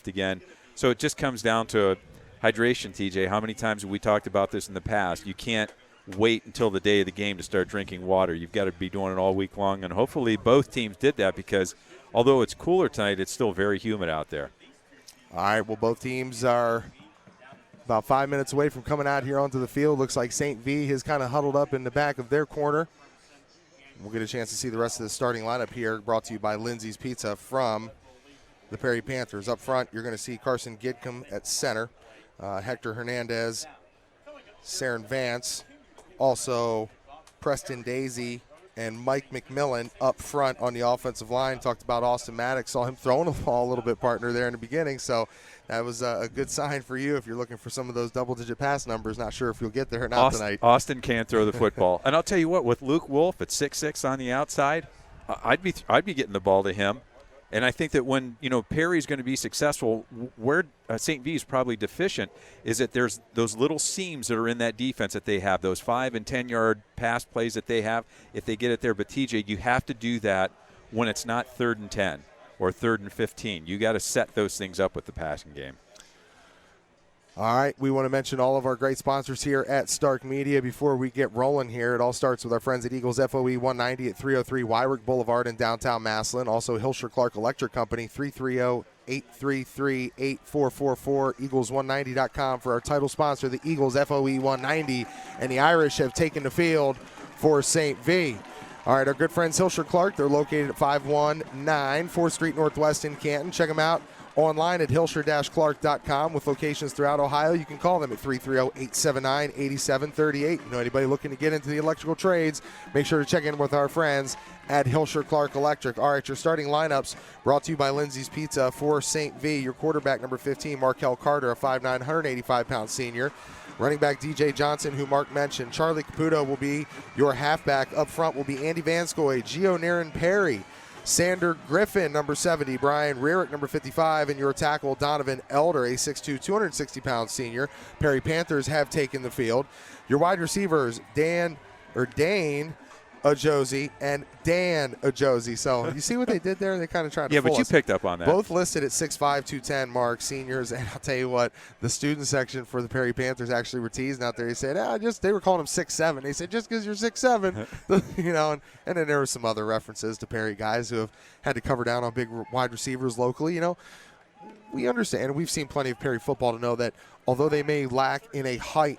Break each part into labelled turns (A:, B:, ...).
A: again. So it just comes down to hydration, TJ. How many times have we talked about this in the past? You can't wait until the day of the game to start drinking water. You've got to be doing it all week long, and hopefully both teams did that because although it's cooler tonight, it's still very humid out there.
B: All right, well, both teams are about 5 minutes away from coming out here onto the field. Looks like St. V has kind of huddled up in the back of their corner. We'll get a chance to see the rest of the starting lineup here, brought to you by Lindsay's Pizza from the Perry Panthers. Up front, you're going to see Carson Gidcombe at center, Hector Hernandez, Saren Vance, also Preston Daisy, and Mike McMillan up front on the offensive line. Talked about Austin Maddox. Saw him throwing the ball a little bit, partner, there in the beginning. So that was a good sign for you if you're looking for some of those double-digit pass numbers. Not sure if you'll get there or not tonight.
A: Austin can throw the football. And I'll tell you what, with Luke Wolf at 6'6" on the outside, I'd be getting the ball to him. And I think that when, Perry's going to be successful, where St. V is probably deficient is that there's those little seams that are in that defense that they have, those 5- and 10-yard pass plays that they have, if they get it there. But, TJ, you have to do that when it's not 3rd and 10 or 3rd and 15. You got to set those things up with the passing game.
B: All right, we want to mention all of our great sponsors here at Stark Media before we get rolling here. It all starts with our friends at Eagles FOE 190 at 303 Wyrick Boulevard in downtown Massillon. Also, Hilscher Clark Electric Company, 330-833-8444. Eagles190.com for our title sponsor, the Eagles FOE 190. And the Irish have taken the field for St. V. All right, our good friends Hilscher Clark, they're located at 519 4th Street Northwest in Canton. Check them out online at hilscher-clark.com with locations throughout Ohio. You can call them at 330-879-8738. Anybody looking to get into the electrical trades, make sure to check in with our friends at Hilscher Clark Electric. All right, your starting lineups brought to you by Lindsay's Pizza for St. V. Your quarterback, number 15, Markel Carter, a 5'9", 185-pound senior. Running back DJ Johnson, who Mark mentioned. Charlie Caputo will be your halfback. Up front will be Andy Vanskoy, Gio Naren Perry, Sander Griffin, number 70, Brian Rearick, number 55, and your tackle, Donovan Elder, a 6'2", 260-pound senior. Perry Panthers have taken the field. Your wide receivers, Dane Ajosi and Dan Ajosi. So you see what they did there? They kind of tried to fool
A: but you
B: us.
A: picked up on that.
B: Both listed at 6'5", 210, Mark, seniors. And I'll tell you what, the student section for the Perry Panthers actually were teasing out there. He said, they were calling him 6'7". They said, just because you're 6'7", and then there were some other references to Perry guys who have had to cover down on big wide receivers locally. We understand. We've seen plenty of Perry football to know that although they may lack in a height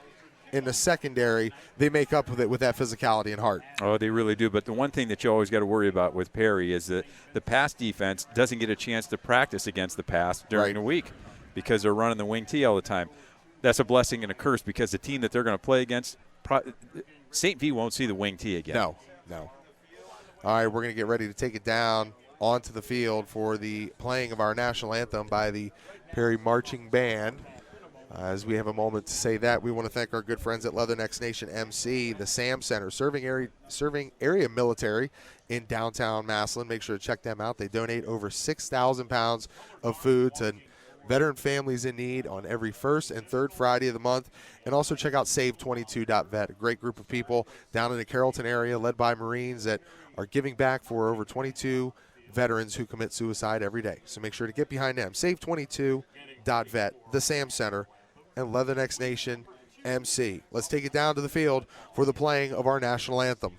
B: in the secondary, they make up with it with that physicality and heart.
A: Oh, they really do. But the one thing that you always got to worry about with Perry is that the pass defense doesn't get a chance to practice against the pass during the week because they're running the wing tee all the time. That's a blessing and a curse because the team that they're going to play against, St. V won't see the wing tee again.
B: No. All right, we're going to get ready to take it down onto the field for the playing of our national anthem by the Perry Marching Band. As we have a moment to say that, we want to thank our good friends at Leathernecks Nation MC, the Sam Center, serving area military in downtown Massillon. Make sure to check them out. They donate over 6,000 pounds of food to veteran families in need on every first and third Friday of the month. And also check out Save22.vet, a great group of people down in the Carrollton area led by Marines that are giving back for over 22 veterans who commit suicide every day. So make sure to get behind them. Save22.vet, the Sam Center, and Leathernecks Nation MC. Let's take it down to the field for the playing of our national anthem.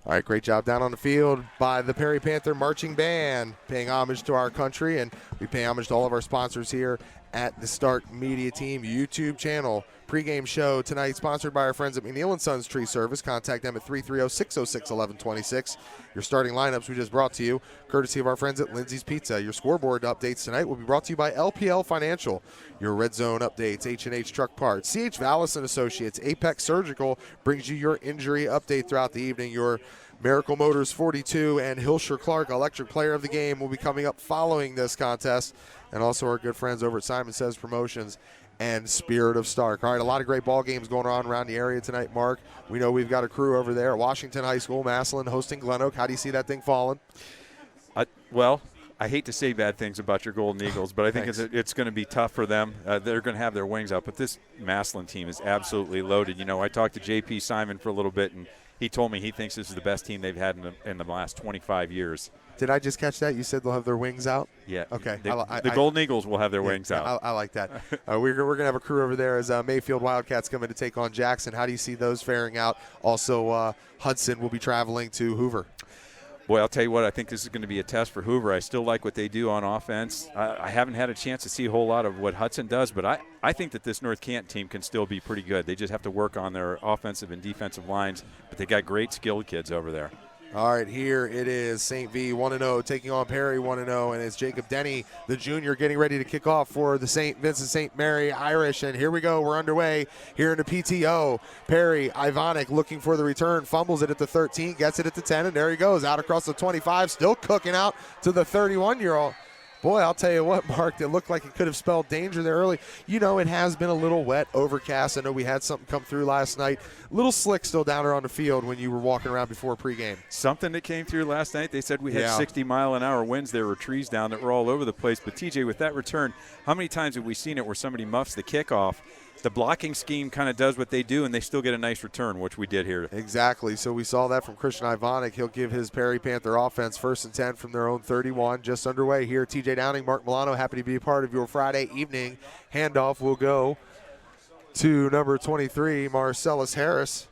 B: All right, great job down on the field by the Perry Panther Marching Band, paying homage to our country, and we pay homage to all of our sponsors here at the Stark Media Team YouTube channel. Pre-game show tonight sponsored by our friends at McNeil & Sons Tree Service. Contact them at 330-606-1126. Your starting lineups we just brought to you, courtesy of our friends at Lindsay's Pizza. Your scoreboard updates tonight will be brought to you by LPL Financial. Your red zone updates, H&H Truck Parts. C.H. Vallis & Associates, Apex Surgical brings you your injury update throughout the evening. Your Miracle Motors 42 and Hilscher Clark Electric Player of the Game will be coming up following this contest. And also our good friends over at Simon Says Promotions and Spirit of Stark. All right, a lot of great ball games going on around the area tonight, Mark. We know we've got a crew over there at Washington High School, Massillon, hosting Glen Oak. How do you see that thing falling?
A: I hate to say bad things about your Golden Eagles, but I think it's going to be tough for them. They're going to have their wings out, but this Massillon team is absolutely loaded. I talked to J.P. Simon for a little bit, and he told me he thinks this is the best team they've had in the last 25 years.
B: Did I just catch that? You said they'll have their wings out?
A: Yeah.
B: Okay.
A: The Golden Eagles will have their wings out.
B: I like that. We're going to have a crew over there as Mayfield Wildcats come in to take on Jackson. How do you see those faring out? Also, Hudson will be traveling to Hoover.
A: Boy, I'll tell you what, I think this is going to be a test for Hoover. I still like what they do on offense. I haven't had a chance to see a whole lot of what Hudson does, but I think that this North Canton team can still be pretty good. They just have to work on their offensive and defensive lines, but they got great skilled kids over there.
B: All right, here it is. St. V 1-0 taking on Perry 1-0, and it's Jacob Denny, the junior, getting ready to kick off for the St. Vincent St. Mary Irish. And here we go. We're underway here in the PTO. Perry Ivonic looking for the return, fumbles it at the 13, gets it at the 10, and there he goes out across the 25, still cooking out to the 31-year-old. Boy, I'll tell you what, Mark, it looked like it could have spelled danger there early. You know, it has been a little wet, overcast. I know we had something come through last night. A little slick still down there on the field when you were walking around before pregame.
A: Something that came through last night, they said we had 60-mile-an-hour winds. There were trees down that were all over the place. But, TJ, with that return, how many times have we seen it where somebody muffs the kickoff? The blocking scheme kind of does what they do, and they still get a nice return, which we did here.
B: Exactly. So we saw that from Christian Ivonic. He'll give his Perry Panther offense 1st and 10 from their own 31. Just underway here. TJ Downing, Mark Milano, happy to be a part of your Friday evening. Handoff will go to number 23, Marcellus Harris.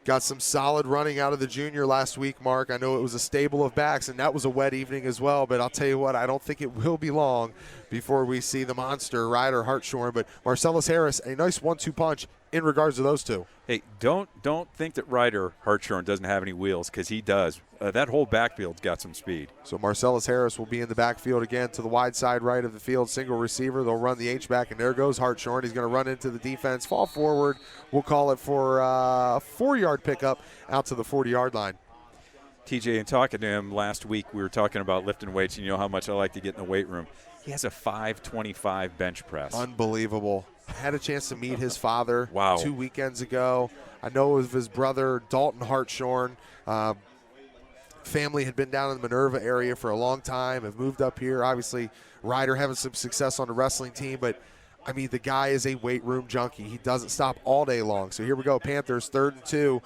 B: Got some solid running out of the junior last week, Mark. I know it was a stable of backs, and that was a wet evening as well. But I'll tell you what, I don't think it will be long before we see the monster, Ryder Hartshorn. But Marcellus Harris, a nice 1-2 punch in regards to those two.
A: Hey, don't think that Ryder Hartshorn doesn't have any wheels, because he does. That whole backfield's got some speed.
B: So Marcellus Harris will be in the backfield again to the wide side right of the field. Single receiver. They'll run the H-back, and there goes Hartshorn. He's going to run into the defense, fall forward. We'll call it for a 4-yard pickup out to the 40-yard line.
A: TJ, in talking to him last week, we were talking about lifting weights, and you know how much I like to get in the weight room. He has a 525 bench press.
B: Unbelievable. I had a chance to meet his father 2 weekends ago. I know of his brother, Dalton Hartshorn. Family had been down in the Minerva area for a long time, have moved up here. Obviously, Ryder having some success on the wrestling team, but I mean, the guy is a weight room junkie. He doesn't stop all day long. So here we go, Panthers 3rd and 2,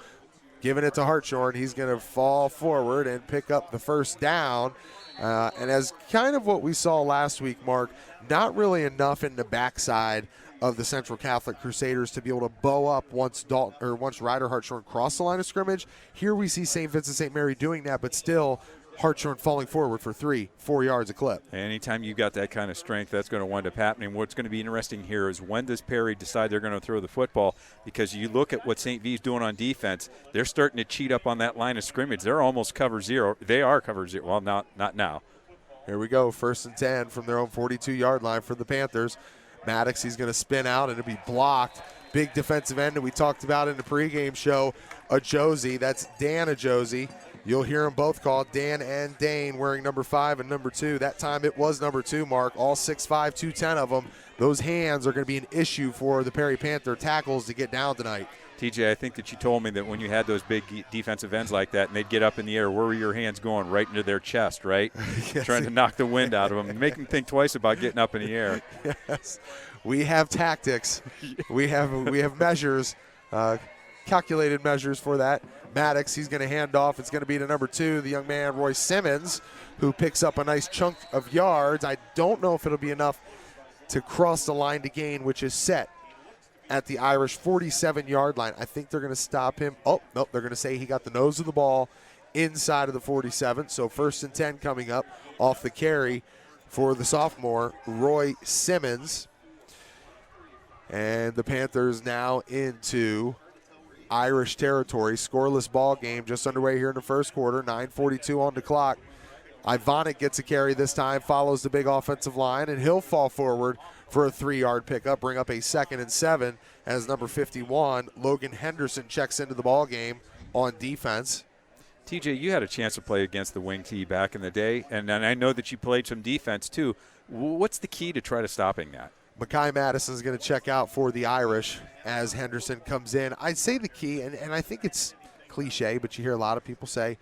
B: giving it to Hartshorn. He's going to fall forward and pick up the first down. And as kind of what we saw last week, Mark, not really enough in the backside of the Central Catholic Crusaders to be able to bow up once Ryder Hartshorn crossed the line of scrimmage. Here we see St. Vincent St. Mary doing that, but still Hartshorn falling forward for 3-4 yards a clip.
A: Anytime you got that kind of strength, that's going to wind up happening. What's going to be interesting here is when does Perry decide they're going to throw the football? Because you look at what St. V's doing on defense, they're starting to cheat up on that line of scrimmage. They're almost cover zero. They are cover zero. Well, not now.
B: Here we go, 1st and 10 from their own 42-yard line for the Panthers. Maddox, he's going to spin out, and it'll be blocked. Big defensive end that we talked about in the pregame show, Ajosi. That's Dan Ajosi. You'll hear them both called, Dan and Dane, wearing number 5 and number 2. That time it was number 2, Mark. All 6'5", 210 of them. Those hands are going to be an issue for the Perry Panther tackles to get down tonight.
A: TJ, I think that you told me that when you had those big defensive ends like that and they'd get up in the air, where were your hands going? Right into their chest, right? Yes. Trying to knock the wind out of them and make them think twice about getting up in the air.
B: Yes. We have tactics. We have measures, calculated measures for that. Maddox, he's going to hand off. It's going to be to number 2, the young man, Roy Simmons, who picks up a nice chunk of yards. I don't know if it'll be enough to cross the line to gain, which is set at the Irish 47-yard line. I think they're going to stop him. Oh, nope, they're going to say he got the nose of the ball inside of the 47. So 1st and 10 coming up off the carry for the sophomore, Roy Simmons. And the Panthers now into Irish territory. Scoreless ball game just underway here in the first quarter. 9:42 on the clock. Ivonic gets a carry this time, follows the big offensive line, and he'll fall forward for a 3-yard pickup, bring up a 2nd and 7 as number 51, Logan Henderson, checks into the ball game on defense.
A: TJ, you had a chance to play against the wing tee back in the day, and I know that you played some defense too. What's the key to try to stopping that?
B: Makai Madison is going to check out for the Irish as Henderson comes in. I'd say the key, and I think it's cliche, but you hear a lot of people say,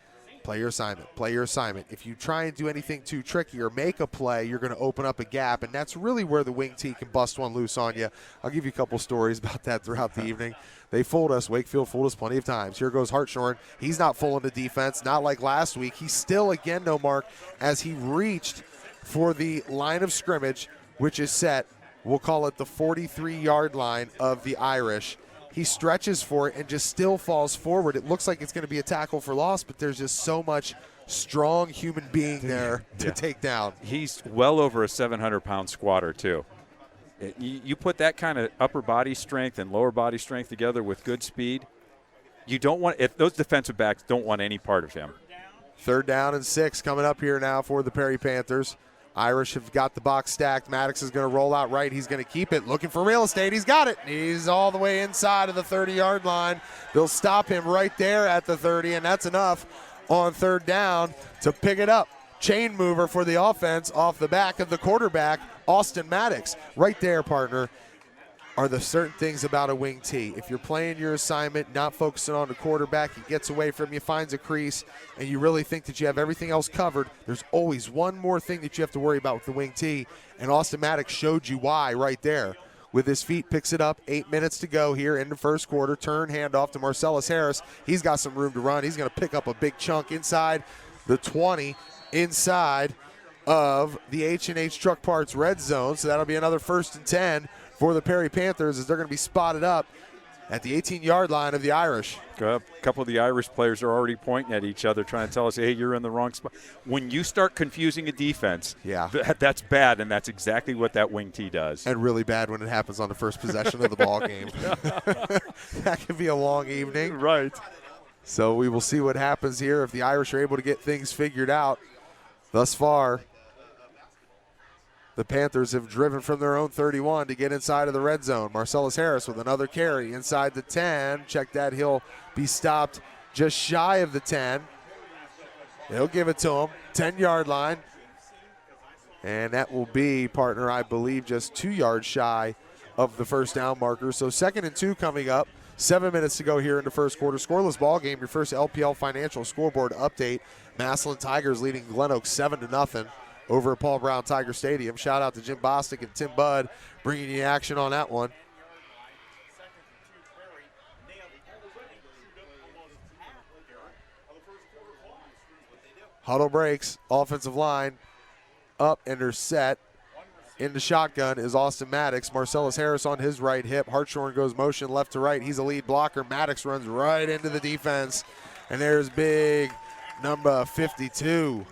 B: Play your assignment. Play your assignment. If you try and do anything too tricky or make a play, you're going to open up a gap, and that's really where the wing tee can bust one loose on you. I'll give you a couple stories about that throughout the evening. They fooled us. Wakefield fooled us plenty of times. Here goes Hartshorn. He's not fooling the defense, not like last week. He's still, again, no mark, as he reached for the line of scrimmage, which is set, we'll call it the 43-yard line of the Irish. He stretches for it and just still falls forward. It looks like it's going to be a tackle for loss, but there's just so much strong human being there to take down.
A: He's well over a 700-pound squatter, too. You put that kind of upper body strength and lower body strength together with good speed, you don't want – if those defensive backs don't want any part of him.
B: 3rd down and 6 coming up here now for the Perry Panthers. Irish have got the box stacked. Maddox is going to roll out right. He's going to keep it. Looking for real estate. He's got it. He's all the way inside of the 30-yard line. They'll stop him right there at the 30, and that's enough on 3rd down to pick it up. Chain mover for the offense off the back of the quarterback, Austin Maddox. Right there, partner, are the certain things about a wing tee. If you're playing your assignment, not focusing on the quarterback, he gets away from you, finds a crease, and you really think that you have everything else covered, there's always one more thing that you have to worry about with the wing tee, and Austin Maddox showed you why right there. With his feet, picks it up, 8 minutes to go here in the first quarter. Turn, handoff to Marcellus Harris. He's got some room to run. He's going to pick up a big chunk inside the 20, inside of the H&H Truck Parts red zone, so that'll be another 1st and 10 for the Perry Panthers as they're going to be spotted up at the 18-yard line of the Irish.
A: A couple of the Irish players are already pointing at each other, trying to tell us, hey, you're in the wrong spot. When you start confusing a defense, that's bad, and that's exactly what that wing tee does.
B: And really bad when it happens on the first possession of the ball game. That could be a long evening.
A: Right.
B: So we will see what happens here if the Irish are able to get things figured out. Thus far, the Panthers have driven from their own 31 to get inside of the red zone. Marcellus Harris with another carry inside the 10. Check that. He'll be stopped just shy of the 10. They'll give it to him. 10-yard line. And that will be, partner, I believe, just 2 yards shy of the 1st down marker. So 2nd and 2 coming up. 7 minutes to go here in the first quarter. Scoreless ball game. Your first LPL financial scoreboard update. Massillon Tigers leading Glen Oaks 7-0. Over at Paul Brown Tiger Stadium. Shout out to Jim Bostic and Tim Budd bringing you action on that one. Huddle breaks. Offensive line up and they're set. In the shotgun is Austin Maddox. Marcellus Harris on his right hip. Hartshorn goes motion left to right. He's a lead blocker. Maddox runs right into the defense. And there's big number 52.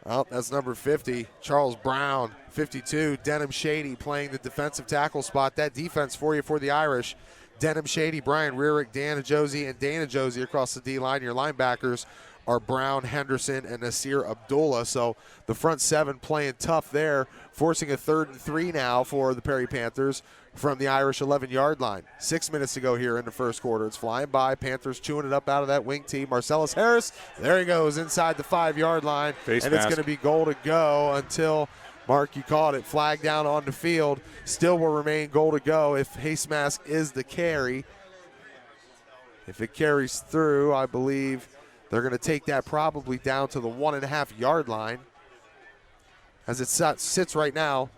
B: Oh, that's number 50, Charles Brown. 52, Denham Shady playing the defensive tackle spot. That defense for you for the Irish. Denham Shady, Brian Rearick, Dana Josie, and Dana Josie across the D-line. Your linebackers are Brown, Henderson, and Nasir Abdullah. So the front 7 playing tough there, forcing a 3rd and 3 now for the Perry Panthers from the Irish 11-yard line. 6 minutes to go here in the first quarter. It's flying by. Panthers chewing it up out of that wing tee. Marcellus Harris, there he goes inside the 5-yard line.
A: Face
B: and
A: mask.
B: It's going to be goal to go until, Mark, you called it, flag down on the field. Still will remain goal to go if face mask is the carry. If it carries through, I believe they're going to take that probably down to the 1.5-yard line. As it sits right now,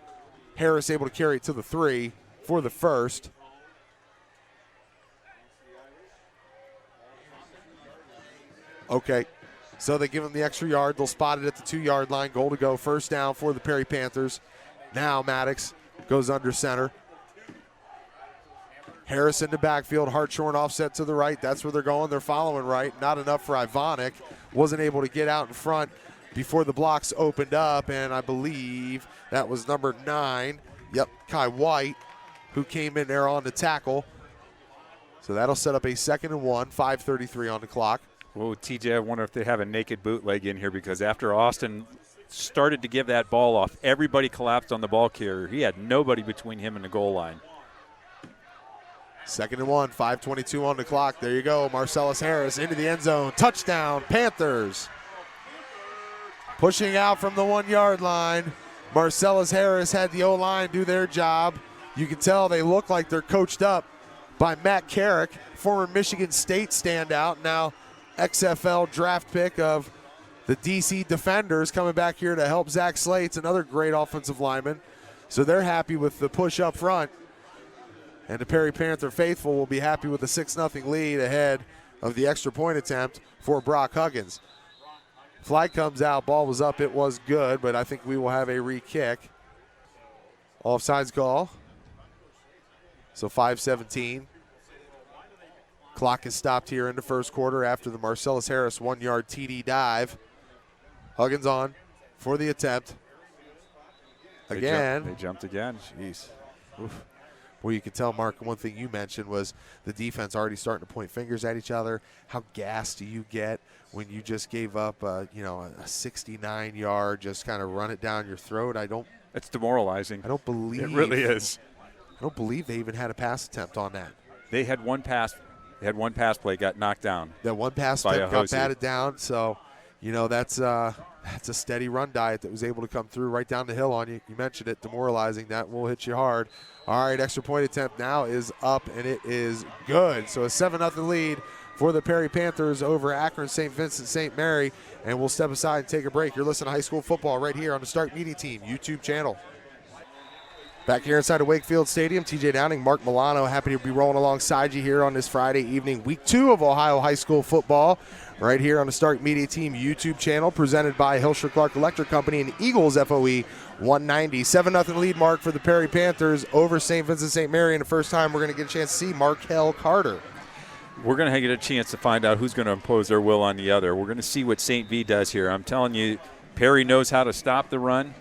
B: Harris able to carry it to the 3 for the first. Okay, so they give him the extra yard. They'll spot it at the 2-yard line. Goal to go. 1st down for the Perry Panthers. Now Maddox goes under center. Harris in the backfield. Hartshorn offset to the right. That's where they're going. They're following right. Not enough for Ivonic. Wasn't able to get out in front before the blocks opened up, and I believe that was number 9. Yep, Kai White, who came in there on the tackle. So that'll set up a 2nd and 1, 5:33 on the clock.
A: Whoa, TJ, I wonder if they have a naked bootleg in here, because after Austin started to give that ball off, everybody collapsed on the ball carrier. He had nobody between him and the goal line.
B: 2nd and 1, 5:22 on the clock. There you go. Marcellus Harris into the end zone. Touchdown, Panthers. Pushing out from the 1-yard line. Marcellus Harris had the O-line do their job. You can tell they look like they're coached up by Matt Carrick, former Michigan State standout, now XFL draft pick of the DC Defenders, coming back here to help Zach Slates, another great offensive lineman. So they're happy with the push up front. And the Perry Panther faithful will be happy with the 6-0 lead ahead of the extra point attempt for Brock Huggins. Flag comes out, ball was up, it was good, but I think we will have a re-kick. Offsides call. So 5:17. Clock is stopped here in the first quarter after the Marcellus Harris 1-yard TD dive. Huggins on for the attempt. Again.
A: They jumped again.
B: Jeez. Oof. Well, you can tell, Mark, one thing you mentioned was the defense already starting to point fingers at each other. How gassed do you get when you just gave up, a 69-yard, just kind of run it down your throat?
A: It's demoralizing.
B: I don't believe.
A: It really is.
B: I don't believe they even had a pass attempt on that.
A: They had one pass. They had one pass play, got knocked down.
B: That one pass attempt got batted down. So, that's a steady run diet that was able to come through right down the hill on you. You mentioned it, demoralizing. That will hit you hard. All right, extra point attempt now is up, and it is good. So a 7-0 lead for the Perry Panthers over Akron St. Vincent St. Mary. And we'll step aside and take a break. You're listening to High School Football right here on the Stark Media Team YouTube channel. Back here inside of Wakefield Stadium, TJ Downing, Mark Milano, happy to be rolling alongside you here on this Friday evening, week 2 of Ohio High School Football, right here on the Stark Media Team YouTube channel, presented by Hilscher Clark Electric Company and Eagles FOE 190. 7-0 lead, Mark, for the Perry Panthers over St. Vincent St. Mary, and the first time we're going to get a chance to see Markel Carter.
A: We're going to get a chance to find out who's going to impose their will on the other. We're going to see what St. V does here. I'm telling you, Perry knows how to stop the run.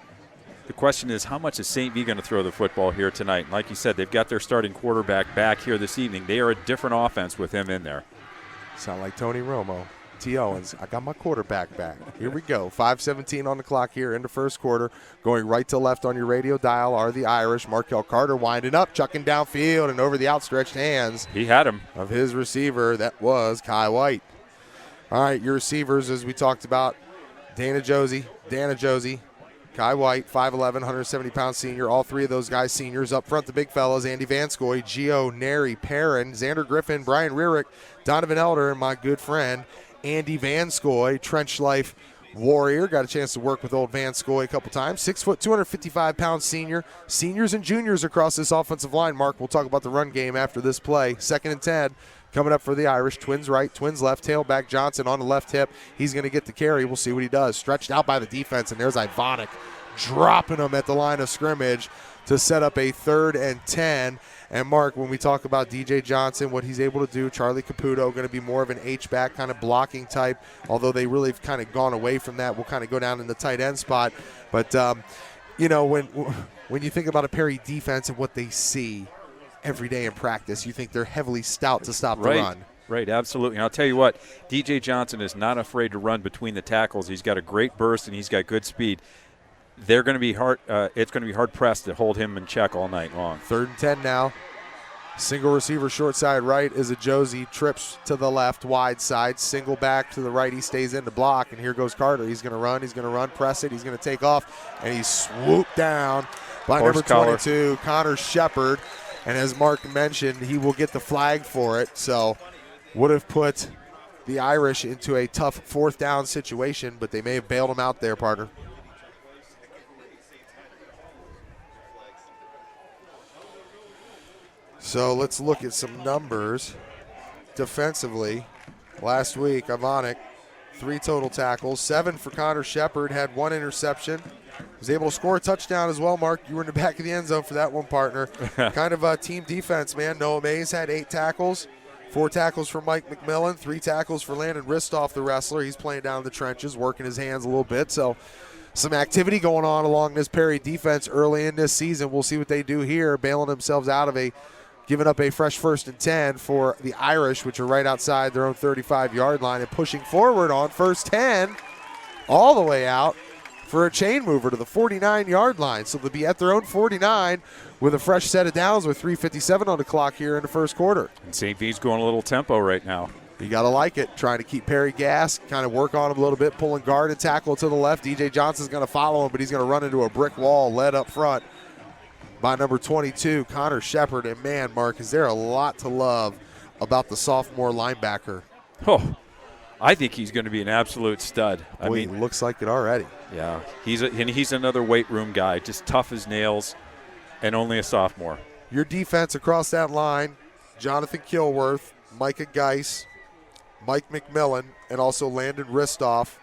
A: The question is, how much is St. V going to throw the football here tonight? Like you said, they've got their starting quarterback back here this evening. They are a different offense with him in there.
B: Sound like Tony Romo. T. Owens, I got my quarterback back. Here we go. 5:17 on the clock here in the first quarter. Going right to left on your radio dial are the Irish. Markel Carter winding up, chucking downfield and over the outstretched hands.
A: He had him.
B: Of his receiver. That was Kai White. All right, your receivers, as we talked about, Dana Josie, Kai White, 5'11", 170-pound senior. All three of those guys seniors. Up front, the big fellas, Andy Vanskoy, Gio Neri, Perrin, Xander Griffin, Brian Rearick, Donovan Elder, and my good friend, Andy Vanskoy, Trench Life warrior. Got a chance to work with old Vanskoy a couple times. 6 foot, 255-pound senior. Seniors and juniors across this offensive line. Mark, we'll talk about the run game after this play. 2nd and 10. Coming up for the Irish, twins right, twins left, tailback Johnson on the left hip. He's going to get the carry. We'll see what he does. Stretched out by the defense, and there's Ivonic dropping him at the line of scrimmage to set up a 3rd and 10. And, Mark, when we talk about DJ Johnson, what he's able to do, Charlie Caputo going to be more of an H-back kind of blocking type, although they really have kind of gone away from that. We'll kind of go down in the tight end spot. But, when you think about a Perry defense and what they see every day in practice, you think they're heavily stout to stop the run.
A: Right, absolutely. And I'll tell you what, DJ Johnson is not afraid to run between the tackles. He's got a great burst and he's got good speed. They're going to be hard. It's going to be hard pressed to hold him in check all night long.
B: 3rd and 10 now. Single receiver short side right is a Josie, trips to the left, wide side, single back to the right. He stays in the block, and here goes Carter. He's going to run, press it. He's going to take off, and he's swooped down by number 22, Connor Shepard. And as Mark mentioned, he will get the flag for it. So would have put the Irish into a tough 4th down situation, but they may have bailed him out there, partner. So let's look at some numbers defensively. Last week, Ivonic, 3 total tackles, 7 for Connor Shepard, had 1 interception. Was able to score a touchdown as well, Mark. You were in the back of the end zone for that one, partner. Kind of a team defense, man. Noah Mays had 8 tackles, 4 tackles for Mike McMillan, 3 tackles for Landon Ristoff, the wrestler. He's playing down in the trenches, working his hands a little bit. So some activity going on along this Perry defense early in this season. We'll see what they do here, bailing themselves out of giving up a fresh 1st and 10 for the Irish, which are right outside their own 35-yard line, and pushing forward on 1st 10 all the way out for a chain mover to the 49-yard line. So they'll be at their own 49 with a fresh set of downs with 3:57 on the clock here in the first quarter.
A: And St. V's going a little tempo right now.
B: You got to like it, trying to keep Perry gassed, kind of work on him a little bit, pulling guard and tackle to the left. DJ Johnson's going to follow him, but he's going to run into a brick wall led up front by number 22, Connor Shepard. And, man, Mark, is there a lot to love about the sophomore linebacker?
A: Oh, I think he's going to be an absolute stud.
B: Boy, he looks like it already.
A: Yeah, he's another weight room guy, just tough as nails, and only a sophomore.
B: Your defense across that line, Jonathan Kilworth, Micah Geis, Mike McMillan, and also Landon Ristoff.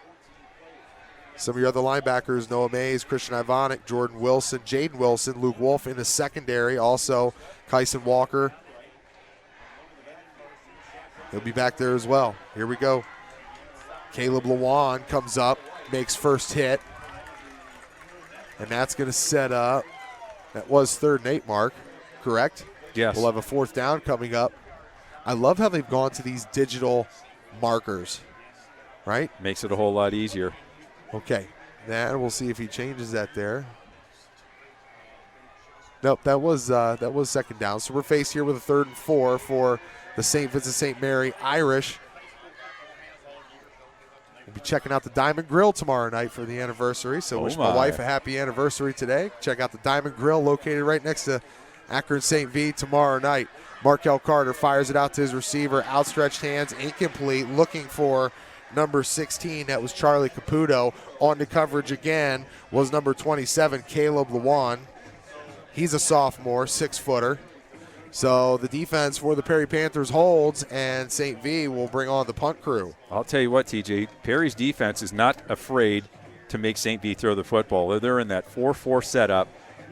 B: Some of your other linebackers, Noah Mays, Christian Ivonic, Jordan Wilson, Jaden Wilson, Luke Wolf in the secondary. Also, Kyson Walker. He'll be back there as well. Here we go. Caleb Lewan comes up, makes first hit. And that's going to set up. That was 3rd and 8, Mark, correct?
A: Yes.
B: We'll have a 4th down coming up. I love how they've gone to these digital markers, right?
A: Makes it a whole lot easier.
B: Okay. Now we'll see if he changes that there. Nope, that was 2nd down. So we're faced here with a 3rd and 4 for the St. Vincent St. Mary Irish. We'll be checking out the Diamond Grill tomorrow night for the anniversary. So wish my wife a happy anniversary today. Check out the Diamond Grill located right next to Akron St. V tomorrow night. Markel Carter fires it out to his receiver. Outstretched hands, incomplete, looking for number 16. That was Charlie Caputo. On to coverage again was number 27, Caleb Lewan. He's a sophomore, 6-footer. So the defense for the Perry Panthers holds, and St. V will bring on the punt crew.
A: I'll tell you what, TJ, Perry's defense is not afraid to make St. V throw the football. They're in that 4-4 setup.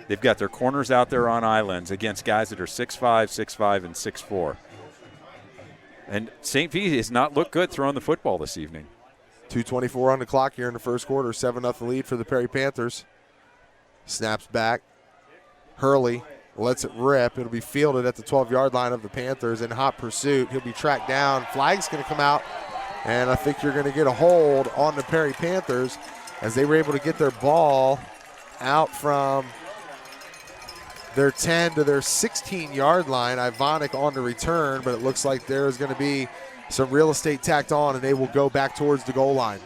A: They've got their corners out there on islands against guys that are 6'5", 6'5", and 6'4". And St. V has not looked good throwing the football this evening.
B: 2:24 on the clock here in the first quarter. 7-0 lead for the Perry Panthers. Snaps back. Hurley lets it rip. It'll be fielded at the 12-yard line of the Panthers in hot pursuit. He'll be tracked down. Flag's going to come out, and I think you're going to get a hold on the Perry Panthers as they were able to get their ball out from their 10 to their 16-yard line. Ivonic on the return, but it looks like there's going to be some real estate tacked on, and they will go back towards the goal line.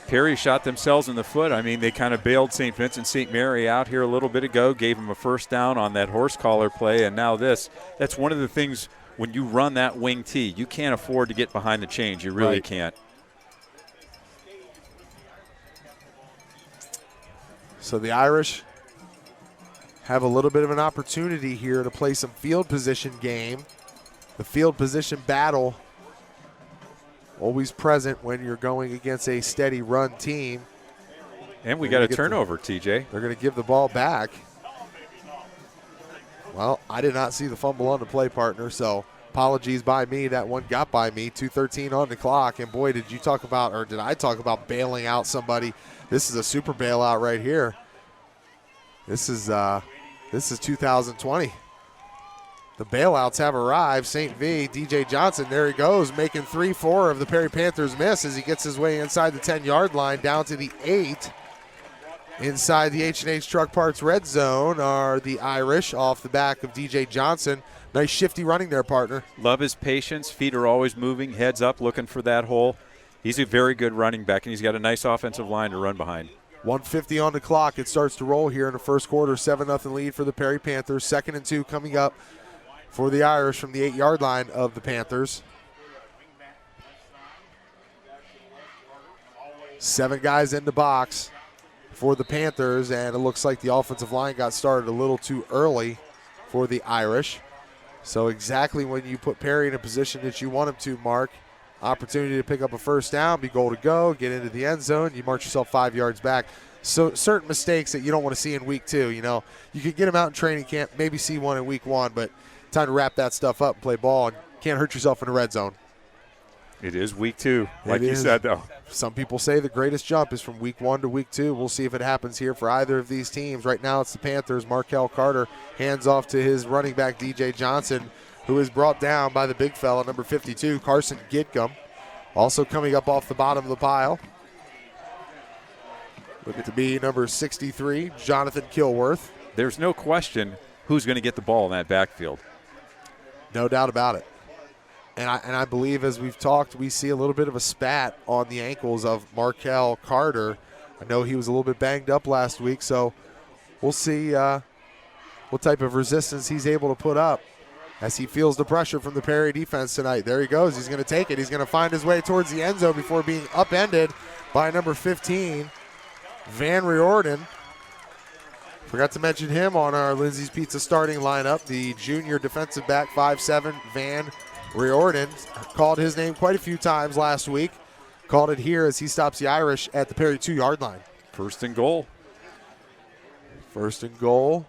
A: Perry shot themselves in the foot. I mean, they kind of bailed St. Vincent St. Mary out here a little bit ago, gave them a first down on that horse collar play, and now this. That's one of the things when you run that wing T, you can't afford to get behind the chains. You really can't.
B: So the Irish have a little bit of an opportunity here to play some field position game. The field position battle, always present when you're going against a steady run team.
A: And we got a turnover, TJ.
B: They're going to give the ball back. Well, I did not see the fumble on the play, partner, so apologies by me. That one got by me. 2:13 on the clock, and boy, did I talk about bailing out somebody. This is a super bailout right here. This is 2020. The bailouts have arrived. St. V, DJ Johnson, there he goes, making 3-4 of the Perry Panthers miss as he gets his way inside the 10-yard line down to the 8. Inside the H&H Truck Parts red zone are the Irish off the back of DJ Johnson. Nice shifty running there, partner.
A: Love his patience. Feet are always moving, heads up, looking for that hole. He's a very good running back, and he's got a nice offensive line to run behind.
B: 1:50 on the clock. It starts to roll here in the first quarter. 7-0 lead for the Perry Panthers. 2nd and 2 coming up for the Irish from the 8-yard line of the Panthers. 7 guys in the box for the Panthers, and it looks like the offensive line got started a little too early for the Irish. So exactly when you put Perry in a position that you want him to, Mark, opportunity to pick up a first down, be goal to go, get into the end zone, you march yourself 5 yards back. So certain mistakes that you don't want to see in week 2, you know. You can get them out in training camp, maybe see one in week 1, but time to wrap that stuff up and play ball, and can't hurt yourself in the red zone.
A: It is week 2, like you said, though.
B: Some people say the greatest jump is from week 1 to week 2. We'll see if it happens here for either of these teams. Right now it's the Panthers. Markel Carter hands off to his running back, DJ Johnson, who is brought down by the big fella, number 52, Carson Gitcomb. Also coming up off the bottom of the pile, looking to be number 63, Jonathan Kilworth.
A: There's no question who's going to get the ball in that backfield.
B: No doubt about it. And I believe, as we've talked, we see a little bit of a spat on the ankles of Markel Carter. I know he was a little bit banged up last week, so we'll see what type of resistance he's able to put up as he feels the pressure from the Perry defense tonight. There he goes. He's going to take it. He's going to find his way towards the end zone before being upended by number 15, Van Riordan. Forgot to mention him on our Lindsay's Pizza starting lineup. The junior defensive back, 5'7", Van Riordan. Called his name quite a few times last week. Called it here as he stops the Irish at the Perry 2-yard line.
A: First and goal.
B: First and goal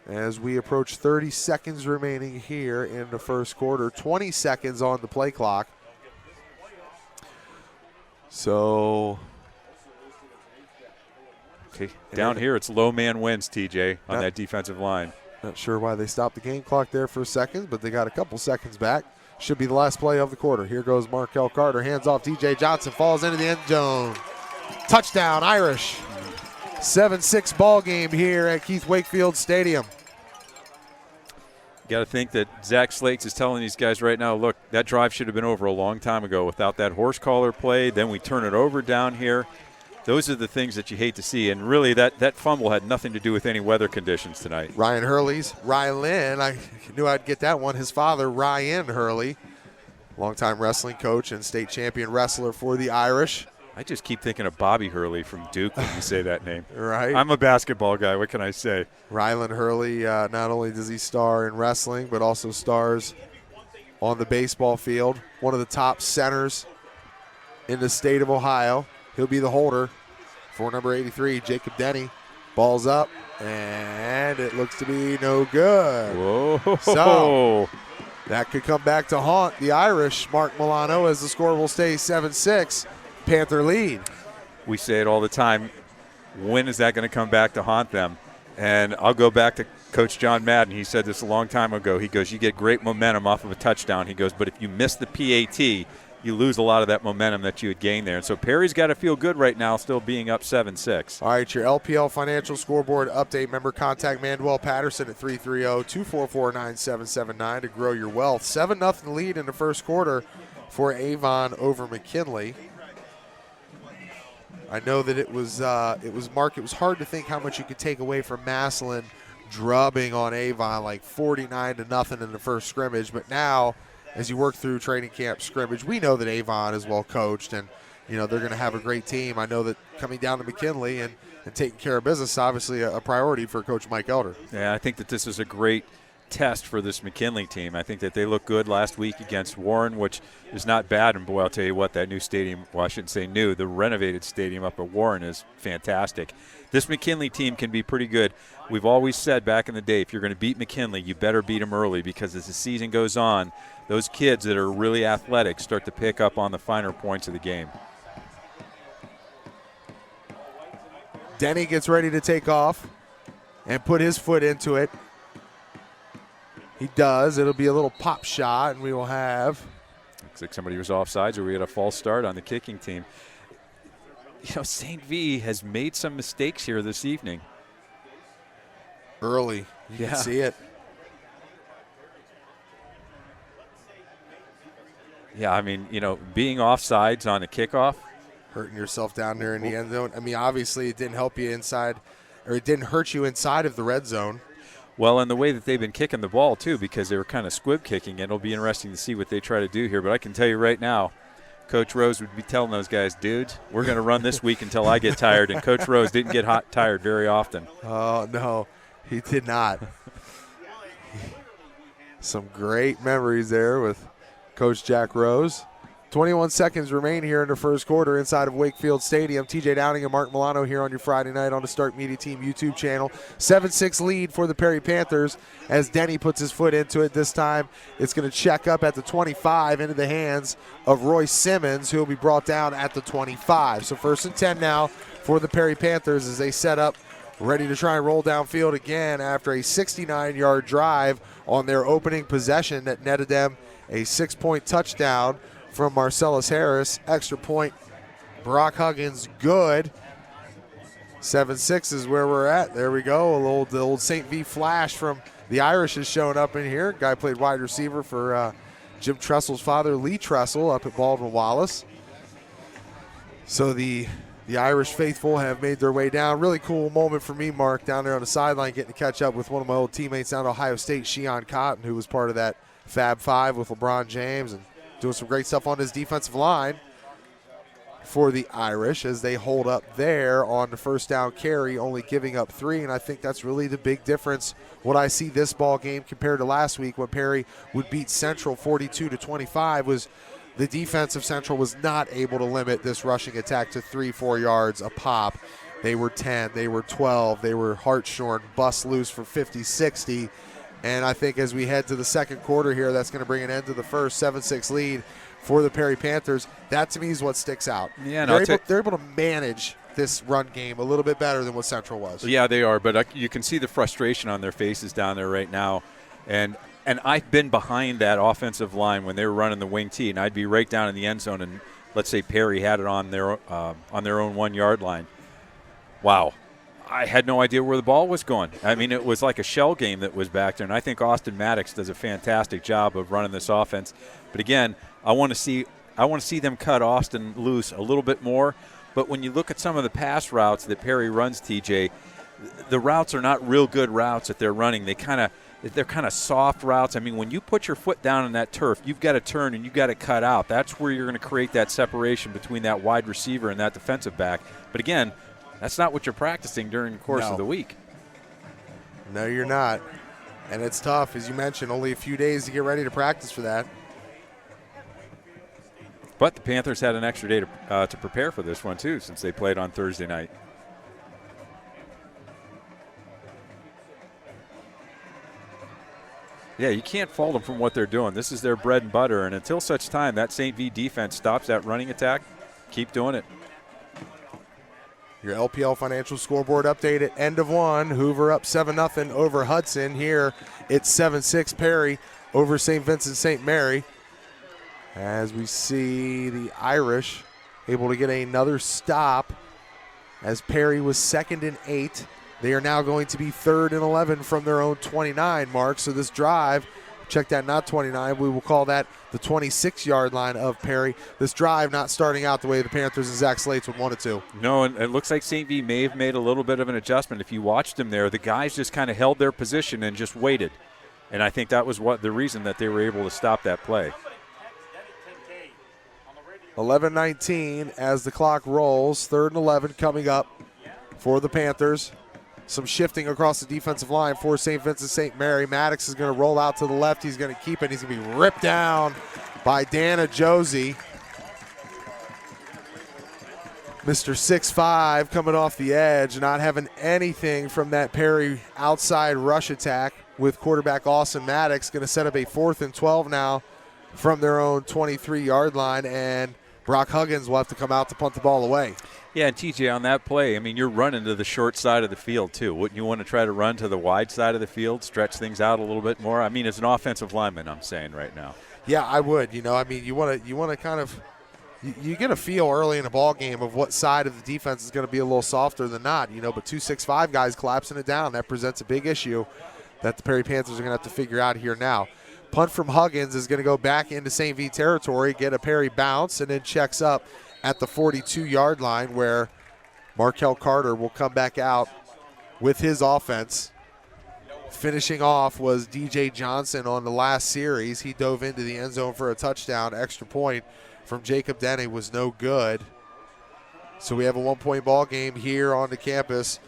B: as we approach 30 seconds remaining here in the first quarter. 20 seconds on the play clock. So
A: okay, down here it's low man wins, TJ, on that defensive line.
B: Not sure why they stopped the game clock there for a second, but they got a couple seconds back. Should be the last play of the quarter. Here goes Markel Carter. Hands off DJ Johnson. Falls into the end zone. Touchdown, Irish. 7-6 ball game here at Keith Wakefield Stadium.
A: You got to think that Zach Slates is telling these guys right now, look, that drive should have been over a long time ago without that horse collar play. Then we turn it over down here. Those are the things that you hate to see. And really, that fumble had nothing to do with any weather conditions tonight.
B: Ryan Hurley's, Rylan, I knew I'd get that one. His father, Ryan Hurley, longtime wrestling coach and state champion wrestler for the Irish.
A: I just keep thinking of Bobby Hurley from Duke when you say that name.
B: Right.
A: I'm a basketball guy. What can I say?
B: Rylan Hurley, not only does he star in wrestling, but also stars on the baseball field. One of the top centers in the state of Ohio. He'll be the holder for number 83, Jacob Denny. Ball's up, and it looks to be no good.
A: Whoa.
B: So that could come back to haunt the Irish, Mark Milano, as the score will stay 7-6. Panther lead.
A: We say it all the time. When is that going to come back to haunt them? And I'll go back to Coach John Madden. He said this a long time ago. He goes, you get great momentum off of a touchdown. He goes, but if you miss the PAT, you lose a lot of that momentum that you had gained there. And so Perry's got to feel good right now, still being up 7-6.
B: All right, your LPL financial scoreboard update. Member, contact Manuel Patterson at 330-244-9779 to grow your wealth. 7-0 lead in the first quarter for Avon over McKinley. I know that it was Mark. It was hard to think how much you could take away from Massillon drubbing on Avon, like 49-0 in the first scrimmage. But now, as you work through training camp scrimmage, we know that Avon is well coached, and they're going to have a great team. I know that coming down to McKinley and taking care of business is obviously a priority for Coach Mike Elder.
A: Yeah, I think that this is a great test for this McKinley team. I think that they looked good last week against Warren, which is not bad. And boy, I'll tell you what, that new stadium, well, I shouldn't say new, the renovated stadium up at Warren is fantastic. This McKinley team can be pretty good. We've always said back in the day, if you're going to beat McKinley, you better beat them early, because as the season goes on, those kids that are really athletic start to pick up on the finer points of the game.
B: Denny gets ready to take off and put his foot into it. He does. It'll be a little pop shot, and we will have.
A: Looks like somebody was offsides, or we had a false start on the kicking team. St. V has made some mistakes here this evening.
B: Early. You can see it.
A: Yeah, I mean, being offsides on a kickoff.
B: Hurting yourself down there in the end zone. I mean, obviously it didn't help you inside, or it didn't hurt you inside of the red zone.
A: Well, and the way that they've been kicking the ball, too, because they were kind of squib kicking, it'll be interesting to see what they try to do here. But I can tell you right now, Coach Rose would be telling those guys, dudes, we're going to run this week until I get tired. And Coach Rose didn't get tired very often.
B: Oh, no, he did not. Some great memories there with Coach Jack Rose. 21 seconds remain here in the first quarter inside of Wakefield Stadium. TJ Downing and Mark Milano here on your Friday night on the Start Media Team YouTube channel. 7-6 lead for the Perry Panthers as Denny puts his foot into it. This time it's going to check up at the 25 into the hands of Royce Simmons, who will be brought down at the 25. So 1st and 10 now for the Perry Panthers as they set up, ready to try and roll downfield again after a 69-yard drive on their opening possession that netted them a 6-point touchdown from Marcellus Harris. Extra point, Brock Huggins, good. 7-6 is where we're at. There we go. The old St. V flash from the Irish is showing up in here. Guy played wide receiver for Jim Tressel's father, Lee Tressel, up at Baldwin Wallace. So the The Irish faithful have made their way down. Really cool moment for me, Mark, down there on the sideline, getting to catch up with one of my old teammates down at Ohio State, Sheon Cotton, who was part of that Fab Five with LeBron James and doing some great stuff on his defensive line for the Irish as they hold up there on the first down carry, only giving up 3. And I think that's really the big difference. What I see this ball game compared to last week when Perry would beat Central 42-25 was the defense of Central was not able to limit this rushing attack to 3-4 yards a pop. They were 10, they were 12, they were hartshorn, bust loose for 50-60. And I think as we head to the second quarter here, that's going to bring an end to the first 7-6 lead for the Perry Panthers. That to me is what sticks out.
A: Yeah,
B: they're able to manage this run game a little bit better than what Central was.
A: Yeah, they are, but you can see the frustration on their faces down there right now. And I've been behind that offensive line when they were running the wing tee, and I'd be right down in the end zone, and let's say Perry had it on their own 1 yard line. Wow. I had no idea where the ball was going. I mean, it was like a shell game that was back there, and I think Austin Maddox does a fantastic job of running this offense. But again, I want to see them cut Austin loose a little bit more. But when you look at some of the pass routes that Perry runs, TJ, the routes are not real good routes that they're running. They're kind of soft routes. I mean, when you put your foot down on that turf, you've got to turn and you've got to cut out. That's where you're going to create that separation between that wide receiver and that defensive back. But again, that's not what you're practicing during the course of the week.
B: No, you're not. And it's tough, as you mentioned, only a few days to get ready to practice for that.
A: But the Panthers had an extra day to prepare for this one, too, since they played on Thursday night. Yeah, you can't fault them from what they're doing. This is their bread and butter, and until such time that St. V defense stops that running attack, keep doing it.
B: Your LPL Financial Scoreboard update at end of 1. Hoover up 7-0 over Hudson. Here it's 7-6 Perry over St. Vincent St. Mary. As we see the Irish able to get another stop as Perry was 2nd and 8. They are now going to be 3rd and 11 from their own 29 mark. So this drive, check that, not 29, we will call that the 26-yard line of Perry. This drive not starting out the way the Panthers and Zach Slates would want it to.
A: No, and it looks like St. V may have made a little bit of an adjustment. If you watched them there, the guys just kind of held their position and just waited. And I think that was the reason that they were able to stop that play.
B: 11:19 as the clock rolls. 3rd and 11 coming up for the Panthers. Some shifting across the defensive line for St. Vincent St. Mary. Maddox is going to roll out to the left. He's going to keep it. He's going to be ripped down by Dana Josie. Mr. 6'5" coming off the edge, not having anything from that Perry outside rush attack with quarterback Austin Maddox. Going to set up a 4th and 12 now from their own 23-yard line, and Brock Huggins will have to come out to punt the ball away.
A: Yeah, and TJ, on that play, I mean, you're running to the short side of the field, too. Wouldn't you want to try to run to the wide side of the field, stretch things out a little bit more? I mean, as an offensive lineman, I'm saying right now.
B: Yeah, I would. You know, I mean, you want to kind of you get a feel early in a ball game of what side of the defense is going to be a little softer than not, you know, but 2-6-5 guys collapsing it down, that presents a big issue that the Perry Panthers are going to have to figure out here now. Punt from Huggins is going to go back into St. V territory, get a Perry bounce, and then checks up at the 42-yard line where Markel Carter will come back out with his offense. Finishing off was DJ Johnson on the last series. He dove into the end zone for a touchdown. Extra point from Jacob Denny was no good. So we have a 1-point ball game here on the campus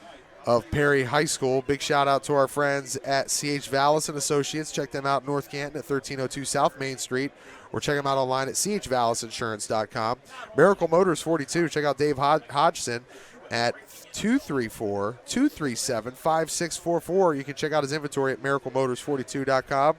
B: of Perry High School. Big shout out to our friends at C.H. Vallis and Associates. Check them out in North Canton at 1302 South Main Street, or check them out online at chvallisinsurance.com. Miracle Motors 42. Check out Dave Hodgson at 234-237-5644. You can check out his inventory at miraclemotors42.com.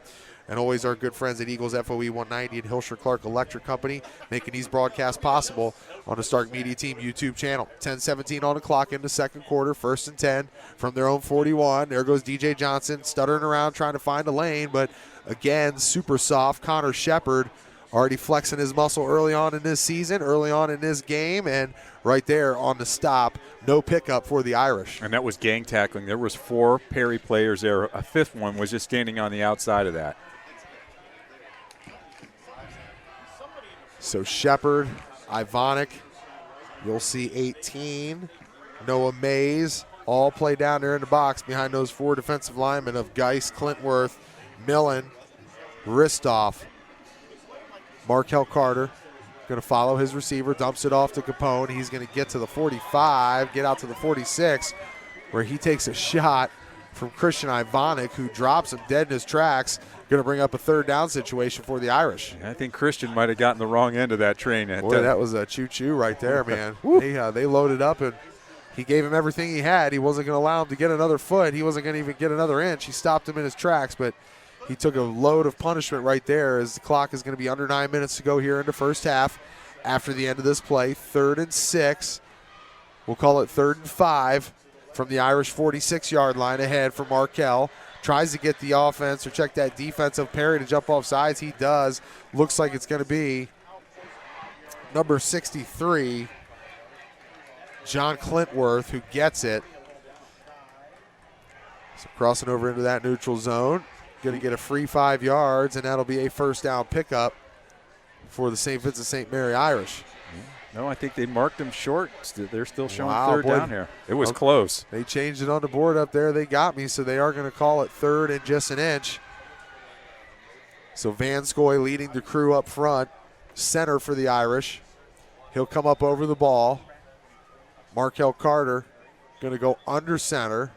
B: And always our good friends at Eagles FOE 190 and Hilscher Clark Electric Company, making these broadcasts possible on the Stark Media Team YouTube channel. 10:17 on the clock in the second quarter, 1st and 10 from their own 41. There goes DJ Johnson stuttering around trying to find a lane, but again, super soft. Connor Shepard already flexing his muscle early on in this season, early on in this game, and right there on the stop, no pickup for the Irish.
A: And that was gang tackling. There was 4 Perry players there. A 5th one was just standing on the outside of that.
B: So Shepard, Ivonic, You'll see 18, Noah Mays, all play down there in the box behind those 4 defensive linemen of Geis, Clintworth, Millen, Ristoff. Markel Carter going to follow his receiver, dumps it off to Capone. He's going to get to the 45, get out to the 46, where he takes a shot from Christian Ivonic, who drops him dead in his tracks. Going to bring up a 3rd down situation for the Irish.
A: I think Christian might have gotten the wrong end of that train.
B: Boy, that was a choo-choo right there, man. They loaded up, and he gave him everything he had. He wasn't going to allow him to get another foot. He wasn't going to even get another inch. He stopped him in his tracks, but he took a load of punishment right there, as the clock is going to be under 9 minutes to go here in the first half. After the end of this play, 3rd and 6. We'll call it 3rd and 5 from the Irish 46-yard line ahead for Markel. Tries to get the offense or check that defense of Perry to jump off sides. He does. Looks like it's going to be number 63, John Clintworth, who gets it. So crossing over into that neutral zone. Going to get a free 5 yards, and that'll be a first down pickup for the St. Vincent St. Mary Irish.
A: No, I think they marked him short. They're still showing
B: Wow,
A: 3rd
B: boy.
A: down here. It was close.
B: They changed it on the board up there. They got me, so they are going to call it 3rd and just an inch. So Van Scoy leading the crew up front. Center for the Irish. He'll come up over the ball. Markel Carter going to go under center.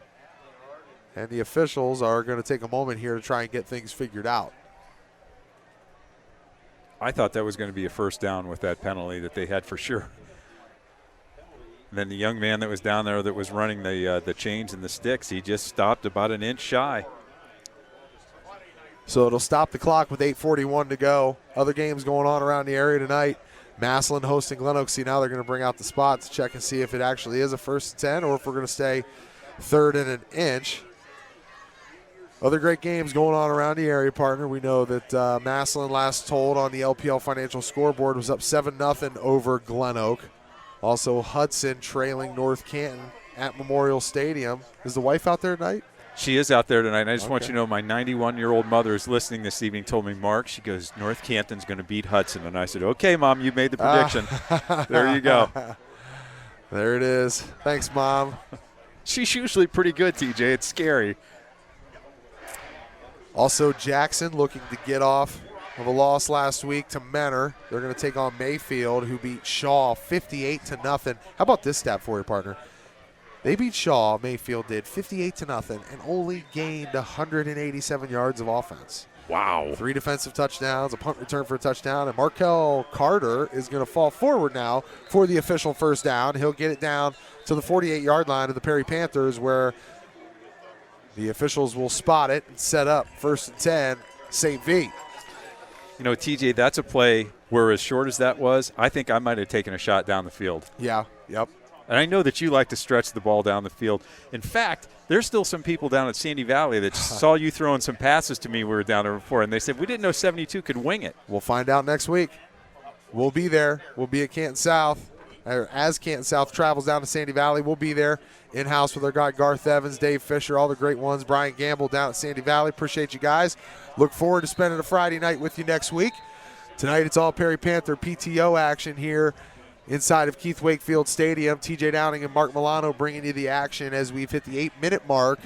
B: And the officials are going to take a moment here to try and get things figured out.
A: I thought that was going to be a first down with that penalty that they had for sure. And then the young man that was down there that was running the chains and the sticks, he just stopped about an inch shy.
B: So it'll stop the clock with 8:41 to go. Other games going on around the area tonight. Massillon hosting Glen Oak. See, now they're going to bring out the spot to check and see if it actually is a 1st and 10 or if we're going to stay 3rd and an inch. Other great games going on around the area, partner. We know that Massillon, last told on the LPL Financial Scoreboard, was up 7-0 over Glen Oak. Also, Hudson trailing North Canton at Memorial Stadium. Is the wife out there tonight?
A: She is out there tonight. And I just want you to know my 91-year-old mother is listening this evening, told me, Mark, she goes, North Canton's going to beat Hudson. And I said, okay, Mom, you made the prediction. There you go.
B: There it is. Thanks, Mom.
A: She's usually pretty good, TJ. It's scary. Also,
B: Jackson looking to get off of a loss last week to Menor. They're going to take on Mayfield, who beat Shaw 58-0. How about this stat for you, partner? They beat Shaw, Mayfield did, 58-0, and only gained 187 yards of offense.
A: Wow.
B: 3 defensive touchdowns, a punt return for a touchdown, and Markel Carter is going to fall forward now for the official first down. He'll get it down to the 48-yard line of the Perry Panthers, where the officials will spot it and set up 1st and 10, St. V.
A: You know, TJ, that's a play where, as short as that was, I think I might have taken a shot down the field.
B: Yeah, yep.
A: And I know that you like to stretch the ball down the field. In fact, there's still some people down at Sandy Valley that saw you throwing some passes to me when we were down there before, and they said, we didn't know 72 could wing it.
B: We'll find out next week. We'll be there. We'll be at Canton South. As Canton South travels down to Sandy Valley, we'll be there in-house with our guy Garth Evans, Dave Fisher, all the great ones, Brian Gamble down at Sandy Valley. Appreciate you guys. Look forward to spending a Friday night with you next week. Tonight it's all Perry Panther PTO action here inside of Keith Wakefield Stadium. TJ Downing and Mark Milano bringing you the action as we've hit the 8-minute mark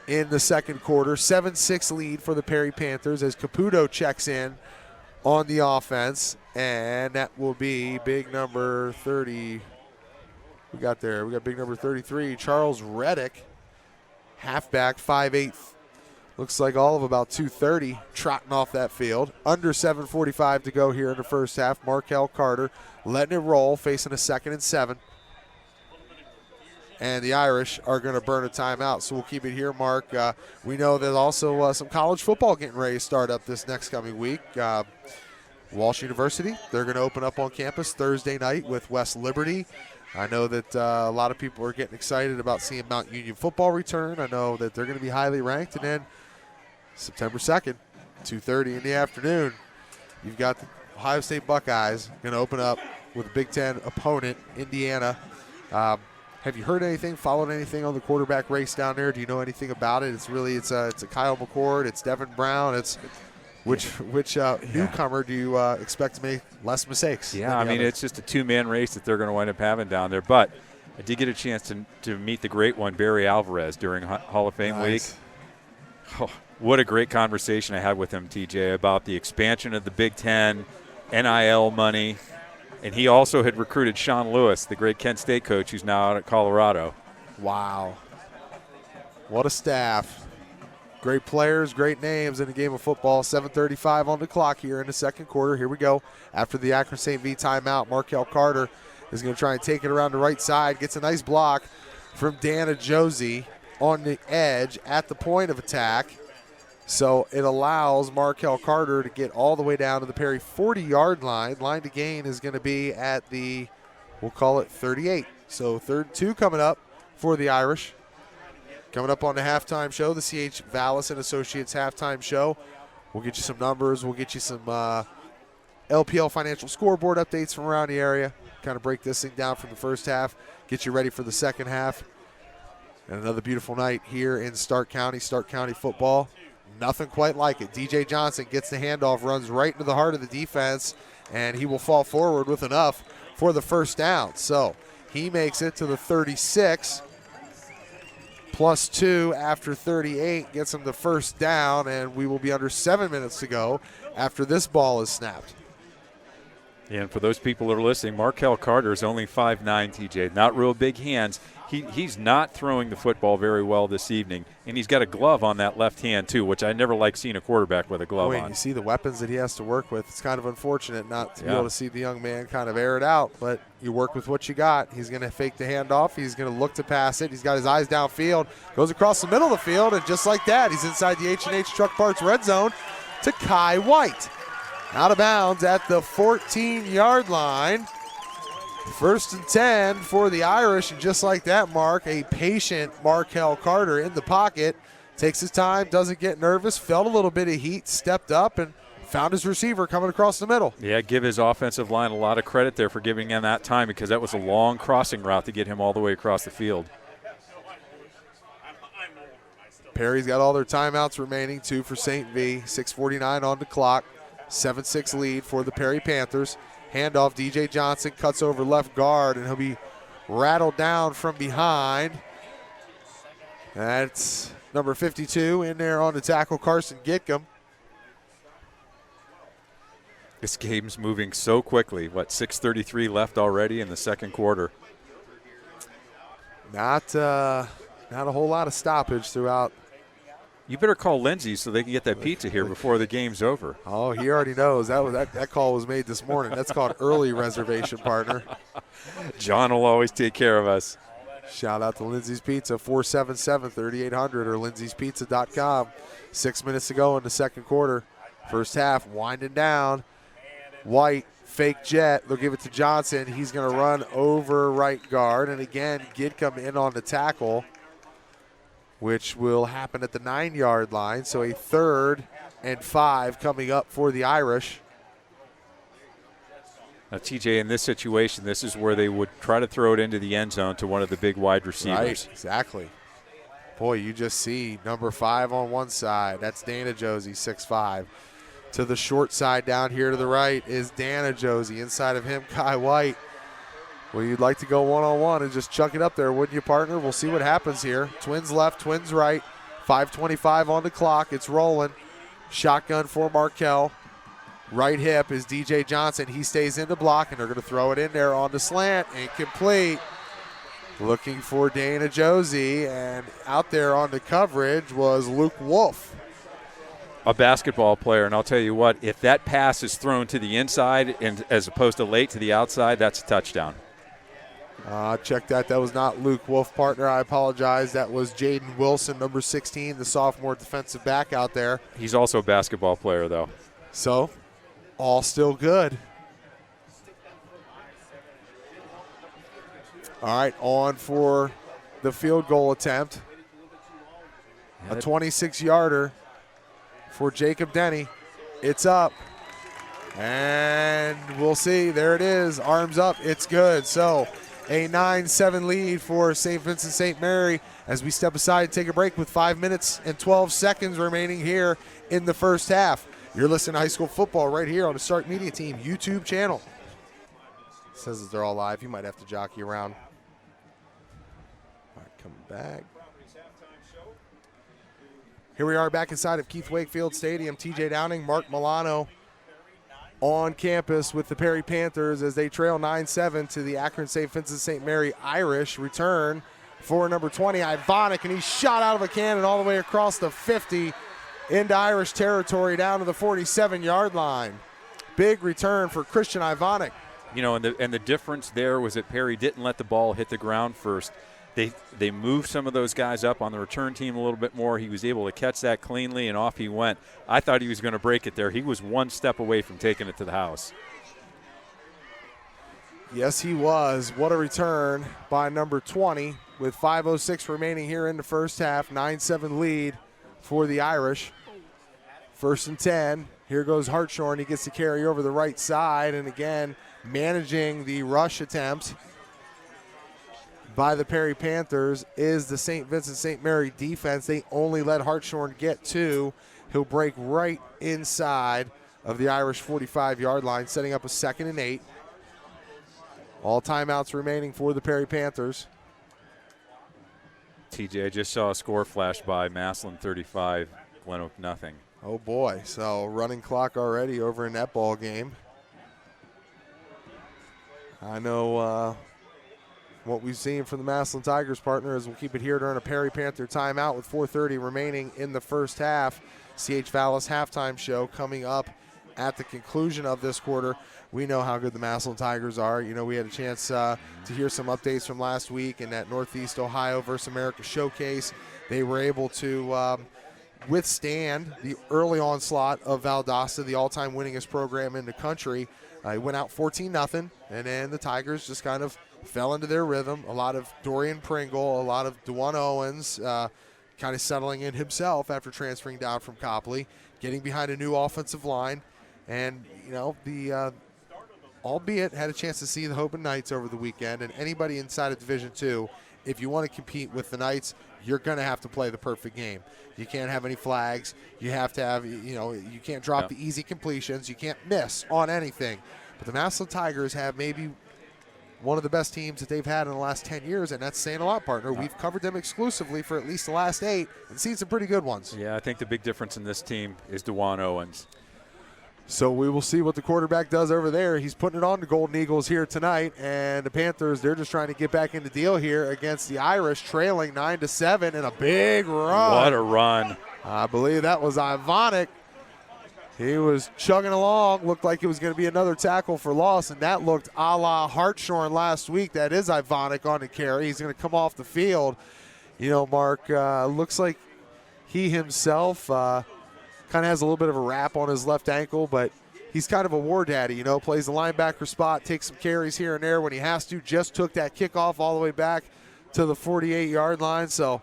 B: in the second quarter. 7-6 lead for the Perry Panthers as Caputo checks in on the offense. And that will be big number 30. We got big number 33, Charles Reddick, halfback, 5'8". Looks like all of about 230 trotting off that field. Under 7:45 to go here in the first half. Markel Carter letting it roll, facing a 2nd and 7. And the Irish are going to burn a timeout, so we'll keep it here, Mark. We know there's also some college football getting ready to start up this next coming week. Walsh University, they're going to open up on campus Thursday night with West Liberty. I know that a lot of people are getting excited about seeing Mount Union football return. I know that they're going to be highly ranked. And then September 2nd, 2:30 in the afternoon, you've got the Ohio State Buckeyes going to open up with a Big Ten opponent, Indiana. Have you heard anything, followed anything on the quarterback race down there? Do you know anything about it? It's a Kyle McCord, it's Devin Brown, it's Which newcomer do you expect to make less mistakes?
A: Yeah, I mean, it's just a two-man race that they're going to wind up having down there. But I did get a chance to meet the great one, Barry Alvarez, during Hall of Fame week. Oh, what a great conversation I had with him, TJ, about the expansion of the Big Ten, NIL money. And he also had recruited Sean Lewis, the great Kent State coach, who's now out at Colorado.
B: Wow. What a staff. Great players, great names in the game of football. 7:35 on the clock here in the second quarter. Here we go. After the Akron St. V timeout, Markel Carter is going to try and take it around the right side. Gets a nice block from Dana Josie on the edge at the point of attack. So it allows Markel Carter to get all the way down to the Perry 40-yard line. Line to gain is going to be at the, we'll call it 38. So 3rd-2 coming up for the Irish. Coming up on the halftime show, the C.H. Vallis and Associates halftime show. We'll get you some numbers. We'll get you some LPL financial scoreboard updates from around the area. Kind of break this thing down from the first half. Get you ready for the second half. And another beautiful night here in Stark County football. Nothing quite like it. DJ Johnson gets the handoff, runs right into the heart of the defense, and he will fall forward with enough for the first down. So he makes it to the 36. +2 after 38 gets him the first down, and we will be under 7 minutes to go after this ball is snapped.
A: And for those people that are listening, Markel Carter is only 5'9", TJ. Not real big hands. He's not throwing the football very well this evening, and he's got a glove on that left hand too, which I never like seeing a quarterback with a glove on.
B: You see the weapons that he has to work with. It's kind of unfortunate not to be able to see the young man kind of air it out, but you work with what you got. He's going to fake the handoff. He's going to look to pass it. He's got his eyes downfield, goes across the middle of the field, and just like that, he's inside the H&H Truck Parts red zone to Kai White. Out of bounds at the 14-yard line. 1st and 10 for the Irish, and just like that, Mark, a patient Markel Carter in the pocket. Takes his time, doesn't get nervous, felt a little bit of heat, stepped up, and found his receiver coming across the middle.
A: Yeah, give his offensive line a lot of credit there for giving him that time, because that was a long crossing route to get him all the way across the field.
B: Perry's got all their timeouts remaining, 2 for St. V, 6:49 on the clock, 7-6 lead for the Perry Panthers. Handoff, DJ Johnson cuts over left guard, and he'll be rattled down from behind. That's number 52 in there on the tackle, Carson Gitcom.
A: This game's moving so quickly. 6:33 left already in the second quarter.
B: Not a whole lot of stoppage throughout.
A: You better call Lindsay so they can get that pizza here before the game's over.
B: Oh, he already knows. That call was made this morning. That's called early reservation, partner.
A: John will always take care of us.
B: Shout out to Lindsay's Pizza, 477-3800 or lindsayspizza.com. 6 minutes to go in the second quarter. First half winding down. White, fake jet. They'll give it to Johnson. He's going to run over right guard. And again, Gidcombe in on the tackle, which will happen at the 9-yard line. So a 3rd and 5 coming up for the Irish.
A: Now, TJ, in this situation, this is where they would try to throw it into the end zone to one of the big wide receivers.
B: Right, exactly. Boy, you just see number 5 on one side. That's Dana Josie, 6'5". To the short side down here to the right is Dana Josie. Inside of him, Kai White. Well, you'd like to go one-on-one and just chuck it up there, wouldn't you, partner? We'll see what happens here. Twins left, twins right. 5:25 on the clock. It's rolling. Shotgun for Markel. Right hip is DJ Johnson. He stays in the block, and they're going to throw it in there on the slant. Incomplete. Looking for Dana Josie, and out there on the coverage was Luke Wolf.
A: A basketball player, and I'll tell you what, if that pass is thrown to the inside and as opposed to late to the outside, that's a touchdown.
B: Check that. That was not Luke Wolf, partner. I apologize. That was Jaden Wilson, number 16, the sophomore defensive back out there.
A: He's also a basketball player, though.
B: So, all still good. All right, on for the field goal attempt. A 26-yarder for Jacob Denny. It's up. And we'll see. There it is. Arms up. It's good. So, a 9-7 lead for St. Vincent St. Mary as we step aside and take a break with 5 minutes and 12 seconds remaining here in the first half. You're listening to high school football right here on the Start Media Team YouTube channel. It says that they're all live. You might have to jockey around. All right, coming back. Here we are back inside of Keith Wakefield Stadium. TJ Downing, Mark Milano on campus with the Perry Panthers as they trail 9-7 to the Akron St. Vincent St. Mary Irish. Return for number 20, Ivonic, and he shot out of a cannon all the way across the 50 into Irish territory down to the 47-yard line. Big return for Christian Ivonic.
A: You know, and the difference there was that Perry didn't let the ball hit the ground first. They moved some of those guys up on the return team a little bit more. He was able to catch that cleanly, and off he went. I thought he was going to break it there. He was one step away from taking it to the house.
B: Yes, he was. What a return by number 20 with 5:06 remaining here in the first half. 9-7 lead for the Irish. 1st and 10. Here goes Hartshorn. He gets to carry over the right side, and again, managing the rush attempts by the Perry Panthers is the St. Vincent St. Mary defense. They only let Hartshorn get 2. He'll break right inside of the Irish 45-yard line, setting up a 2nd and 8. All timeouts remaining for the Perry Panthers.
A: TJ, I just saw a score flash by. Massillon 35, Glen Oak nothing.
B: Oh boy, so running clock already over in that ball game. I know what we've seen from the Massillon Tigers, partner, is we'll keep it here during a Perry Panther timeout with 4:30 remaining in the first half. C.H. Vallis halftime show coming up at the conclusion of this quarter. We know how good the Massillon Tigers are. You know, we had a chance to hear some updates from last week in that Northeast Ohio versus America showcase. They were able to withstand the early onslaught of Valdosta, the all-time winningest program in the country. It went out 14-0, and then the Tigers just kind of fell into their rhythm. A lot of Dorian Pringle, a lot of DeJuan Owens kind of settling in himself after transferring down from Copley, getting behind a new offensive line. And, you know, the albeit had a chance to see the Hoban Knights over the weekend, and anybody inside of Division II, if you want to compete with the Knights, you're going to have to play the perfect game. You can't have any flags. You have to have, you know, you can't drop the easy completions. You can't miss on anything. But the Massillon Tigers have maybe one of the best teams that they've had in the last 10 years, and that's saying a lot, partner. We've covered them exclusively for at least the last 8 and seen some pretty good ones.
A: Yeah, I think the big difference in this team is DeJuan Owens.
B: So we will see what the quarterback does over there. He's putting it on the Golden Eagles here tonight, and the Panthers, they're just trying to get back in the deal here against the Irish, trailing 9-7 in a big run.
A: What a run.
B: I believe that was Ivonic. He was chugging along, looked like it was going to be another tackle for loss, and that looked a la Hartshorn last week. That is Ivonic on the carry. He's going to come off the field. You know, Mark, looks like he himself kind of has a little bit of a wrap on his left ankle, but he's kind of a war daddy, you know, plays the linebacker spot, takes some carries here and there when he has to. Just took that kickoff all the way back to the 48-yard line. So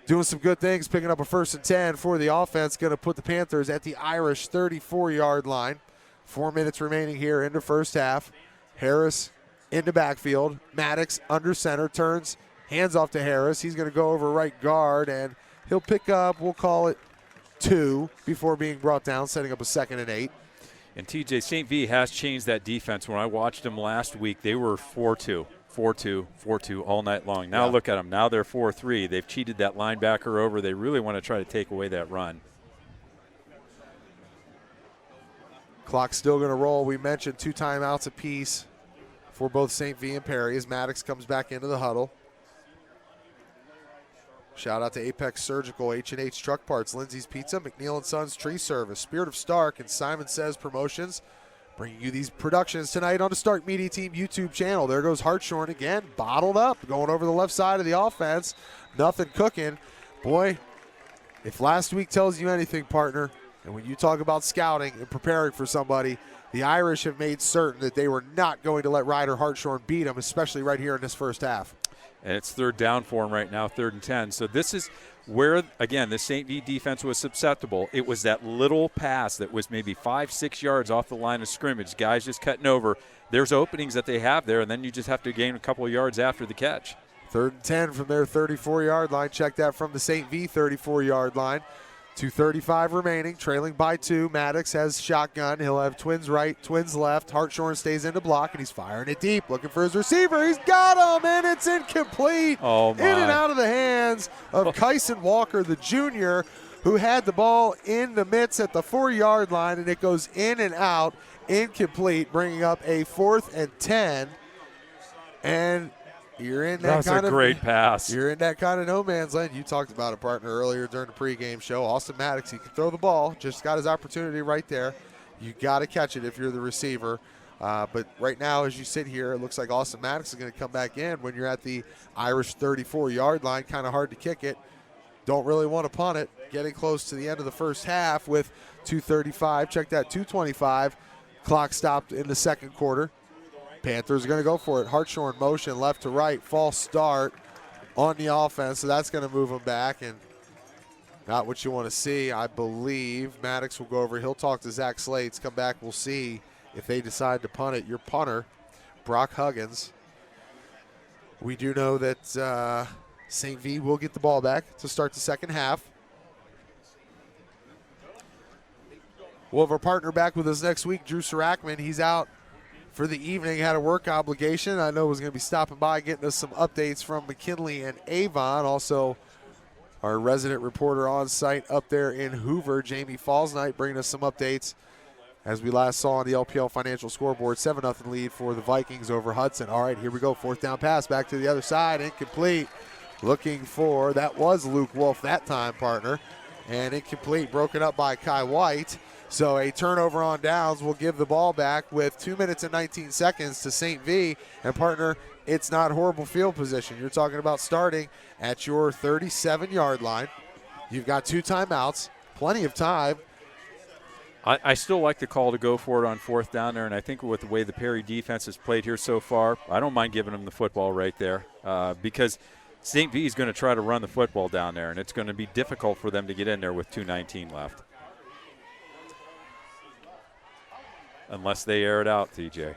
B: doing some good things, picking up a 1st and 10 for the offense, going to put the Panthers at the Irish 34-yard line. 4 minutes remaining here in the first half. Harris in the backfield. Maddox under center, turns, hands off to Harris. He's going to go over right guard, and he'll pick up, we'll call it, 2 before being brought down, setting up a 2nd and 8.
A: And TJ, St. V has changed that defense. When I watched them last week, they were 4-2, 4-2, 4-2 all night long. Now look at them. Now they're 4-3. They've cheated that linebacker over. They really want to try to take away that run.
B: Clock's still going to roll. We mentioned 2 timeouts apiece for both St. V and Perry as Maddox comes back into the huddle. Shout out to Apex Surgical, H&H Truck Parts, Lindsay's Pizza, McNeil & Sons Tree Service, Spirit of Stark, and Simon Says Promotions. Bringing you these productions tonight on the Stark Media Team YouTube channel. There goes Hartshorn again, bottled up, going over the left side of the offense. Nothing cooking. Boy, if last week tells you anything, partner, and when you talk about scouting and preparing for somebody, the Irish have made certain that they were not going to let Ryder Hartshorn beat them, especially right here in this first half.
A: And it's 3rd down for him right now, 3rd and 10. So this is where, again, the St. V defense was susceptible. It was that little pass that was maybe 5-6 yards off the line of scrimmage. Guys just cutting over. There's openings that they have there, and then you just have to gain a couple of yards after the catch.
B: 3rd and 10 from their 34-yard line. Check that from the St. V 34-yard line. 2:35 remaining, trailing by 2. Maddox has shotgun. He'll have twins right, twins left. Hartshorn stays into block, and he's firing it deep, looking for his receiver. He's got him, and it's incomplete.
A: Oh, my.
B: In and out of the hands of Kyson Walker, the junior, who had the ball in the midst at the 4-yard line, and it goes in and out, incomplete, bringing up a 4th and 10. And you're in that
A: kind of great pass.
B: You're in that kind of no man's land. You talked about it, partner, earlier during the pregame show. Austin Maddox, he can throw the ball. Just got his opportunity right there. You got to catch it if you're the receiver. But right now, as you sit here, it looks like Austin Maddox is going to come back in when you're at the Irish 34-yard line. Kind of hard to kick it. Don't really want to punt it. Getting close to the end of the first half with 2:35. Check that, 2:25. Clock stopped in the second quarter. Panthers are going to go for it. Hartshorn motion left to right. False start on the offense, so that's going to move them back, and not what you want to see. I believe Maddox will go over. He'll talk to Zach Slates. Come back. We'll see if they decide to punt it. Your punter, Brock Huggins. We do know that St. V will get the ball back to start the second half. We'll have our partner back with us next week, Drew Sarakman. He's out for the evening, had a work obligation. I know was going to be stopping by, getting us some updates from McKinley and Avon. Also, our resident reporter on site up there in Hoover, Jamie Fallsnight, bringing us some updates. As we last saw on the LPL Financial Scoreboard, 7-0 lead for the Vikings over Hudson. All right, here we go. 4th down pass back to the other side, incomplete. Looking for, that was Luke Wolf that time, partner. And incomplete, broken up by Kai White. So a turnover on downs will give the ball back with 2 minutes and 19 seconds to St. V. And, partner, it's not horrible field position. You're talking about starting at your 37-yard line. You've got 2 timeouts, plenty of time.
A: I still like the call to go for it on 4th down there, and I think with the way the Perry defense has played here so far, I don't mind giving them the football right there because St. V is going to try to run the football down there, and it's going to be difficult for them to get in there with 2:19 left. Unless they air it out, TJ.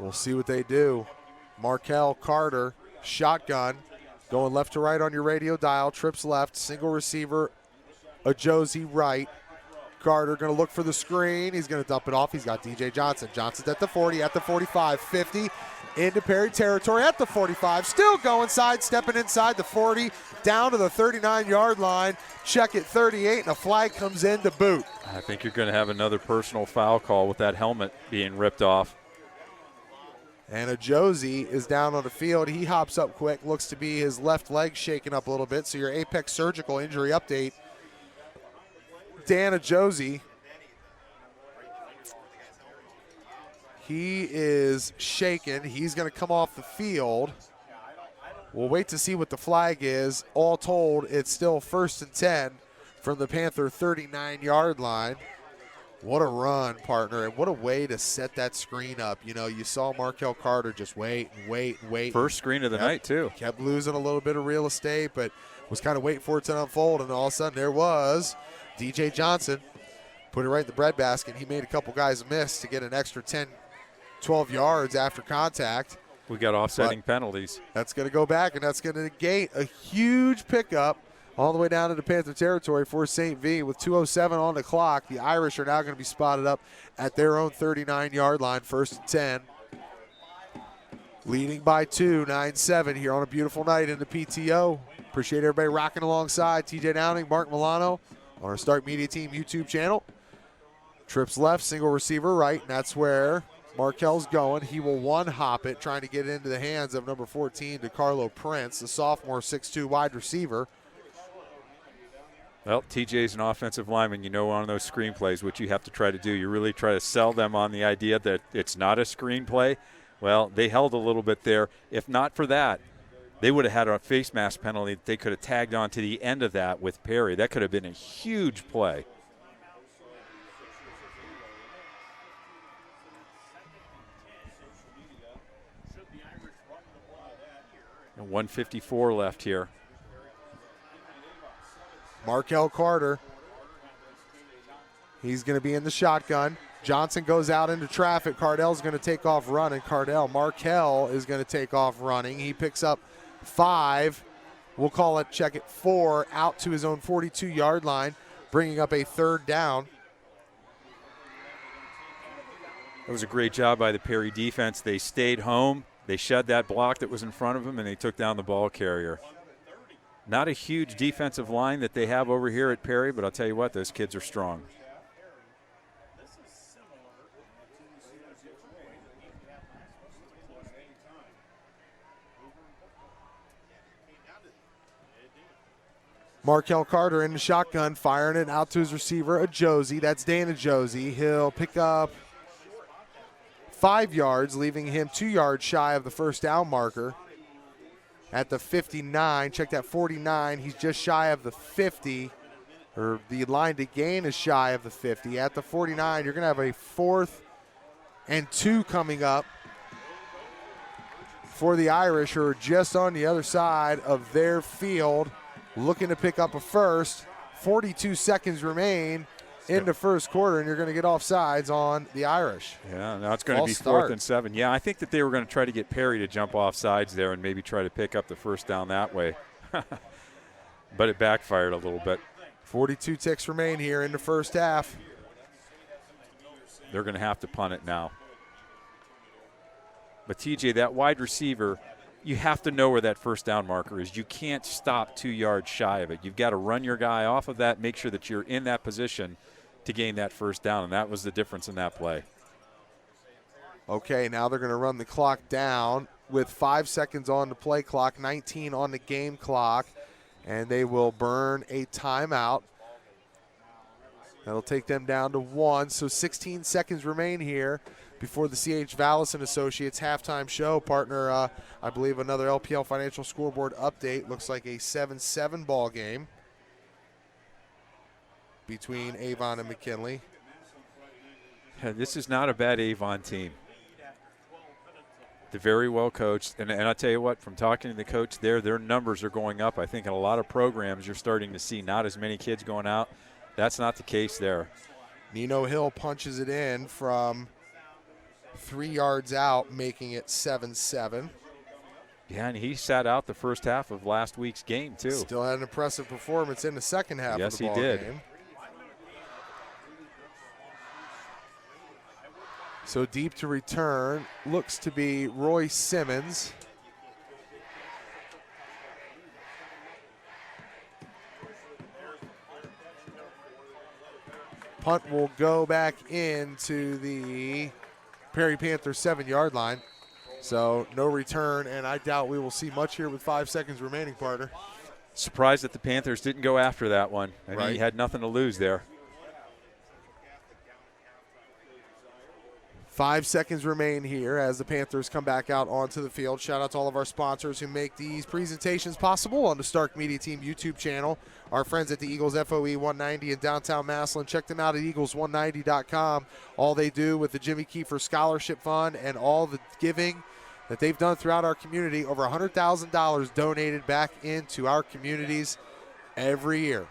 B: We'll see what they do. Markel Carter, shotgun, going left to right on your radio dial, trips left, single receiver, a Josie right. Carter going to look for the screen. He's going to dump it off. He's got DJ Johnson. Johnson's at the 40, at the 45, 50, into Perry territory at the 45. Still going, sidestepping inside the 40, down to the 39-yard line. Check it, 38, and a flag comes in to boot.
A: I think you're going to have another personal foul call with that helmet being ripped off.
B: And a Josie is down on the field. He hops up quick, looks to be his left leg shaken up a little bit. So your Apex Surgical injury update. Dan Josie, he is shaken. He's going to come off the field. We'll wait to see what the flag is. All told, it's still 1st and 10 from the Panther 39-yard line. What a run, partner, and what a way to set that screen up. You know, you saw Markel Carter just wait and wait and wait.
A: First screen of the night, too.
B: Kept losing a little bit of real estate, but was kind of waiting for it to unfold, and all of a sudden there was DJ Johnson. Put it right in the breadbasket. He made a couple guys miss to get an extra 10, 12 yards after contact.
A: We got offsetting penalties.
B: That's going to go back, and that's going to negate a huge pickup all the way down into Panther territory for St. V. With 2:07 on the clock, the Irish are now going to be spotted up at their own 39-yard line, 1st and 10. Leading by 2, 9-7 here on a beautiful night in the PTO. Appreciate everybody rocking alongside. TJ Downing, Mark Milano on our Start Media Team YouTube channel. Trips left, single receiver right, and that's where Markel's going. He will one-hop it, trying to get it into the hands of number 14, DeCarlo Prince, the sophomore 6'2" wide receiver.
A: Well, TJ's an offensive lineman. You know, on those screenplays, what you have to try to do, you really try to sell them on the idea that it's not a screenplay. Well, they held a little bit there. If not for that, they would have had a face mask penalty that they could have tagged on to the end of that with Perry. That could have been a huge play. And 1:54 left here.
B: Markel Carter. He's going to be in the shotgun. Johnson goes out into traffic. Cardell's going to take off running. Markel is going to take off running. He picks up 5 We'll call it check it 4 out to his own 42-yard line, bringing up a 3rd down.
A: It was a great job by the Perry defense. They stayed home. They shed that block that was in front of them, and they took down the ball carrier. Not a huge defensive line that they have over here at Perry, but I'll tell you what, those kids are strong.
B: Markel Carter in the shotgun, firing it out to his receiver, Josie. That's Dana Josie. He'll pick up 5 yards, leaving him 2 yards shy of the first down marker. At the 59, check that 49. He's just shy of the 50, or the line to gain is shy of the 50. At the 49, you're going to have a 4th and 2 coming up for the Irish, who are just on the other side of their field, looking to pick up a first. 42 seconds remain in the first quarter, and you're going to get offsides on the Irish.
A: Yeah, now it's going to be 4th and 7. Yeah, I think that they were going to try to get Perry to jump offsides there and maybe try to pick up the first down that way. But it backfired a little bit.
B: 42 ticks remain here in the first half.
A: They're going to have to punt it now. But, TJ, that wide receiver, you have to know where that first down marker is. You can't stop 2 yards shy of it. You've got to run your guy off of that, make sure that you're in that position to gain that first down, and that was the difference in that play.
B: Okay, now they're going to run the clock down with 5 seconds on the play clock, 19 on the game clock, and they will burn a timeout. That'll take them down to 1, so 16 seconds remain here before the C.H. Vallis & Associates halftime show. Partner, I believe another LPL Financial Scoreboard update. Looks like a 7-7 ball game between Avon and McKinley.
A: Yeah, this is not a bad Avon team. They're very well coached. And I'll tell you what, from talking to the coach there, their numbers are going up. I think in a lot of programs you're starting to see not as many kids going out. That's not the case there.
B: Nino Hill punches it in from 3 yards out, making it 7-7.
A: Yeah, and he sat out the first half of last week's game, too.
B: Still had an impressive performance in the second half of the ball game. Yes, he did. So deep to return looks to be Roy Simmons. Punt will go back into the Perry Panthers 7-yard line. So no return, and I doubt we will see much here with 5 seconds remaining, partner.
A: Surprised that the Panthers didn't go after that one. And
B: right.
A: He had nothing to lose there.
B: 5 seconds remain here as the Panthers come back out onto the field. Shout out to all of our sponsors who make these presentations possible on the Stark Media Team YouTube channel. Our friends at the Eagles FOE 190 in downtown Massillon. Check them out at eagles190.com. All they do with the Jimmy Kiefer Scholarship Fund and all the giving that they've done throughout our community. Over $100,000 donated back into our communities every year.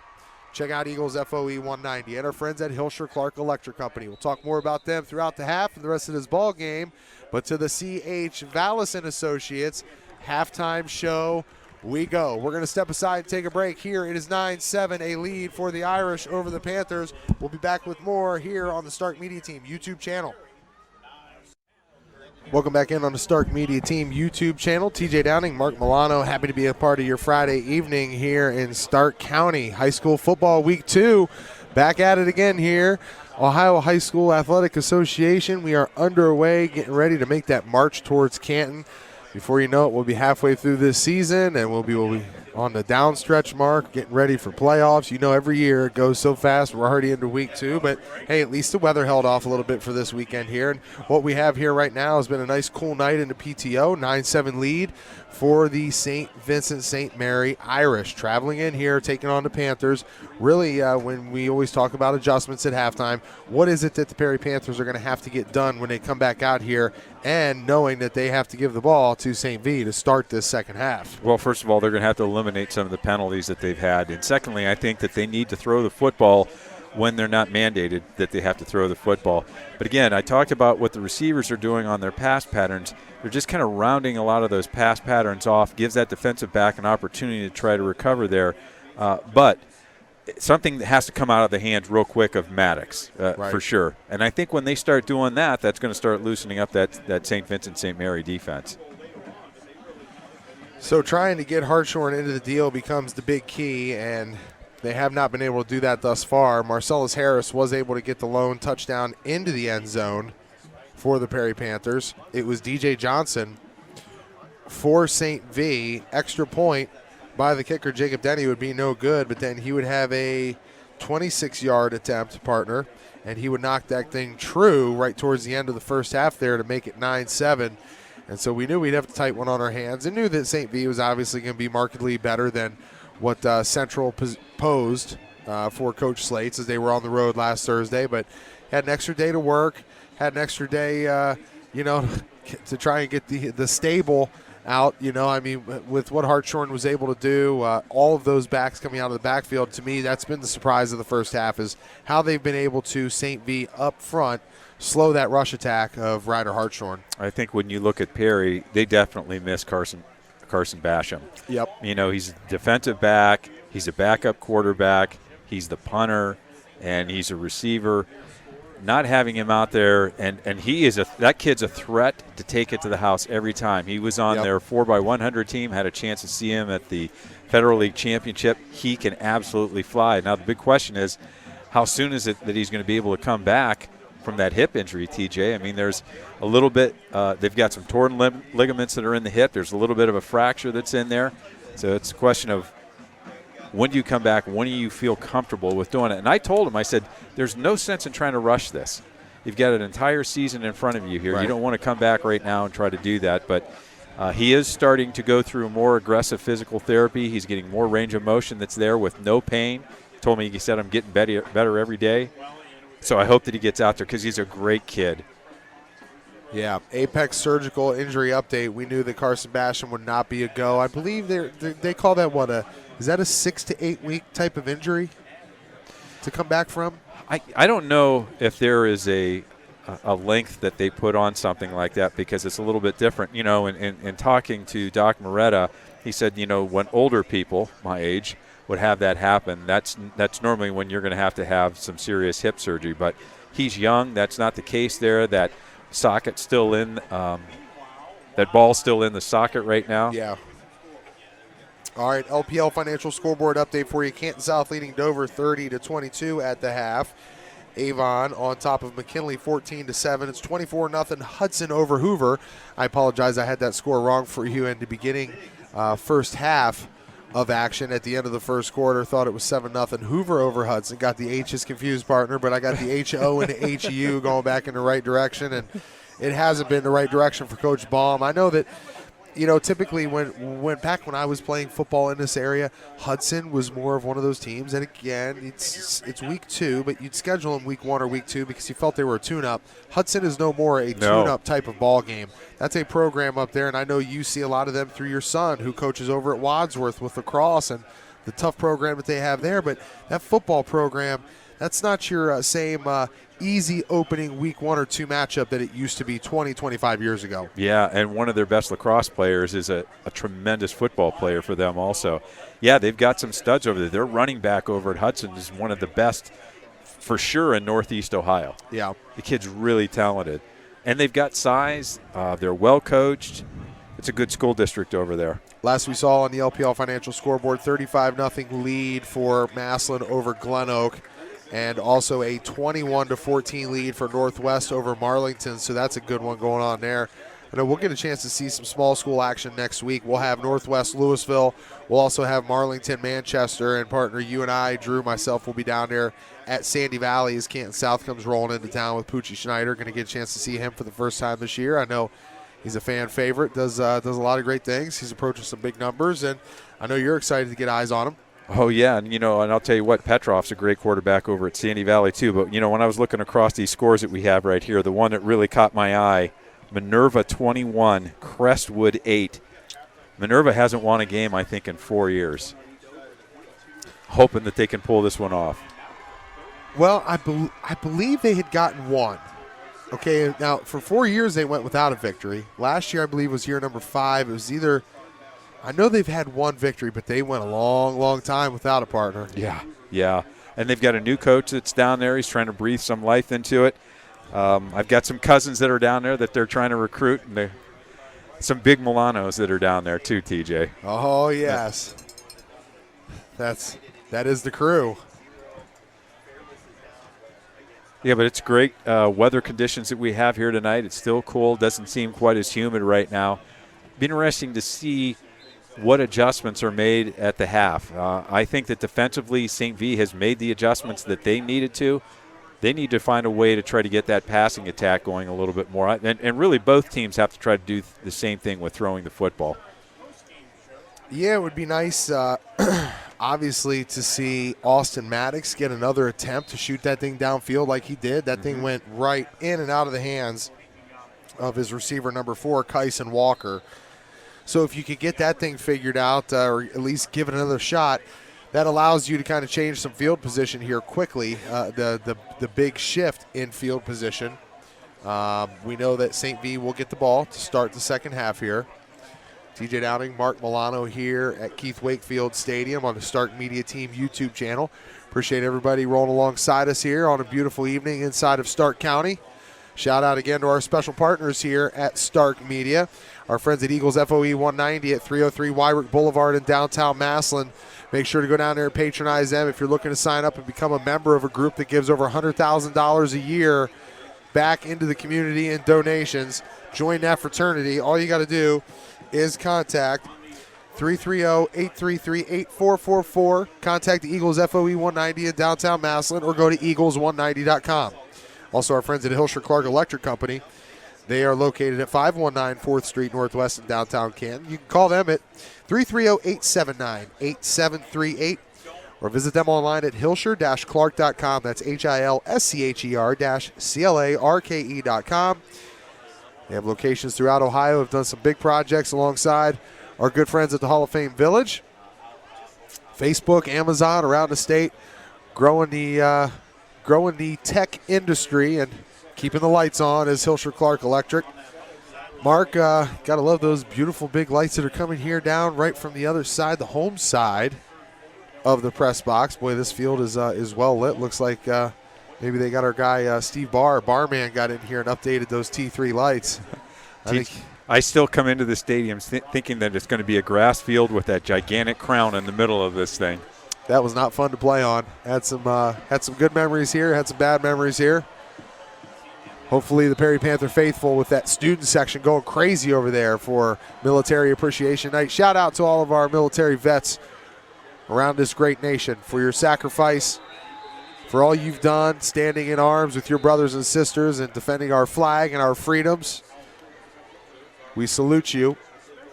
B: Check out Eagles FOE 190 and our friends at Hilsher Clark Electric Company. We'll talk more about them throughout the half and the rest of this ball game. But to the C.H. Vallis & Associates halftime show we go. We're going to step aside and take a break here. It is 9-7, a lead for the Irish over the Panthers. We'll be back with more here on the Stark Media Team YouTube channel. Welcome back in on the Stark Media Team YouTube channel. TJ Downing, Mark Milano, happy to be a part of your Friday evening here in Stark County. High school football week 2. Back at it again here. Ohio High School Athletic Association. We are underway, getting ready to make that march towards Canton. Before you know it, we'll be halfway through this season, and we'll be on the downstretch mark, getting ready for playoffs. You know, every year it goes so fast. We're already into week 2, but hey, at least the weather held off a little bit for this weekend here. And what we have here right now has been a nice cool night in the PTO, 9-7 lead for the St. Vincent St. Mary Irish. Traveling in here, taking on the Panthers. Really, when we always talk about adjustments at halftime, what is it that the Perry Panthers are going to have to get done when they come back out here, and knowing that they have to give the ball to St. V to start this second half?
A: Well, first of all, they're going to have to eliminate some of the penalties that they've had. And secondly, I think that they need to throw the football when they're not mandated that they have to throw the football. But again, I talked about what the receivers are doing on their pass patterns. They're just kind of rounding a lot of those pass patterns off, gives that defensive back an opportunity to try to recover there. But something that has to come out of the hands real quick of Maddox,
B: Right.
A: for sure. And I think when they start doing that, that's going to start loosening up that St. Vincent St. Mary defense.
B: So trying to get Hartshorn into the deal becomes the big key, and they have not been able to do that thus far. Marcellus Harris was able to get the lone touchdown into the end zone for the Perry Panthers. It was DJ Johnson for St. V. Extra point by the kicker, Jacob Denny, would be no good, but then he would have a 26-yard attempt, partner, and he would knock that thing true right towards the end of the first half there to make it 9-7. And so we knew we'd have a tight one on our hands, and knew that St. V was obviously going to be markedly better than what Central posed for Coach Slates as they were on the road last Thursday, but had an extra day to work, had an extra day, to try and get the stable out. With what Hartshorn was able to do, all of those backs coming out of the backfield, to me, that's been the surprise of the first half, is how they've been able to, St. V up front, slow that rush attack of Ryder Hartshorn.
A: I think when you look at Perry, they definitely miss Carson Basham.
B: Yep.
A: He's a defensive back, he's a backup quarterback, he's the punter, and he's a receiver. Not having him out there, and that kid's a threat to take it to the house every time. He was on their 4x100 team, had a chance to see him at the Federal League Championship. He can absolutely fly. Now the big question is, how soon is it that he's going to be able to come back from that hip injury, TJ? I mean, there's a little bit, they've got some torn ligaments that are in the hip. There's a little bit of a fracture that's in there. So it's a question of, when do you come back? When do you feel comfortable with doing it? And I told him, I said, there's no sense in trying to rush this. You've got an entire season in front of you here.
B: Right.
A: You don't want to come back right now and try to do that. But he is starting to go through more aggressive physical therapy. He's getting more range of motion that's there with no pain. He said, I'm getting better every day. So I hope that he gets out there because he's a great kid.
B: Yeah, Apex Surgical injury update. We knew that Carson Basham would not be a go. I believe they call that is that a 6 to 8 week type of injury to come back from?
A: I don't know if there is a length that they put on something like that, because it's a little bit different. In talking to Doc Moretta, he said, when older people my age would have that happen, that's normally when you're going to have some serious hip surgery. But he's young. That's not the case there. That socket's still in. That ball's still in the socket right now.
B: Yeah. All right, LPL Financial Scoreboard update for you. Canton South leading Dover 30-22 at the half. Avon on top of McKinley 14-7. It's 24-0 Hudson over Hoover. I apologize, I had that score wrong for you in the beginning first half of action. At the end of the first quarter, thought it was 7-0 Hoover over Hudson. Got the H's confused, partner, but I got the H-O and the H-U going back in the right direction, and it hasn't been the right direction for Coach Baum. I know that, typically when I was playing football in this area, Hudson was more of one of those teams. And again, it's week 2, but you'd schedule them week 1 or week 2 because you felt they were a tune-up. Hudson is no more a tune-up type of ball game. That's a program up there, and I know you see a lot of them through your son, who coaches over at Wadsworth with lacrosse and the tough program that they have there. But that football program, that's not your same easy opening week 1 or 2 matchup that it used to be 20, 25 years ago.
A: Yeah, and one of their best lacrosse players is a tremendous football player for them also. Yeah, they've got some studs over there. Their running back over at Hudson is one of the best for sure in Northeast Ohio.
B: Yeah.
A: The kid's really talented. And they've got size. They're well coached. It's a good school district over there.
B: Last we saw on the LPL Financial Scoreboard, 35-0 lead for Massillon over Glen Oak. And also a 21-14 lead for Northwest over Marlington. So that's a good one going on there. I know we'll get a chance to see some small school action next week. We'll have Northwest Louisville. We'll also have Marlington Manchester. And partner, you and I, Drew, myself, will be down there at Sandy Valley as Canton South comes rolling into town with Poochie Schneider. Going to get a chance to see him for the first time this year. I know he's a fan favorite, does a lot of great things. He's approaching some big numbers, and I know you're excited to get eyes on him.
A: Oh, yeah, and I'll tell you what, Petrov's a great quarterback over at Sandy Valley too. But, when I was looking across these scores that we have right here, the one that really caught my eye, Minerva 21, Crestwood 8. Minerva hasn't won a game, I think, in 4 years. Hoping that they can pull this one off.
B: Well, I believe they had gotten one. Okay, now for 4 years they went without a victory. Last year, I believe, was year number 5. It was either, I know they've had one victory, but they went a long, long time without a partner.
A: Yeah. And they've got a new coach that's down there. He's trying to breathe some life into it. I've got some cousins that are down there that they're trying to recruit, and some big Milanos that are down there too, TJ.
B: Oh, yes. That is the crew.
A: Yeah, but it's great weather conditions that we have here tonight. It's still cool. Doesn't seem quite as humid right now. Be interesting to see what adjustments are made at the half. I think that defensively, St. V has made the adjustments that they needed to. They need to find a way to try to get that passing attack going a little bit more. And really both teams have to try to do the same thing with throwing the football.
B: Yeah, it would be nice, obviously, to see Austin Maddox get another attempt to shoot that thing downfield like he did. That thing went right in and out of the hands of his receiver number 4, Kyson Walker. So if you could get that thing figured out or at least give it another shot, that allows you to kind of change some field position here quickly, the big shift in field position. We know that St. V will get the ball to start the second half here. TJ Downing, Mark Milano here at Keith Wakefield Stadium on the Stark Media Team YouTube channel. Appreciate everybody rolling alongside us here on a beautiful evening inside of Stark County. Shout out again to our special partners here at Stark Media, our friends at Eagles FOE 190 at 303 Wyrick Boulevard in downtown Massillon. Make sure to go down there and patronize them if you're looking to sign up and become a member of a group that gives over $100,000 a year back into the community in donations. Join that fraternity. All you got to do is contact 330-833-8444. Contact the Eagles FOE 190 in downtown Massillon or go to eagles190.com. Also, our friends at Hilscher Clark Electric Company. They are located at 519 4th Street Northwest in downtown Canton. You can call them at 330-879-8738 or visit them online at hilscher-clark.com. That's HILSCHER-CLARKE.com. They have locations throughout Ohio, have done some big projects alongside our good friends at the Hall of Fame Village. Facebook, Amazon, around the state, growing the tech industry and keeping the lights on is Hilscher Clark Electric. Mark, gotta love those beautiful big lights that are coming here down right from the other side, the home side of the press box. Boy, this field is well lit. Looks like maybe they got our guy Steve Barman got in here and updated those T3 lights.
A: I still come into the stadium thinking that it's going to be a grass field with that gigantic crown in the middle of this thing.
B: That was not fun to play on. Had some good memories here, had some bad memories here. Hopefully the Perry Panther faithful with that student section going crazy over there for Military Appreciation Night. Shout out to all of our military vets around this great nation for your sacrifice, for all you've done, standing in arms with your brothers and sisters and defending our flag and our freedoms. We salute you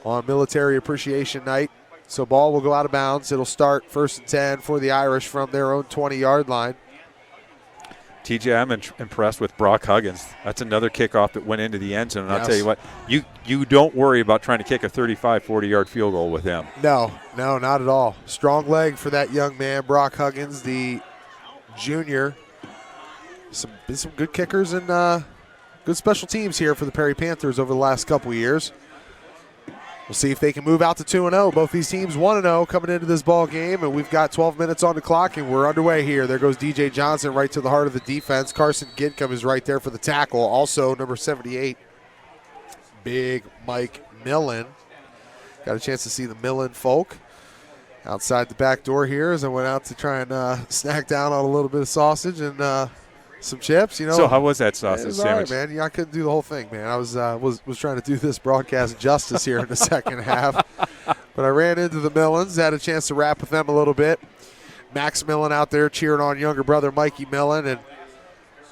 B: on Military Appreciation Night. So ball will go out of bounds. It'll start 1st and 10 for the Irish from their own 20-yard line.
A: TJ, I'm impressed with Brock Huggins. That's another kickoff that went into the end zone. And I'll tell you what, you don't worry about trying to kick a 35, 40-yard field goal with him.
B: No, not at all. Strong leg for that young man, Brock Huggins, the junior. Some good kickers and good special teams here for the Perry Panthers over the last couple of years. We'll see if they can move out to 2-0. Both these teams 1-0 coming into this ball game, and we've got 12 minutes on the clock, and we're underway here. There goes DJ Johnson right to the heart of the defense. Carson Gidcombe is right there for the tackle. Also, number 78, Big Mike Millen. Got a chance to see the Millen folk outside the back door here as I went out to try and snack down on a little bit of sausage and some chips,
A: So how was that sausage sandwich?
B: All right, man. Yeah, I couldn't do the whole thing, man. I was trying to do this broadcast justice here in the second half. But I ran into the Millens, had a chance to rap with them a little bit. Max Millen out there cheering on younger brother Mikey Millen. And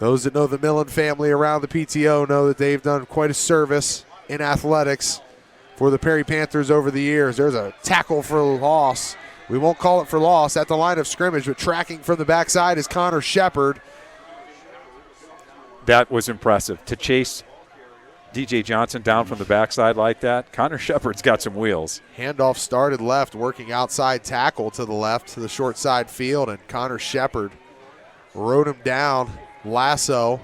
B: those that know the Millen family around the PTO know that they've done quite a service in athletics for the Perry Panthers over the years. There's a tackle for loss. We won't call it for loss at the line of scrimmage, but tracking from the backside is Connor Shepard.
A: That was impressive. To chase DJ Johnson down from the backside like that, Connor Shepard's got some wheels.
B: Handoff started left, working outside tackle to the left to the short side field, and Connor Shepard Rode him down, lasso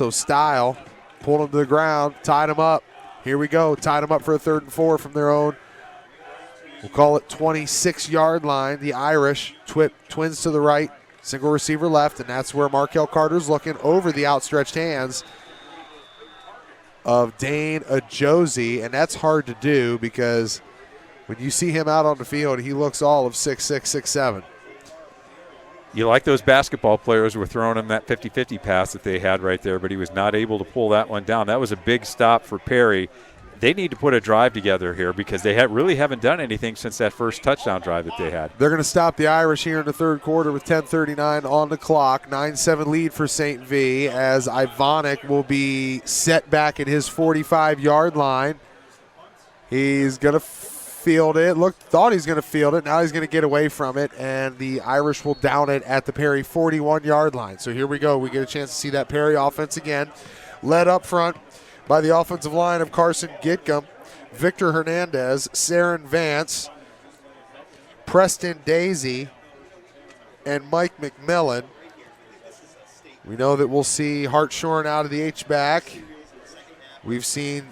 B: style, pulled him to the ground, tied him up. Here we go, tied him up for a 3rd and 4 from their own, we'll call it 26-yard line. The Irish twins to the right, single receiver left, and that's where Markel Carter's looking over the outstretched hands of Dane Ajosi, and that's hard to do because when you see him out on the field, he looks all of 6'6", 6'7".
A: You like those basketball players were throwing him that 50-50 pass that they had right there, but he was not able to pull that one down. That was a big stop for Perry. They need to put a drive together here because they really haven't done anything since that first touchdown drive that they had.
B: They're going to stop the Irish here in the 3rd quarter with 10:39 on the clock. 9-7 lead for St. V as Ivonic will be set back at his 45-yard line. He's going to field it. Thought he's going to field it. Now he's going to get away from it, and the Irish will down it at the Perry 41-yard line. So here we go. We get a chance to see that Perry offense again. Led up front by the offensive line of Carson Gitcom, Victor Hernandez, Saren Vance, Preston Daisy, and Mike McMillan. We know that we'll see Hartshorn out of the H-back. We've seen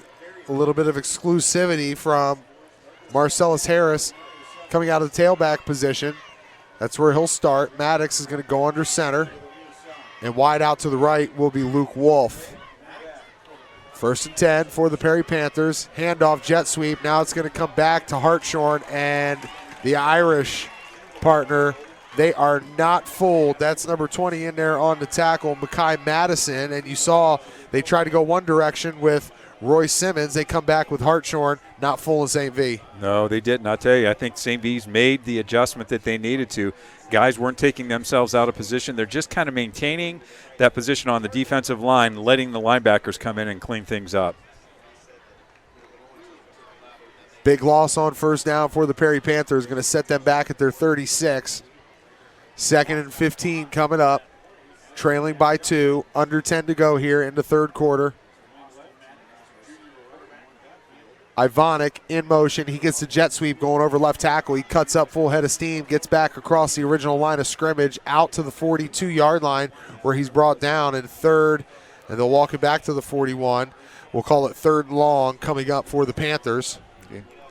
B: a little bit of exclusivity from Marcellus Harris coming out of the tailback position. That's where he'll start. Maddox is going to go under center. And wide out to the right will be Luke Wolf. 1st and 10 for the Perry Panthers. Handoff, jet sweep. Now it's going to come back to Hartshorn and the Irish partner. They are not fooled. That's number 20 in there on the tackle, Makai Madison. And you saw they tried to go one direction with Roy Simmons. They come back with Hartshorn, not fooling St. V.
A: No, they didn't. I'll tell you, I think St. V's made the adjustment that they needed to. Guys weren't taking themselves out of position. They're just kind of maintaining that position on the defensive line, letting the linebackers come in and clean things up.
B: Big loss on 1st down for the Perry Panthers. Going to set them back at their 36. 2nd and 15 coming up. Trailing by 2. Under 10 to go here in the 3rd quarter. Ivonic in motion. He gets the jet sweep going over left tackle. He cuts up full head of steam, gets back across the original line of scrimmage out to the 42-yard line where he's brought down in 3rd, and they'll walk it back to the 41. We'll call it 3rd and long coming up for the Panthers.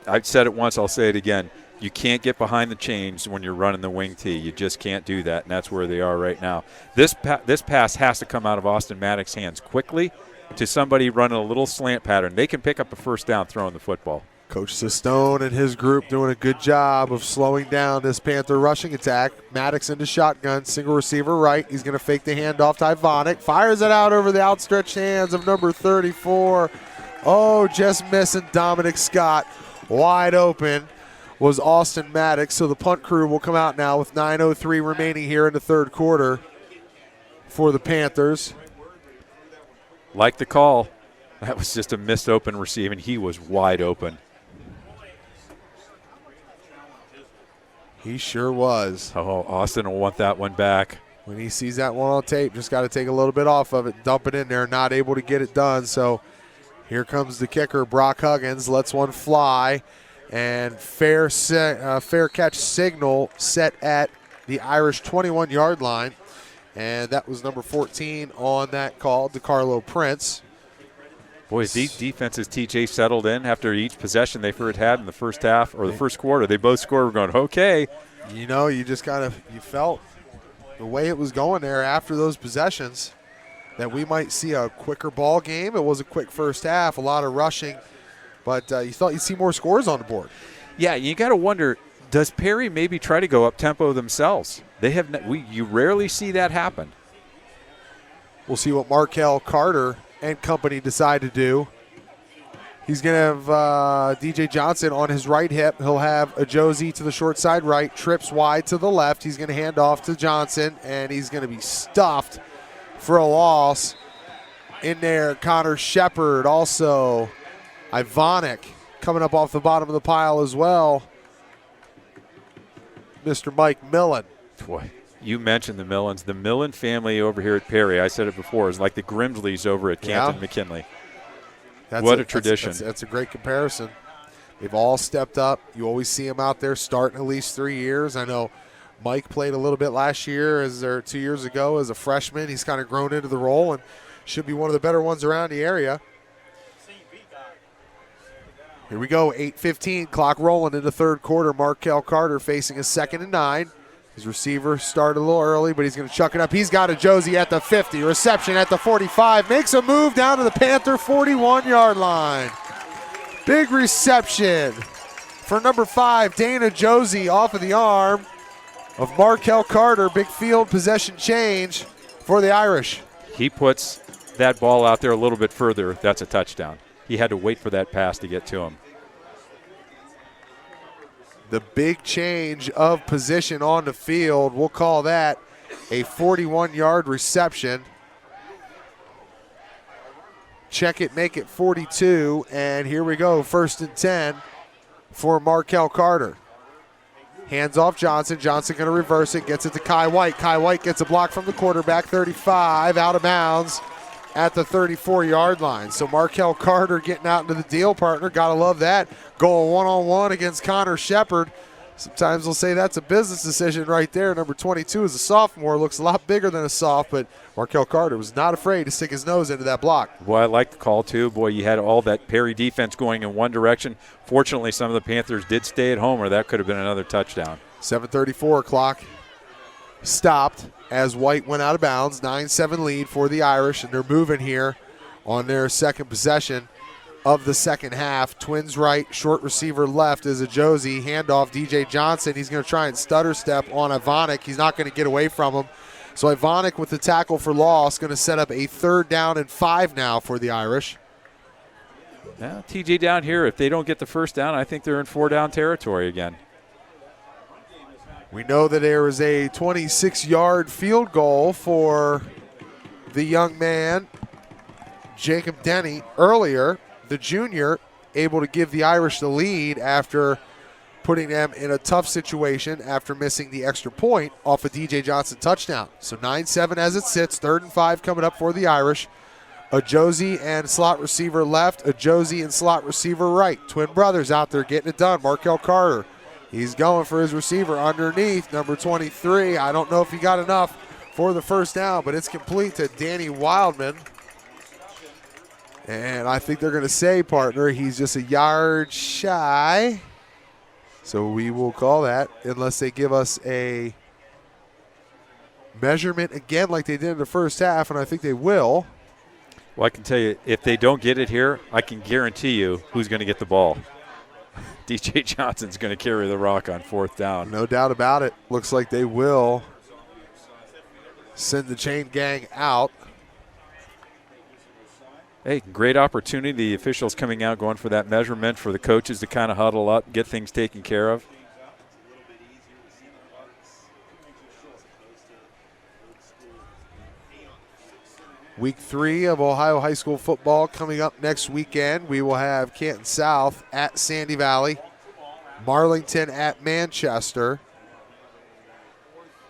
A: I've said it once, I'll say it again. You can't get behind the chains when you're running the wing tee. You just can't do that, and that's where they are right now. This pass has to come out of Austin Maddox's hands quickly to somebody running a little slant pattern. They can pick up a 1st down throwing the football.
B: Coach Sistone and his group doing a good job of slowing down this Panther rushing attack. Maddox into shotgun, single receiver right. He's going to fake the handoff to Ivonic. Fires it out over the outstretched hands of number 34. Oh, just missing Dominic Scott. Wide open was Austin Maddox. So the punt crew will come out now with 9:03 remaining here in the 3rd quarter for the Panthers.
A: Like the call. That was just a missed open receive, and he was wide open.
B: He sure was.
A: Oh, Austin will want that one back.
B: When he sees that one on tape, just got to take a little bit off of it, dump it in there, not able to get it done. So here comes the kicker, Brock Huggins, lets one fly, and fair catch signal set at the Irish 21-yard line. And that was number 14 on that call, DeCarlo Prince.
A: Boy, these defenses, TJ, settled in after each possession they first had in the first half or the first quarter. They both scored. We're going, okay.
B: You know, you just kind of – you felt the way it was going there after those possessions that we might see a quicker ball game. It was a quick first half, a lot of rushing, but you thought you'd see more scores on the board.
A: Yeah, you got to wonder, does Perry maybe try to go up tempo themselves? You rarely see that happen.
B: We'll see what Markel Carter and company decide to do. He's going to have DJ Johnson on his right hip. He'll have Ajosi to the short side right, trips wide to the left. He's going to hand off to Johnson, and he's going to be stuffed for a loss. In there, Connor Shepard, also Ivonic coming up off the bottom of the pile as well. Mr. Mike Millen.
A: Boy, you mentioned the Millens. The Millen family over here at Perry, I said it before, is like the Grimsleys over at Canton McKinley. What a tradition.
B: That's a great comparison. They've all stepped up. You always see them out there starting at least 3 years. I know Mike played a little bit last year, 2 years ago as a freshman. He's kind of grown into the role and should be one of the better ones around the area. Here we go, 8:15, clock rolling in the third quarter. Markel Carter facing a 2nd and 9. His receiver started a little early, but he's going to chuck it up. He's got a Josie at the 50, reception at the 45, makes a move down to the Panther 41-yard line. Big reception for number 5, Dana Josie, off of the arm of Markel Carter. Big field possession change for the Irish.
A: He puts that ball out there a little bit further. That's a touchdown. He had to wait for that pass to get to him.
B: The big change of position on the field, we'll call that a 41-yard reception. Check it, make it 42, and here we go, 1st and 10 for Markel Carter. Hands off Johnson. Johnson going to reverse it, gets it to Kai White. Kai White gets a block from the quarterback, 35, out of bounds at the 34-yard line. So Markel Carter getting out into the deal, partner. Got to love that. Going one-on-one against Connor Shepard. Sometimes they'll say that's a business decision right there. Number 22 is a sophomore. Looks a lot bigger than a soph, but Markel Carter was not afraid to stick his nose into that block.
A: Boy, I like the call, too. Boy, you had all that Perry defense going in one direction. Fortunately, some of the Panthers did stay at home, or that could have been another touchdown.
B: 7:34 clock stopped as White went out of bounds. 9-7 lead for the Irish, and they're moving here on their second possession of the second half. Twins right, short receiver left is a Josie. Handoff, DJ Johnson. He's going to try and stutter step on Ivonic. He's not going to get away from him. So Ivonic with the tackle for loss, going to set up a 3rd down and 5 now for the Irish.
A: Now, TJ down here, if they don't get the first down, I think they're in 4-down territory again.
B: We know that there is a 26-yard field goal for the young man, Jacob Denny, earlier. The junior able to give the Irish the lead after putting them in a tough situation after missing the extra point off a DJ Johnson touchdown. So 9-7 as it sits, 3rd and 5 coming up for the Irish. A Josie and slot receiver left, a Josie and slot receiver right. Twin brothers out there getting it done. Markel Carter, he's going for his receiver underneath, number 23. I don't know if he got enough for the first down, but it's complete to Danny Wildman. And I think they're going to say, partner, he's just a yard shy. So we will call that unless they give us a measurement again like they did in the first half, and I think they will.
A: Well, I can tell you, if they don't get it here, I can guarantee you who's going to get the ball. DJ Johnson's going to carry the rock on 4th down.
B: No doubt about it. Looks like they will send the chain gang out.
A: Hey, great opportunity. The officials coming out, going for that measurement for the coaches to kind of huddle up, get things taken care of.
B: Week 3 of Ohio High School football coming up next weekend. We will have Canton South at Sandy Valley, Marlington at Manchester,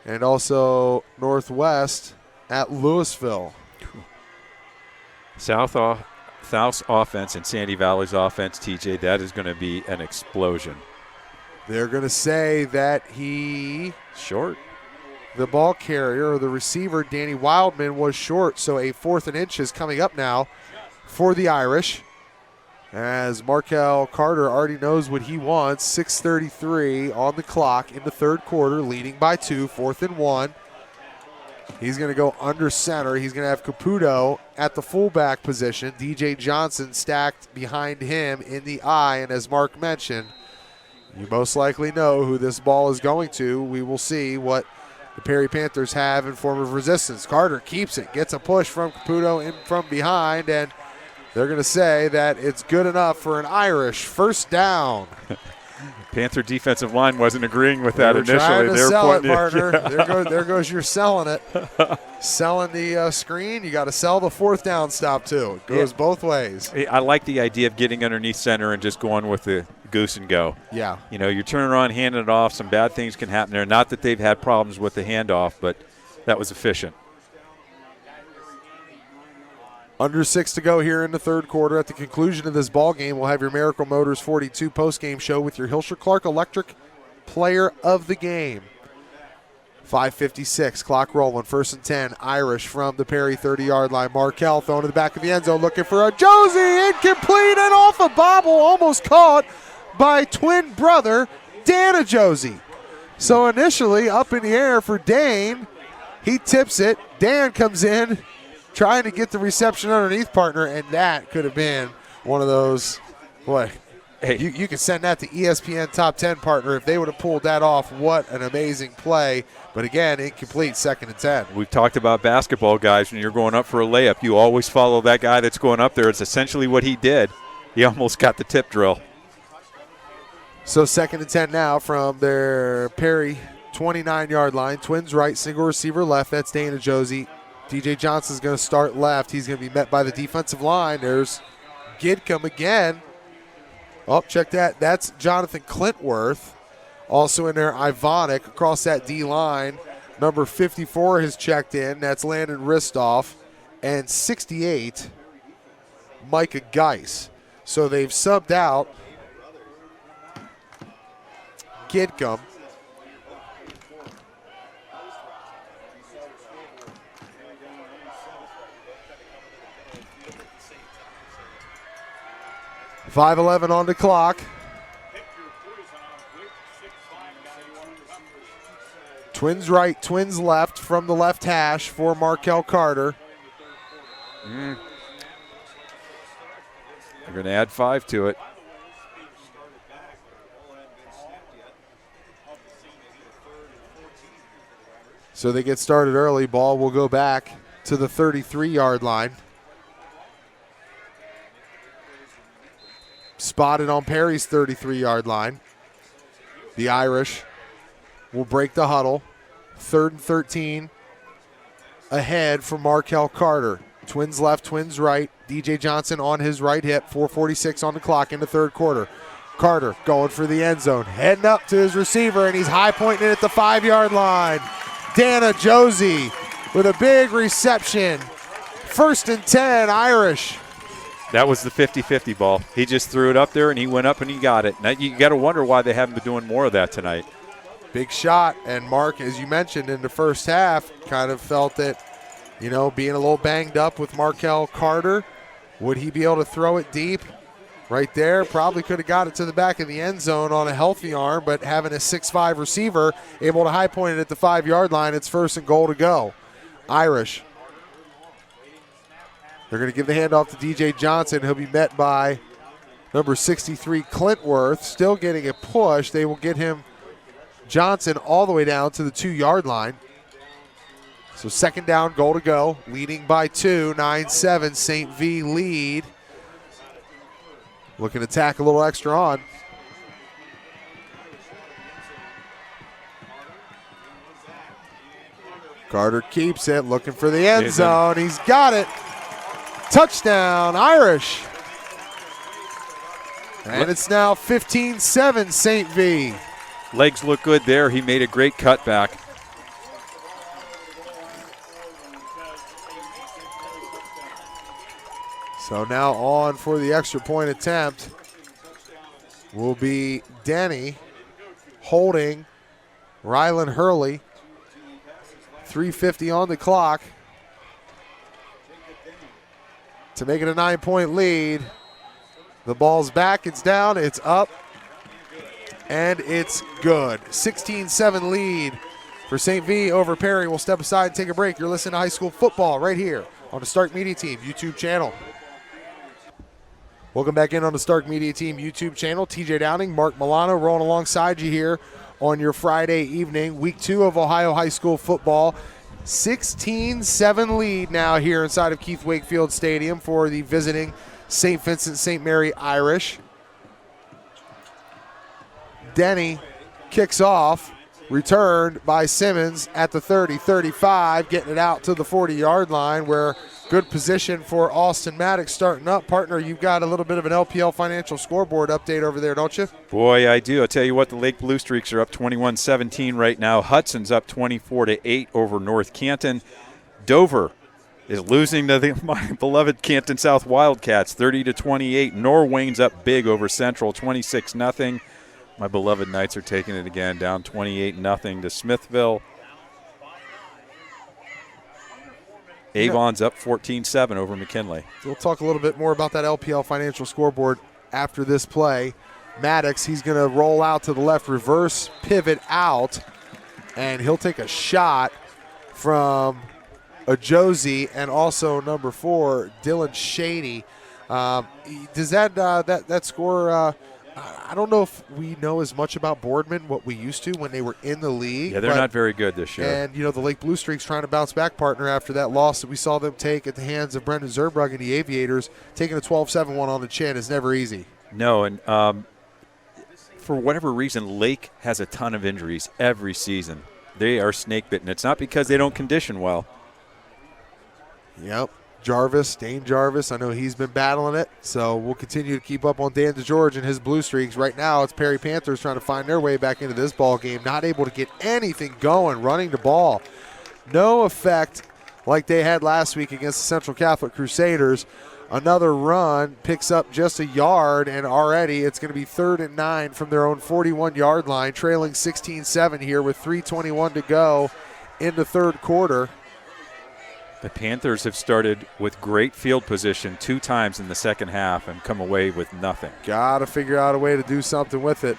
B: and also Northwest at Louisville.
A: South's offense and Sandy Valley's offense, TJ, that is going to be an explosion.
B: They're going to say that
A: short.
B: The ball carrier or the receiver, Danny Wildman, was short. So a 4th and inch is coming up now for the Irish, as Markel Carter already knows what he wants. 6:33 on the clock in the 3rd quarter, leading by 2, 4th and 1. He's going to go under center. He's going to have Caputo at the fullback position. DJ Johnson stacked behind him in the I. And as Mark mentioned, you most likely know who this ball is going to. We will see what the Perry Panthers have in form of resistance. Carter keeps it, gets a push from Caputo in from behind, and they're going to say that it's good enough for an Irish 1st down.
A: Panther defensive line wasn't agreeing with that initially.
B: Trying to sell it, partner.
A: Yeah.
B: There goes your selling it. Selling the screen, you got to sell the 4th down stop too. It goes both ways.
A: I like the idea of getting underneath center and just going with the goose and go.
B: Yeah.
A: You know, you're turning around, handing it off. Some bad things can happen there. Not that they've had problems with the handoff, but that was efficient.
B: Under 6 to go here in the 3rd quarter. At the conclusion of this ball game, we'll have your Miracle Motors 42 postgame show with your Hilscher Clark Electric Player of the Game. 5:56, clock rolling, 1st and 10. Irish from the Perry 30-yard line. Markel thrown to the back of the end zone looking for a Josie, incomplete and off a bobble, almost caught by twin brother Dan Josie. So initially up in the air for Dane. He tips it. Dan comes in trying to get the reception underneath partner, and that could have been one of those, boy, hey, you can send that to ESPN Top 10 partner. If they would have pulled that off, what an amazing play. But again, incomplete, 2nd and 10.
A: We've talked about basketball, guys. When you're going up for a layup, you always follow that guy that's going up there. It's essentially what he did. He almost got the tip drill.
B: So 2nd and 10 now from their Perry 29-yard line. Twins right, single receiver left. That's Dana Josie. DJ Johnson's going to start left. He's going to be met by the defensive line. There's Gidcombe again. Oh, check that. That's Jonathan Clintworth. Also in there, Ivonic across that D-line. Number 54 has checked in. That's Landon Ristoff. And 68, Micah Geis. So they've subbed out Gidcombe. .5:11 on the clock. Twins right, twins left from the left hash for Markel Carter.
A: They're going to add 5 to it.
B: So they get started early. Ball will go back to the 33-yard line. Spotted on Perry's 33-yard line. The Irish will break the huddle. 3rd and 13 ahead for Markel Carter. Twins left, twins right. DJ Johnson on his right hip. 4:46 on the clock in the 3rd quarter. Carter going for the end zone. Heading up to his receiver, and he's high pointing it at the 5-yard line. Dana Josie with a big reception. 1st and 10, Irish.
A: That was the 50-50 ball. He just threw it up there, and he went up and he got it. Now you got to wonder why they haven't been doing more of that tonight.
B: Big shot, and Mark, as you mentioned in the first half, kind of felt that, you know, being a little banged up with Markel Carter, would he be able to throw it deep? Right there, probably could have got it to the back of the end zone on a healthy arm, but having a 6'5 receiver able to high point it at the 5-yard line, it's 1st and goal to go. Irish. They're going to give the handoff to DJ Johnson. He'll be met by number 63, Clintworth. Still getting a push. They will get him, Johnson, all the way down to the 2-yard line. So 2nd down, goal to go. Leading by 2, 9-7, St. V lead. Looking to tack a little extra on. Carter keeps it, looking for the end zone. He's got it. Touchdown, Irish. And it's now 15-7, St. V.
A: Legs look good there. He made a great cutback.
B: So now on for the extra point attempt will be Denny holding Rylan Hurley. 3:50 on the clock to make it a 9-point lead. The ball's back, it's down, it's up, and it's good. 16-7 lead for St. V over Perry. We'll step aside and take a break. You're listening to high school football right here on the Stark Media Team YouTube channel. Welcome back in on the Stark Media Team YouTube channel. TJ Downing, Mark Milano rolling alongside you here on your Friday evening. Week 2 of Ohio high school football. 16-7 lead now here inside of Keith Wakefield Stadium for the visiting St. Vincent St. Mary Irish. Denny kicks off, returned by Simmons at the 30-35, getting it out to the 40-yard line where good position for Austin Maddox starting up. Partner, you've got a little bit of an LPL financial scoreboard update over there, don't you?
A: Boy, I do. I'll tell you what, the Lake Blue Streaks are up 21-17 right now. Hudson's up 24-8 over North Canton. Dover is losing to my beloved Canton South Wildcats 30-28. Norwayne's up big over Central 26-0. My beloved Knights are taking it again, down 28-0 to Smithville. Avon's up 14-7 over McKinley.
B: We'll talk a little bit more about that LPL financial scoreboard after this play. Maddox, he's going to roll out to the left, reverse pivot out, and he'll take a shot from Josie and also number 4, Dylan Shady. Does that score? I don't know if we know as much about Boardman what we used to when they were in the league.
A: Yeah, they're not very good this year.
B: And, the Lake Blue Streak's trying to bounce back, partner, after that loss that we saw them take at the hands of Brendan Zerbrug and the Aviators. Taking a 12-7 one on the chin is never easy.
A: No, and for whatever reason, Lake has a ton of injuries every season. They are snake-bitten. It's not because they don't condition well.
B: Yep. Dane Jarvis, I know he's been battling it, so we'll continue to keep up on Dan DeGeorge and his Blue Streaks. Right now, it's Perry Panthers trying to find their way back into this ball game, not able to get anything going, running the ball. No effect like they had last week against the Central Catholic Crusaders. Another run picks up just a yard, and already it's going to be 3rd and 9 from their own 41-yard line, trailing 16-7 here with 3:21 to go in the third quarter.
A: The Panthers have started with great field position 2 times in the second half and come away with nothing.
B: Got to figure out a way to do something with it.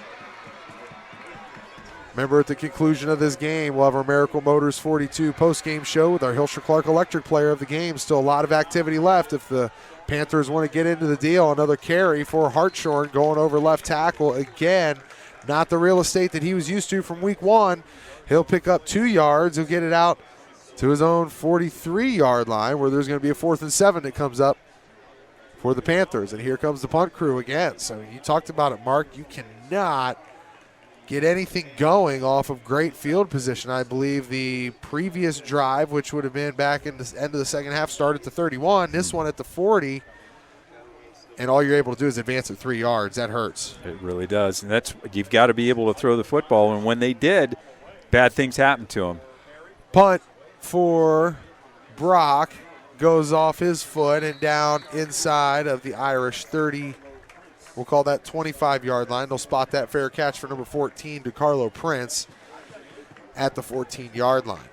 B: Remember, at the conclusion of this game, we'll have our Miracle Motors 42 post-game show with our Hilscher Clark Electric player of the game. Still a lot of activity left if the Panthers want to get into the deal. Another carry for Hartshorn going over left tackle. Again, not the real estate that he was used to from week 1. He'll pick up 2 yards. He'll get it out to his own 43-yard line, where there's going to be a 4th and 7 that comes up for the Panthers. And here comes the punt crew again. So you talked about it, Mark. You cannot get anything going off of great field position. I believe the previous drive, which would have been back in the end of the second half, started at the 31. This one at the 40. And all you're able to do is advance it 3 yards. That hurts.
A: It really does. And you've got to be able to throw the football. And when they did, bad things happened to them.
B: Punt for Brock goes off his foot and down inside of the Irish 30. We'll call that 25-yard line. They'll spot that fair catch for number 14, DeCarlo Prince, at the 14-yard line.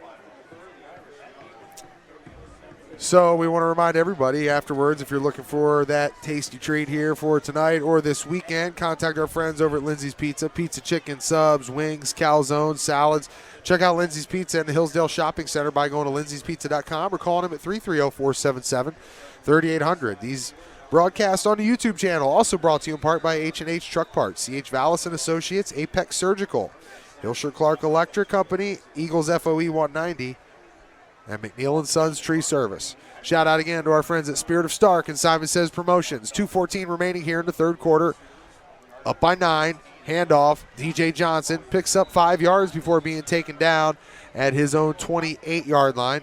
B: So we want to remind everybody afterwards, if you're looking for that tasty treat here for tonight or this weekend, contact our friends over at Lindsay's Pizza. Pizza, chicken, subs, wings, calzones, salads. Check out Lindsay's Pizza in the Hillsdale Shopping Center by going to lindsays.pizza.com or calling them at 330-477-3800. These broadcast on the YouTube channel, also brought to you in part by H&H Truck Parts, C.H. Vallis and Associates, Apex Surgical, Hilscher Clark Electric Company, Eagles FOE 190, and McNeil & Sons Tree Service. Shout out again to our friends at Spirit of Stark and Simon Says Promotions. 2:14 remaining here in the third quarter. Up by 9. Handoff. DJ Johnson picks up 5 yards before being taken down at his own 28-yard line.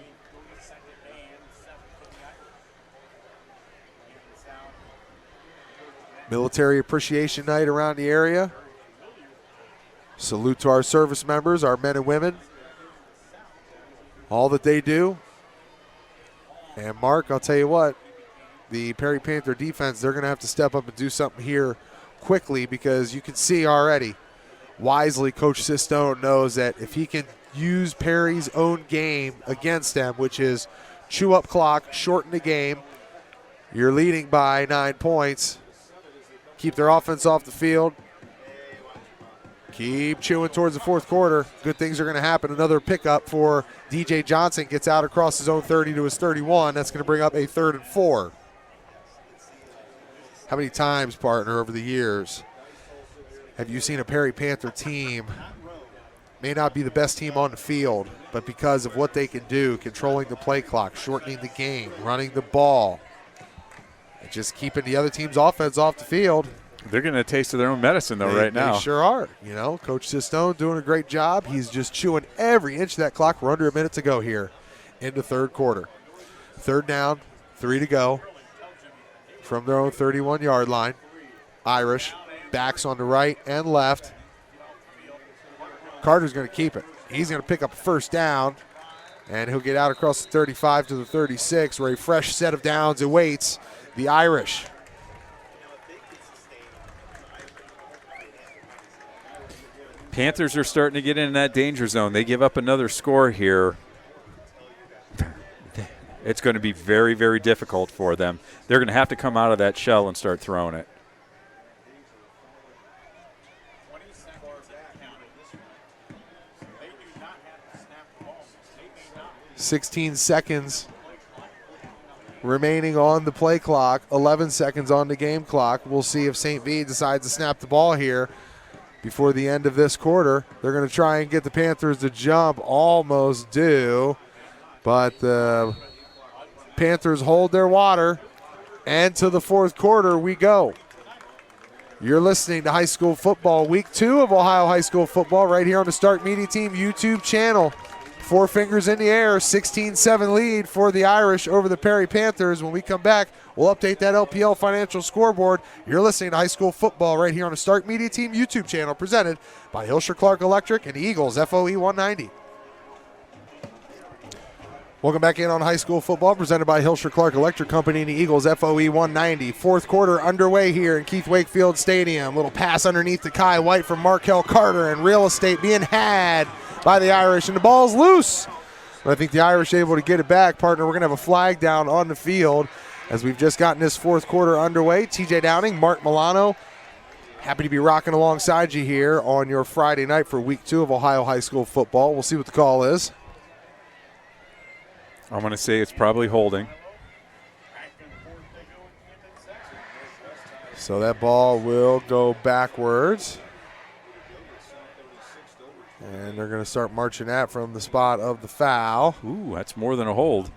B: Military Appreciation Night around the area. Salute to our service members, our men and women. All that they do. And Mark, I'll tell you what, the Perry Panther defense, they're going to have to step up and do something here quickly, because you can see already, wisely, Coach Sistone knows that if he can use Perry's own game against them, which is chew up clock, shorten the game, you're leading by 9 points, keep their offense off the field, keep chewing towards the fourth quarter, good things are going to happen. Another pickup for DJ Johnson, gets out across his own 30 to his 31. That's going to bring up a 3rd and 4. How many times, partner, over the years have you seen a Perry Panther team, may not be the best team on the field, but because of what they can do, controlling the play clock, shortening the game, running the ball, and just keeping the other team's offense off the field?
A: They're getting a taste of their own medicine, though, right now.
B: They sure are. You know, Coach Sistone doing a great job. He's just chewing every inch of that clock. We're under a minute to go here in the third quarter. 3rd down, 3 to go from their own 31-yard line. Irish backs on the right and left. Carter's going to keep it. He's going to pick up a 1st down, and he'll get out across the 35 to the 36, where a fresh set of downs awaits the Irish.
A: Panthers are starting to get in that danger zone. They give up another score here. it's going to be very, very difficult for them. They're going to have to come out of that shell and start throwing it.
B: 16 seconds remaining on the play clock, 11 seconds on the game clock. We'll see if St. V decides to snap the ball here before the end of this quarter. They're going to try and get the Panthers to jump, almost do, but the Panthers hold their water, and to the fourth quarter we go. You're listening to High School Football, Week 2 of Ohio High School Football, right here on the Stark Media Team YouTube channel. 4 fingers in the air, 16-7 lead for the Irish over the Perry Panthers. When we come back, we'll update that LPL financial scoreboard. You're listening to High School Football right here on the Stark Media Team YouTube channel, presented by Hilscher Clark Electric and Eagles FOE 190. Welcome back in on High School Football, presented by Hilscher Clark Electric Company and the Eagles FOE 190. Fourth quarter underway here in Keith Wakefield Stadium. Little pass underneath to Kai White from Markel Carter, and real estate being had by the Irish, and the ball's loose. But I think the Irish able to get it back. Partner, we're going to have a flag down on the field as we've just gotten this fourth quarter underway. TJ Downing, Mark Milano, happy to be rocking alongside you here on your Friday night for Week 2 of Ohio High School Football. We'll see what the call is.
A: I'm going to say it's probably holding.
B: So that ball will go backwards. And they're going to start marching that from the spot of the foul.
A: Ooh, that's more than a hold.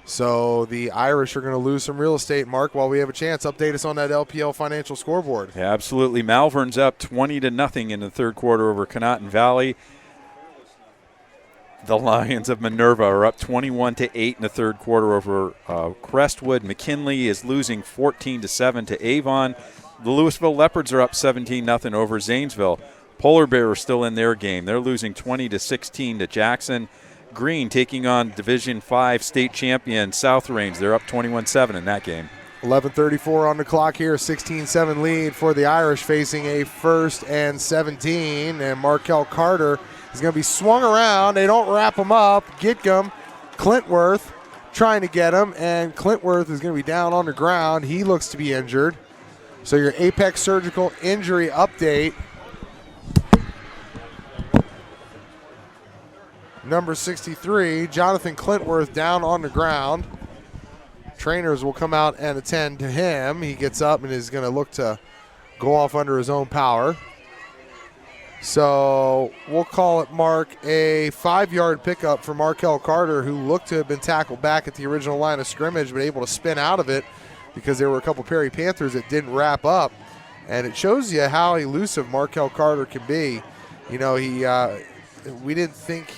B: So the Irish are going to lose some real estate, Mark, while we have a chance. Update us on that LPL financial scoreboard.
A: Yeah, absolutely. Malvern's up 20-0 in the third quarter over Conotton Valley. The Lions of Minerva are up 21-8 in the third quarter over Crestwood. McKinley is losing 14-7 to Avon. The Louisville Leopards are up 17-0 over Zanesville. Polar Bear are still in their game. They're losing 20-16 to Jackson. Green taking on Division 5 state champion South Range. They're up 21-7 in that game.
B: 11:34 on the clock here, 16-7 lead for the Irish, facing a 1st and 17. And Markel Carter is going to be swung around. They don't wrap him up. Gitcom, Clintworth trying to get him, and Clintworth is going to be down on the ground. He looks to be injured. So your Apex Surgical injury update. Number 63, Jonathan Clintworth, down on the ground. Trainers will come out and attend to him. He gets up and is going to look to go off under his own power. So we'll call it, Mark, a 5-yard pickup for Markel Carter, who looked to have been tackled back at the original line of scrimmage, but able to spin out of it because there were a couple Perry Panthers that didn't wrap up. And it shows you how elusive Markel Carter can be. You know, we didn't think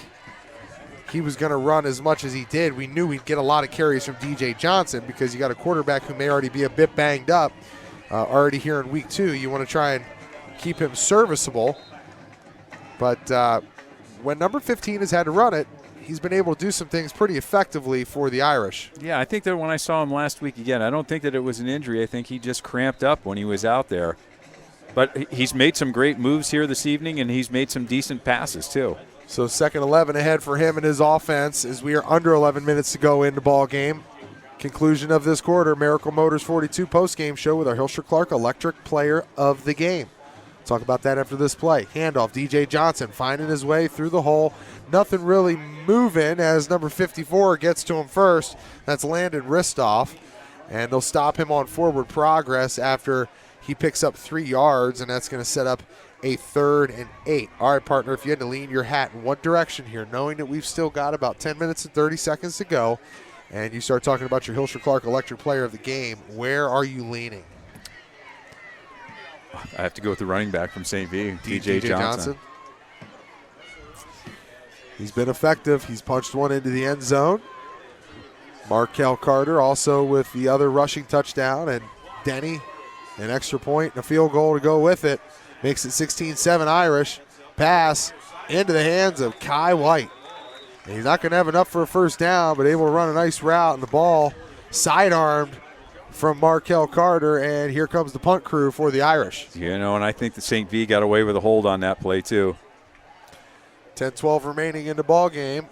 B: he was going to run as much as he did. We knew we'd get a lot of carries from DJ Johnson because you got a quarterback who may already be a bit banged up already here in Week 2. You want to try and keep him serviceable. But when number 15 has had to run it, he's been able to do some things pretty effectively for the Irish.
A: Yeah, I think that when I saw him last week again, I don't think that it was an injury. I think he just cramped up when he was out there. But he's made some great moves here this evening, and he's made some decent passes too.
B: So 2nd 11 ahead for him and his offense as we are under 11 minutes to go in the ball game. Conclusion of this quarter, Miracle Motors 42 post-game show with our Hilscher Clark Electric Player of the Game. Talk about that after this play. Handoff, DJ Johnson finding his way through the hole. Nothing really moving as number 54 gets to him first. That's Landon Ristoff. And they'll stop him on forward progress after he picks up 3 yards, and that's going to set up a 3rd and 8. All right, partner, if you had to lean your hat in one direction here, knowing that we've still got about 10 minutes and 30 seconds to go, and you start talking about your Hilscher Clark Electric Player of the Game, where are you leaning?
A: I have to go with the running back from St. V, DJ Johnson.
B: He's been effective. He's punched one into the end zone. Markel Carter also with the other rushing touchdown, and Denny, an extra point and a field goal to go with it. Makes it 16-7 Irish. Pass into the hands of Kai White. And he's not going to have enough for a first down, but able to run a nice route, and the ball sidearmed from Markel Carter, and here comes the punt crew for the Irish.
A: You know, and I think the St. V got away with a hold on that play too.
B: 10-12 remaining in the ball game.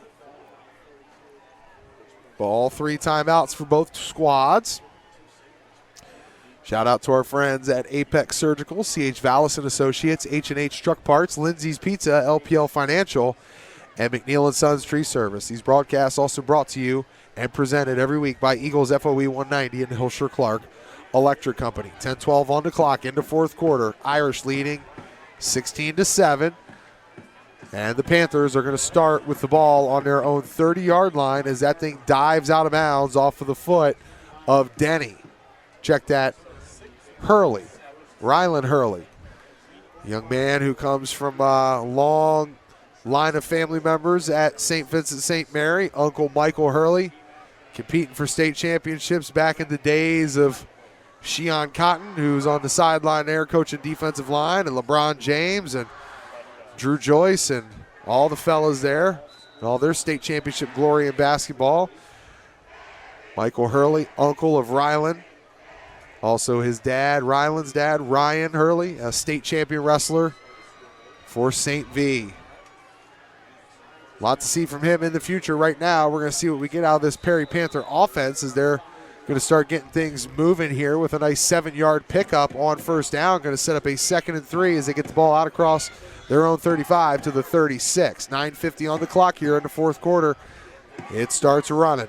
B: All 3 timeouts for both squads. Shout out to our friends at Apex Surgical, C.H. Vallis and Associates, H&H Truck Parts, Lindsay's Pizza, LPL Financial, and McNeil & Sons Tree Service. These broadcasts also brought to you and presented every week by Eagles FOE 190 and Hilscher Clark Electric Company. 10-12 on the clock into fourth quarter. Irish leading 16-7. And the Panthers are going to start with the ball on their own 30-yard line as that thing dives out of bounds off of the foot of Denny. Check that. Hurley, Rylan Hurley, a young man who comes from a long line of family members at St. Vincent St. Mary. Uncle Michael Hurley, competing for state championships back in the days of Sheon Cotton, who's on the sideline there coaching defensive line, and LeBron James and Drew Joyce and all the fellas there, and all their state championship glory in basketball. Michael Hurley, uncle of Rylan. Also his dad, Rylan's dad, Ryan Hurley, a state champion wrestler for St. V. A lot to see from him in the future. Right now, we're going to see what we get out of this Perry Panther offense as they're going to start getting things moving here with a nice 7-yard pickup on first down. Going to set up a 2nd and 3 as they get the ball out across their own 35 to the 36. 9:50 on the clock here in the fourth quarter. It starts running.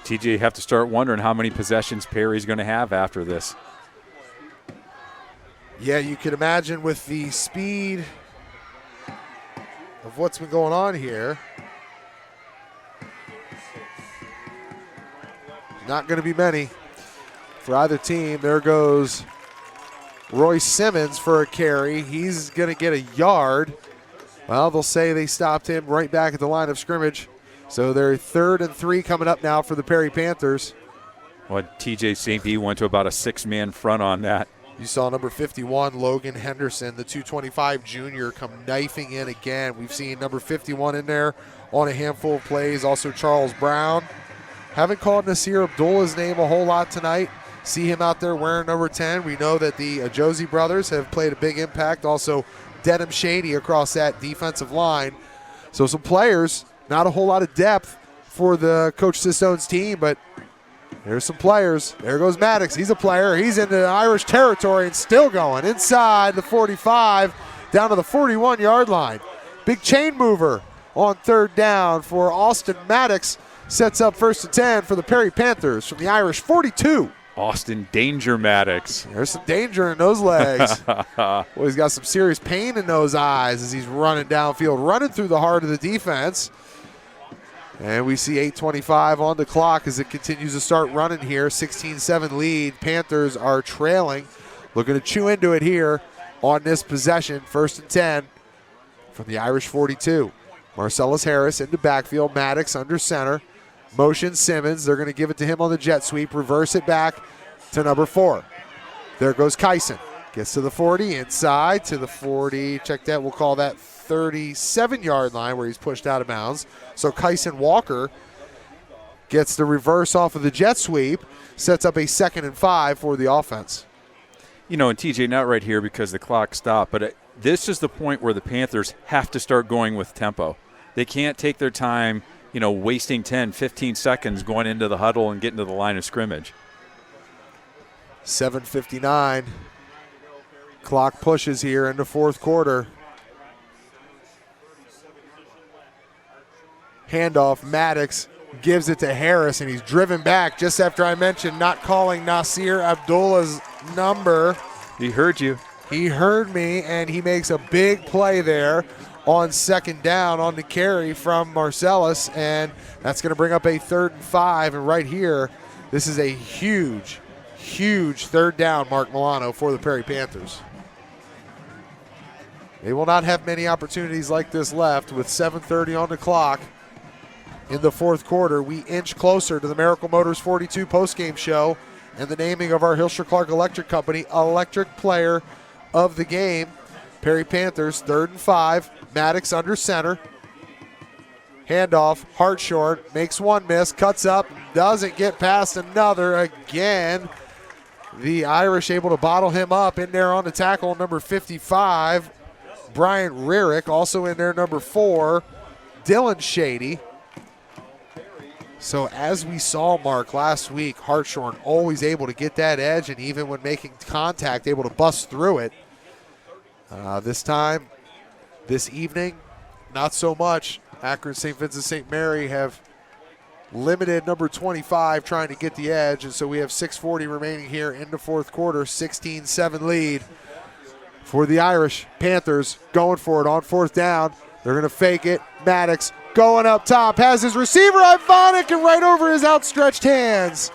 A: TJ, you have to start wondering how many possessions Perry's going to have after this.
B: Yeah, you can imagine with the speed of what's been going on here. Not going to be many for either team. There goes Royce Simmons for a carry. He's going to get a yard. Well, they'll say they stopped him right back at the line of scrimmage. So they're 3rd and 3 coming up now for the Perry Panthers.
A: Well, TJ St. V went to about a 6-man front on that.
B: You saw number 51, Logan Henderson, the 225 junior, come knifing in again. We've seen number 51 in there on a handful of plays. Also Charles Brown. Haven't called Nasir Abdullah's name a whole lot tonight. See him out there wearing number 10. We know that the Josie brothers have played a big impact. Also Dedham Shady across that defensive line. So some players. Not a whole lot of depth for the Coach Sistone's team, but there's some players. There goes Maddox. He's a player. He's in the Irish territory and still going inside the 45 down to the 41-yard line. Big chain mover on 3rd down for Austin Maddox. Sets up 1st and 10 for the Perry Panthers from the Irish 42.
A: Austin Danger Maddox.
B: There's some danger in those legs. Well, he's got some serious pain in those eyes as he's running downfield, running through the heart of the defense. And we see 8:25 on the clock as it continues to start running here. 16-7 lead. Panthers are trailing. Looking to chew into it here on this possession. 1st and 10 from the Irish 42. Marcellus Harris into backfield. Maddox under center. Motion Simmons. They're going to give it to him on the jet sweep. Reverse it back to number 4. There goes Kyson. Gets to the 40. Inside to the 40. Check that. We'll call that 37-yard line where he's pushed out of bounds. So Kyson Walker gets the reverse off of the jet sweep, sets up a 2nd and 5 for the offense.
A: You know, and TJ, not right here because the clock stopped, but this is the point where the Panthers have to start going with tempo. They can't take their time, you know, wasting 10, 15 seconds going into the huddle and getting to the line of scrimmage.
B: 7:59. Clock pushes here in the fourth quarter. Handoff, Maddox gives it to Harris, and he's driven back just after I mentioned not calling Nasir Abdullah's number.
A: He heard you.
B: He heard me, and he makes a big play there on 2nd down on the carry from Marcellus, and that's going to bring up a 3rd and 5. And right here, this is a huge, huge 3rd down, Mark Milano, for the Perry Panthers. They will not have many opportunities like this left with 7:30 on the clock. In the fourth quarter, we inch closer to the Miracle Motors 42 postgame show and the naming of our Hilscher Clark Electric Company Electric Player of the Game. Perry Panthers, 3rd and 5. Maddox under center. Handoff, hard short, makes one miss, cuts up, doesn't get past another. Again, the Irish able to bottle him up in there on the tackle, number 55. Bryant Rarick, also in there, number 4. Dylan Shady. So as we saw, Mark, last week, Hartshorn always able to get that edge, and even when making contact, able to bust through it. This time, this evening, not so much. Akron St. Vincent St. Mary have limited number 25 trying to get the edge, and so we have 6:40 remaining here in the fourth quarter. 16-7 lead for the Irish Panthers, going for it on fourth down. They're going to fake it. Maddox going up top, has his receiver, Ivonic, and right over his outstretched hands.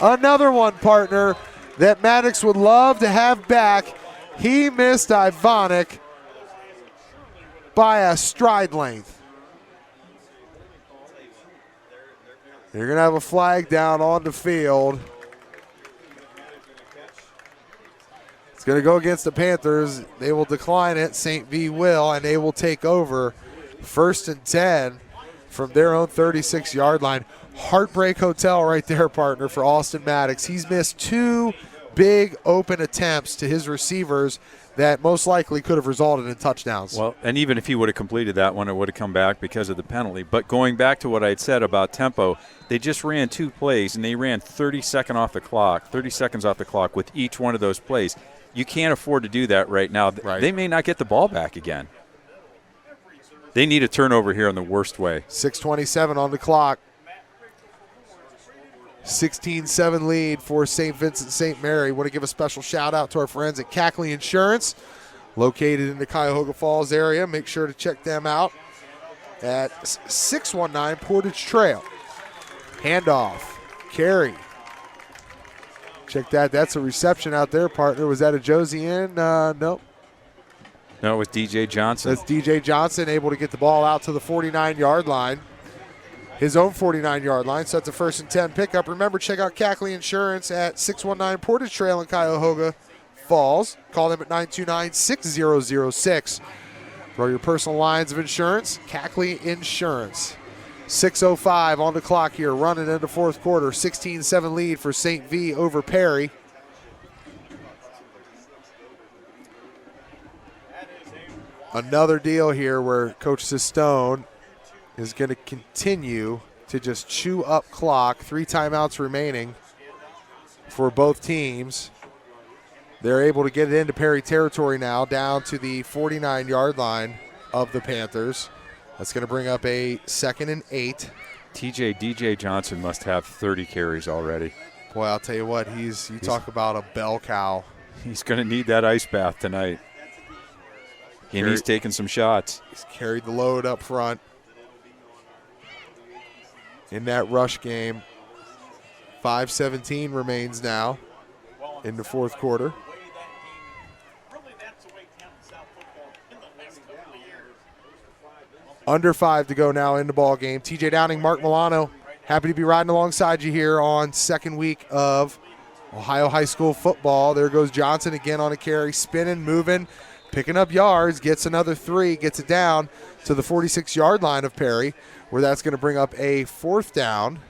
B: Another one, partner, that Maddox would love to have back. He missed Ivonic by a stride length. You're going to have a flag down on the field. It's going to go against the Panthers. They will decline it. St. V will, and they will take over. 1st and 10 from their own 36-yard line. Heartbreak Hotel right there, partner, for Austin Maddox. He's missed 2 big open attempts to his receivers that most likely could have resulted in touchdowns.
A: Well, and even if he would have completed that one, it would have come back because of the penalty. But going back to what I had said about tempo, they just ran 2 plays, and they ran 30 seconds off the clock with each one of those plays. You can't afford to do that right now.
B: Right.
A: They may not get the ball back again. They need a turnover here in the worst way.
B: 6:27 on the clock. 16-7 lead for St. Vincent St. Mary. Want to give a special shout out to our friends at Cackley Insurance, located in the Cuyahoga Falls area. Make sure to check them out at 619 Portage Trail. Handoff, carry. Check that. That's a reception out there, partner. Was that a Josie in? Nope.
A: No, it was DJ Johnson.
B: That's DJ Johnson, able to get the ball out to the 49-yard line. His own 49-yard line. So that's a 1st and 10 pickup. Remember, check out Cackley Insurance at 619 Portage Trail in Cuyahoga Falls. Call them at 929-6006. For your personal lines of insurance, Cackley Insurance. 6:05 on the clock here, running into fourth quarter. 16-7 lead for St. V over Perry. Another deal here where Coach Sistone is going to continue to just chew up clock. 3 timeouts remaining for both teams. They're able to get it into Perry territory now, down to the 49-yard line of the Panthers. That's going to bring up a 2nd and 8.
A: DJ Johnson must have 30 carries already.
B: Boy, I'll tell you what, talk about a bell cow.
A: He's going to need that ice bath tonight. And he's taking some shots.
B: He's carried the load up front in that rush game. 5:17 remains now in the fourth quarter. Under 5 to go now in the ball game. TJ Downing, Mark Milano, happy to be riding alongside you here on second week of Ohio High School football. There goes Johnson again on a carry, spinning, moving, picking up yards, gets another 3, gets it down to the 46-yard line of Perry, where that's going to bring up a 4th down.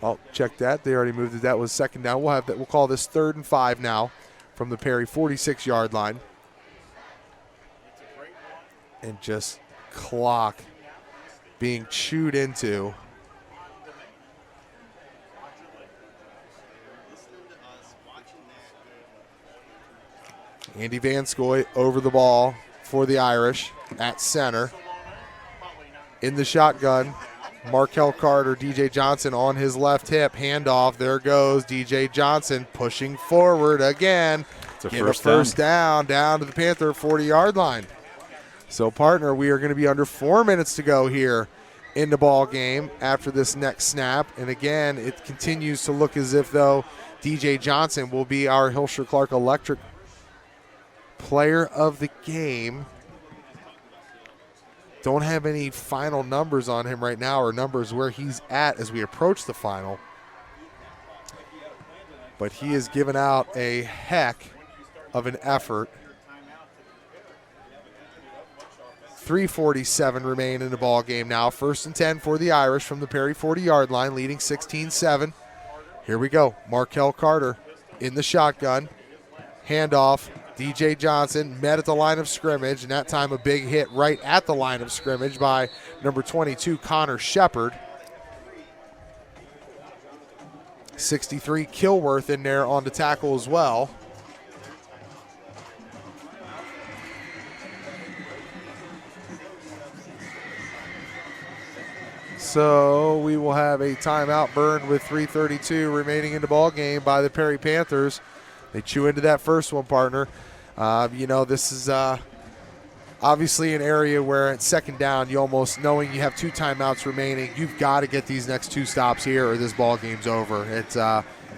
B: Oh, check that. They already moved it. That was 2nd down. We'll call this 3rd and 5 now from the Perry 46-yard line. And just clock being chewed into. Andy Vanscoy over the ball for the Irish at center. In the shotgun, Markel Carter, DJ Johnson on his left hip. Handoff, there goes DJ Johnson pushing forward again.
A: It's a
B: first down to the Panther 40-yard line. So, partner, we are going to be under 4 minutes to go here in the ball game after this next snap. And again, it continues to look as if, though, DJ Johnson will be our Hilscher Clark Electric player of the game. Don't have any final numbers on him right now, or numbers where he's at as we approach the final. But he has given out a heck of an effort. 3:47 remain in the ball game now. 1st and 10 for the Irish from the Perry 40-yard line, leading 16-7. Here we go. Markel Carter in the shotgun. Handoff DJ Johnson met at the line of scrimmage, and that time a big hit right at the line of scrimmage by number 22, Connor Shepard. 63, Kilworth in there on the tackle as well. So we will have a timeout burned with 3:32 remaining in the ball game by the Perry Panthers. They chew into that first one, partner. This is obviously an area where at second down, you almost, knowing you have 2 timeouts remaining, you've got to get these next 2 stops here or this ball game's over.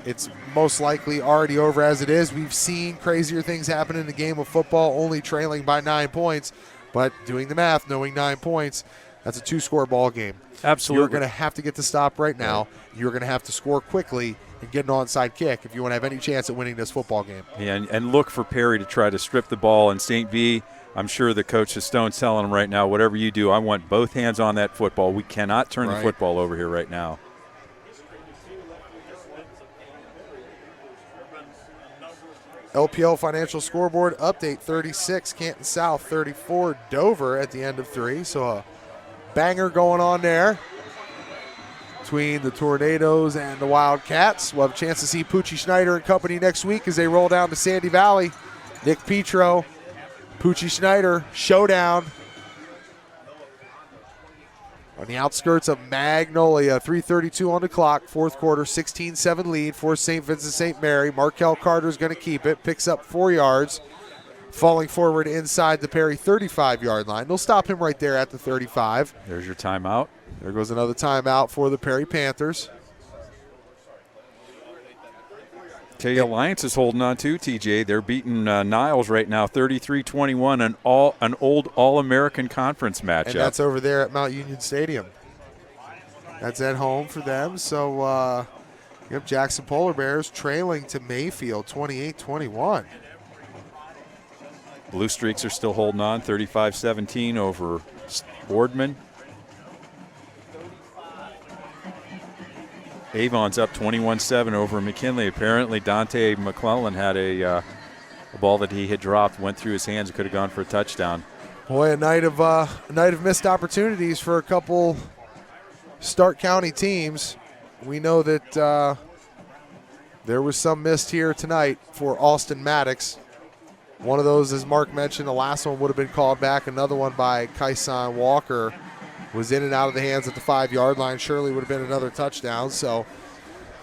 B: It's most likely already over as it is. We've seen crazier things happen in the game of football, only trailing by 9 points. But doing the math, knowing 9 points, that's a 2-score ball game.
A: Absolutely.
B: You're going to have to get the stop right now. You're going to have to score quickly and get an onside kick if you want to have any chance at winning this football game.
A: Yeah, and look for Perry to try to strip the ball. And St. V, I'm sure the coach is Stone's telling him right now, whatever you do, I want both hands on that football. We cannot turn the football over here right now.
B: LPL Financial Scoreboard update: 36 Canton South, 34 Dover at the end of 3. So a banger going on there between the Tornadoes and the Wildcats. We'll have a chance to see Poochie Schneider and company next week as they roll down to Sandy Valley. Nick Petro, Poochie Schneider, showdown on the outskirts of Magnolia. 3:32 on the clock, fourth quarter, 16-7 lead for St. Vincent St. Mary. Markel Carter's going to keep it, picks up 4 yards, falling forward inside the Perry 35-yard line. They'll stop him right there at the 35.
A: There's your timeout.
B: There goes another timeout for the Perry Panthers.
A: K Alliance is holding on too, TJ. They're beating Niles right now, 33-21, an old All-American Conference matchup.
B: And that's over there at Mount Union Stadium. That's at home for them. So you have Jackson Polar Bears trailing to Mayfield, 28-21.
A: Blue Streaks are still holding on, 35-17 over Boardman. Avon's up 21-7 over McKinley. Apparently Dante McClellan had a ball that he had dropped, went through his hands, could have gone for a touchdown.
B: Boy, a night of missed opportunities for a couple Stark County teams. We know that there was some missed here tonight for Austin Maddox. One of those, as Mark mentioned, the last one would have been called back. Another one by Kyson Walker was in and out of the hands at the 5-yard line. Surely would have been another touchdown. So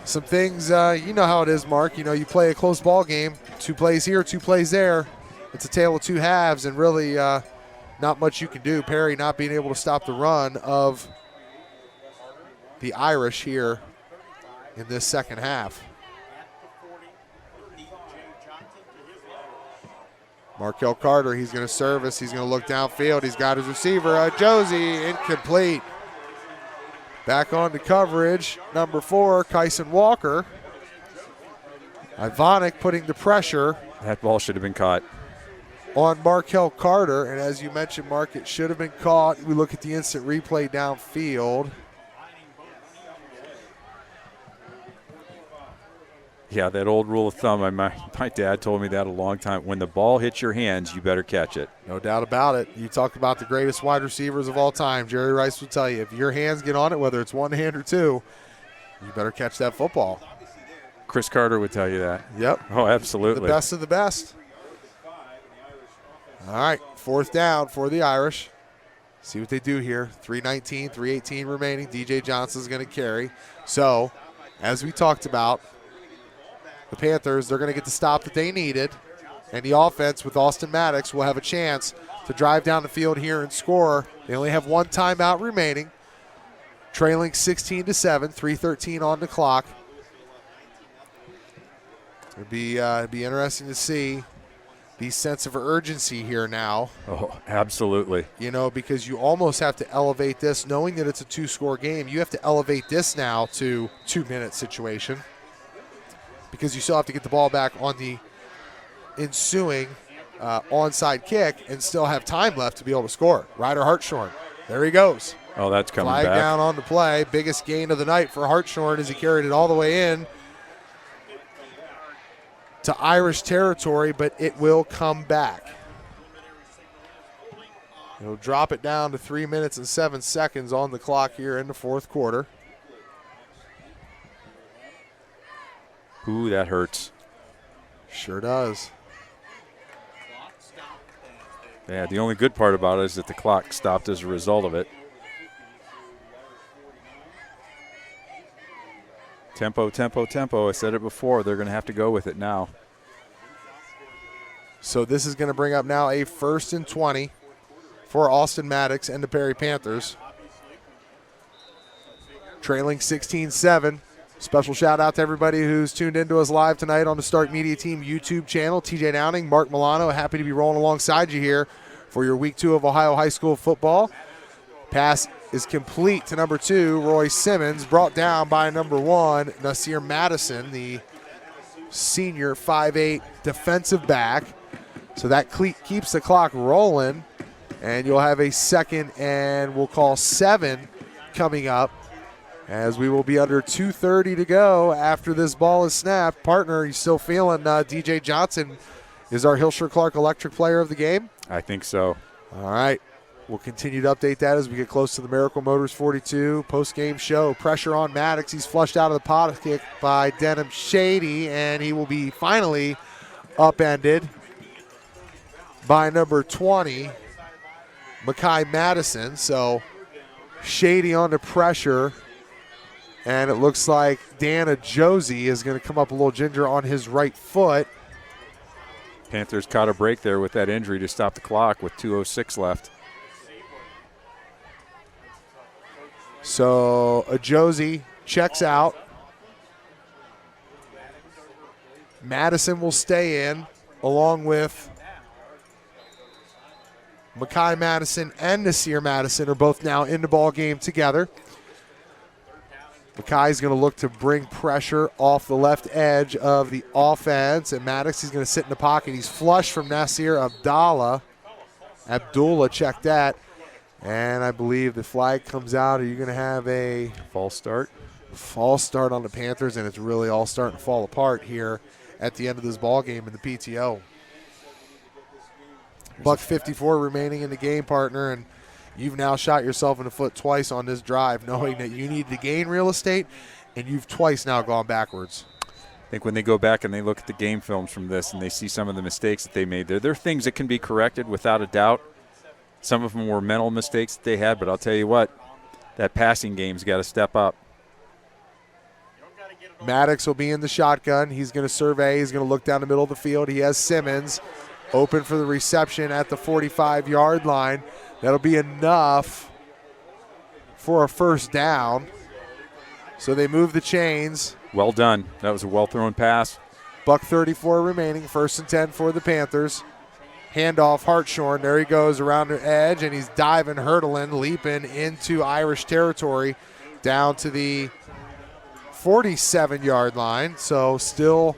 B: some things, you know how it is, Mark. You know, you play a close ball game, 2 plays here, 2 plays there. It's a tale of 2 halves, and really not much you can do. Perry not being able to stop the run of the Irish here in this second half. Markel Carter, he's going to service. He's going to look downfield. He's got his receiver, Josie, incomplete. Back on to coverage, number 4, Kyson Walker. Ivonic putting the pressure.
A: That ball should have been caught.
B: On Markel Carter, and as you mentioned, Mark, it should have been caught. We look at the instant replay downfield.
A: Yeah, that old rule of thumb, my dad told me that a long time. When the ball hits your hands, you better catch it.
B: No doubt about it. You talk about the greatest wide receivers of all time. Jerry Rice will tell you, if your hands get on it, whether it's one hand or 2, you better catch that football.
A: Chris Carter would tell you that.
B: Yep.
A: Oh, absolutely.
B: The best of the best. All right, 4th down for the Irish. See what they do here. 3:19, 3:18 remaining. DJ Johnson's going to carry. So, as we talked about, the Panthers, they're going to get the stop that they needed, and the offense with Austin Maddox will have a chance to drive down the field here and score. They only have 1 timeout remaining, trailing 16-7, 3:13 on the clock. It'd be interesting to see the sense of urgency here now.
A: Oh, absolutely.
B: You know, because you almost have to elevate this, knowing that it's a 2-score game. You have to elevate this now to 2-minute situation, because you still have to get the ball back on the ensuing onside kick and still have time left to be able to score. Ryder Hartshorn, there he goes.
A: Oh, that's coming
B: Flag
A: back.
B: down on the play. Biggest gain of the night for Hartshorn as he carried it all the way in. to Irish territory, but it will come back. It'll drop it down to 3 minutes and 7 seconds on the clock here in the fourth quarter.
A: Ooh, that hurts.
B: Sure does.
A: Yeah, the only good part about it is that the clock stopped as a result of it. Tempo, tempo, tempo. I said it before. They're going to have to go with it now.
B: So this is going to bring up now a 1st and 20 for Austin Maddox and the Perry Panthers. Trailing 16-7. Special shout out to everybody who's tuned into us live tonight on the Stark Media Team YouTube channel. TJ Downing, Mark Milano, happy to be rolling alongside you here for your week 2 of Ohio High School football. Pass is complete to number 2, Roy Simmons, brought down by number 1, Nasir Madison, the senior 5'8" defensive back. So that keeps the clock rolling, and you'll have a 2nd and we'll call 7 coming up, as we will be under 2:30 to go after this ball is snapped. Partner, you still feeling DJ Johnson is our Hilscher Clark Electric player of the game?
A: I think so.
B: All right. We'll continue to update that as we get close to the Miracle Motors 42 post-game show. Pressure on Maddox. He's flushed out of the pocket by Denham Shady, and he will be finally upended by number 20, Makai Madison. So Shady under pressure. And it looks like Dana Josie is going to come up a little ginger on his right foot.
A: Panthers caught a break there with that injury to stop the clock with 2:06 left.
B: So Josie checks out. Madison will stay in along with Makai Madison and Nasir Madison are both now in the ball game together. Makai's going to look to bring pressure off the left edge of the offense. And Maddox, he's going to sit in the pocket. He's flush from Nasir Abdullah. Abdullah checked that. And I believe the flag comes out. Are you going to have a
A: false start?
B: False start on the Panthers, and it's really all starting to fall apart here at the end of this ball game in the PTO. $1:54 remaining in the game, partner, and you've now shot yourself in the foot twice on this drive, knowing that you need to gain real estate, and you've twice now gone backwards.
A: I think when they go back and they look at the game films from this and they see some of the mistakes that they made there are things that can be corrected without a doubt. Some of them were mental mistakes that they had, but I'll tell you what, that passing game's got to step up.
B: Maddox will be in the shotgun. He's going to survey. He's going to look down the middle of the field. He has Simmons open for the reception at the 45-yard line. That'll be enough for a 1st down. So they move the chains.
A: Well done. That was a well-thrown pass.
B: $1:34 remaining. 1st and 10 for the Panthers. Handoff, Hartshorn. There he goes around the edge, and he's diving, hurdling, leaping into Irish territory down to the 47-yard line. So still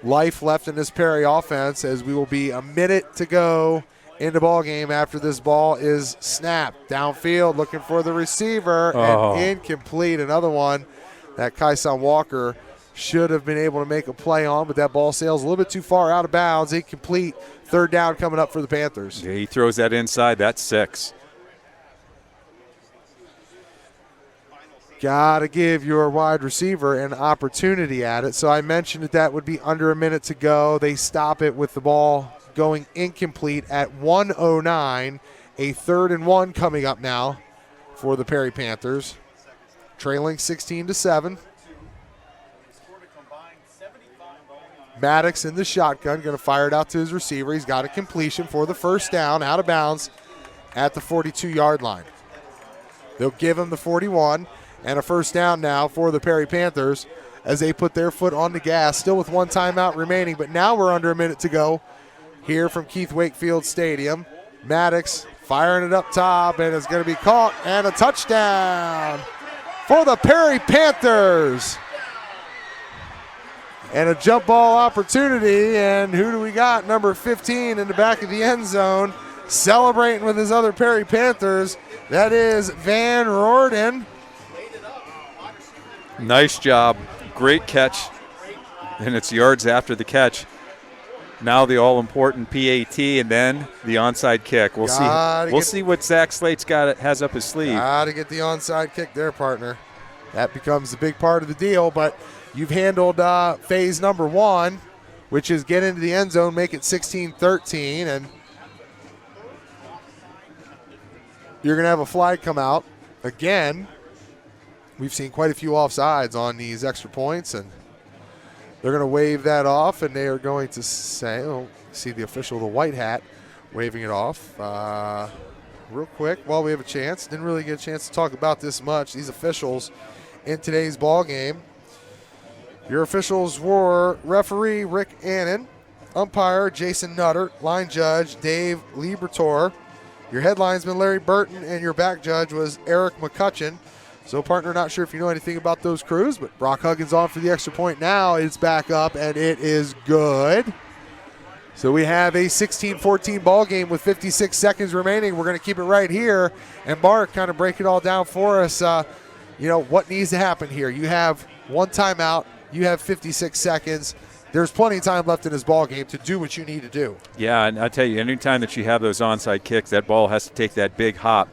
B: life left in this Perry offense, as we will be a minute to go in the ball game after this ball is snapped. Downfield looking for the receiver, and incomplete. Another one that Kyson Walker should have been able to make a play on, but that ball sails a little bit too far out of bounds. Incomplete. 3rd down coming up for the Panthers.
A: Yeah, he throws that inside. That's 6.
B: Got to give your wide receiver an opportunity at it. So I mentioned that would be under a minute to go. They stop it with the ball going incomplete at 1:09. A 3rd and 1 coming up now for the Perry Panthers. Trailing 16-7. Maddox in the shotgun, going to fire it out to his receiver. He's got a completion for the 1st down, out of bounds at the 42-yard line. They'll give him the 41, and a 1st down now for the Perry Panthers as they put their foot on the gas, still with 1 timeout remaining, but now we're under a minute to go here from Keith Wakefield Stadium. Maddox firing it up top, and it's going to be caught, and a touchdown for the Perry Panthers. And a jump ball opportunity, and who do we got? Number 15 in the back of the end zone, celebrating with his other Perry Panthers. That is Van Roorden.
A: Nice job. Great catch. And it's yards after the catch. Now the all-important PAT and then the onside kick. We'll see what Zach Slate's has up his sleeve.
B: Got to get the onside kick there, partner. That becomes a big part of the deal, but you've handled phase number 1, which is get into the end zone, make it 16-13, and you're going to have a flag come out. Again, we've seen quite a few offsides on these extra points, and they're going to wave that off, and they are going to say, see the official, the white hat, waving it off. Real quick, while we have a chance, didn't really get a chance to talk about this much. These officials in today's ball game. Your officials were referee Rick Annan, umpire Jason Nutter, line judge Dave Libertor. Your head linesman Larry Burton, and your back judge was Eric McCutcheon. So, partner, not sure if you know anything about those crews, but Brock Huggins on for the extra point now. It's back up, and it is good. So we have a 16-14 ball game with 56 seconds remaining. We're going to keep it right here, and Mark kind of break it all down for us. What needs to happen here? You have one timeout. You have 56 seconds. There's plenty of time left in this ball game to do what you need to do.
A: Yeah, and I tell you, anytime that you have those onside kicks, that ball has to take that big hop.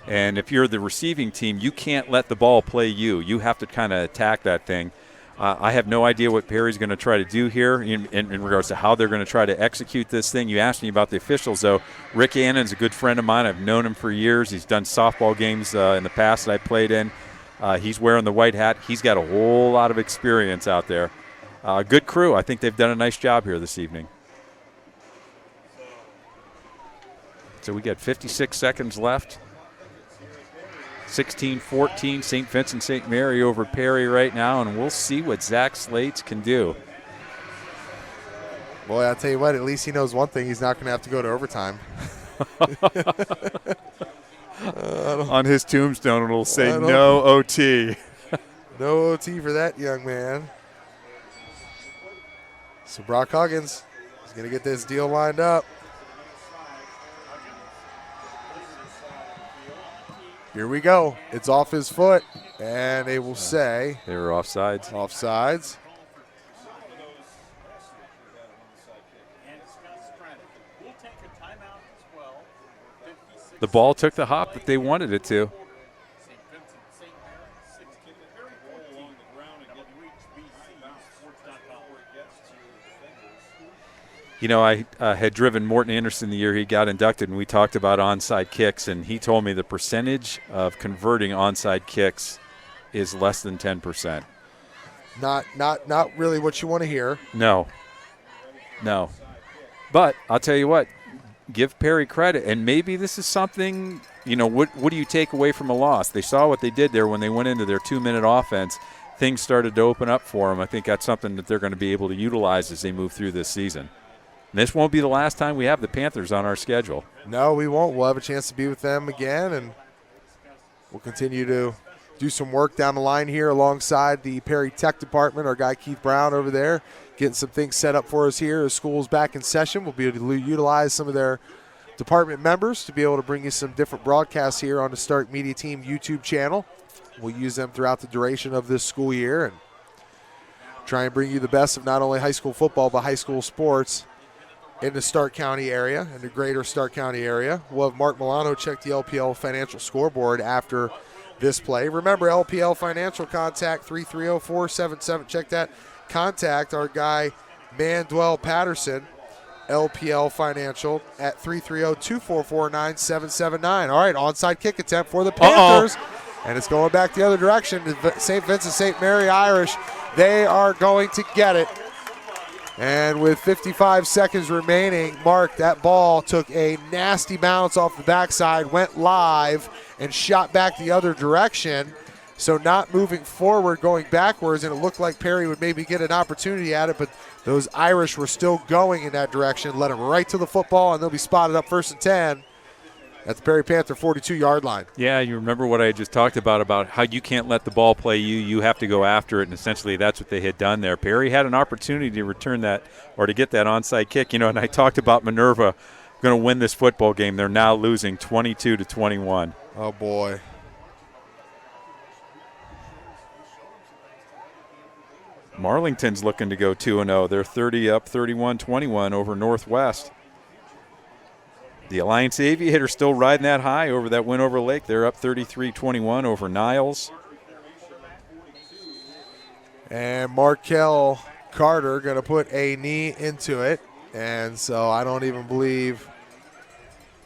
A: And if you're the receiving team, you can't let the ball play you. You have to kind of attack that thing. I have no idea what Perry's going to try to do here in regards to how they're going to try to execute this thing. You asked me about the officials, though. Rick Annan's a good friend of mine. I've known him for years. He's done softball games in the past that I played in. He's wearing the white hat. He's got a whole lot of experience out there. Good crew. I think they've done a nice job here this evening. So we got 56 seconds left. 16-14, St. Vincent St. Mary over Perry right now, and we'll see what Zach Slates can do.
B: Boy, I'll tell you what, at least he knows one thing. He's not going to have to go to overtime.
A: On his tombstone, it'll say no OT.
B: No OT for that young man. So Brock Huggins is going to get this deal lined up. Here we go. It's off his foot, and they will say
A: they were offsides.
B: Offsides.
A: The ball took the hop that they wanted it to. You know, I had driven Morton Anderson the year he got inducted, and we talked about onside kicks, and he told me the percentage of converting onside kicks is less than 10%.
B: Not really what you want to hear.
A: No. But I'll tell you what, give Perry credit, and maybe this is something, what do you take away from a loss? They saw what they did there when they went into their 2-minute offense. Things started to open up for them. I think that's something that they're going to be able to utilize as they move through this season. And this won't be the last time we have the Panthers on our schedule.
B: No, we won't. We'll have a chance to be with them again, and we'll continue to do some work down the line here alongside the Perry Tech Department. Our guy Keith Brown over there getting some things set up for us here as school's back in session. We'll be able to utilize some of their department members to be able to bring you some different broadcasts here on the Stark Media Team YouTube channel. We'll use them throughout the duration of this school year and try and bring you the best of not only high school football but high school sports in the Stark County area, in the greater Stark County area. We'll have Mark Milano check the LPL financial scoreboard after this play. Remember, LPL Financial, contact 330-477. Check that. Contact our guy, Mandwell Patterson, LPL Financial, at 330-244-9779. All right, onside kick attempt for the Panthers. And it's going back the other direction. St. Vincent St. Mary Irish, they are going to get it. And with 55 seconds remaining, Mark, that ball took a nasty bounce off the backside, went live, and shot back the other direction. So not moving forward, going backwards, and it looked like Perry would maybe get an opportunity at it, but those Irish were still going in that direction, led them right to the football, and they'll be spotted up 1st and 10 at the Perry Panther 42-yard line.
A: Yeah, you remember what I just talked about how you can't let the ball play you. You have to go after it, and essentially that's what they had done there. Perry had an opportunity to return that or to get that onside kick. And I talked about Minerva going to win this football game. They're now losing 22-21.
B: Oh, boy.
A: Marlington's looking to go 2-0. They're 30 up, 31-21 over Northwest. The Alliance Aviators still riding that high over that win over Lake. They're up 33-21 over Niles.
B: And Markel Carter going to put a knee into it. And so I don't even believe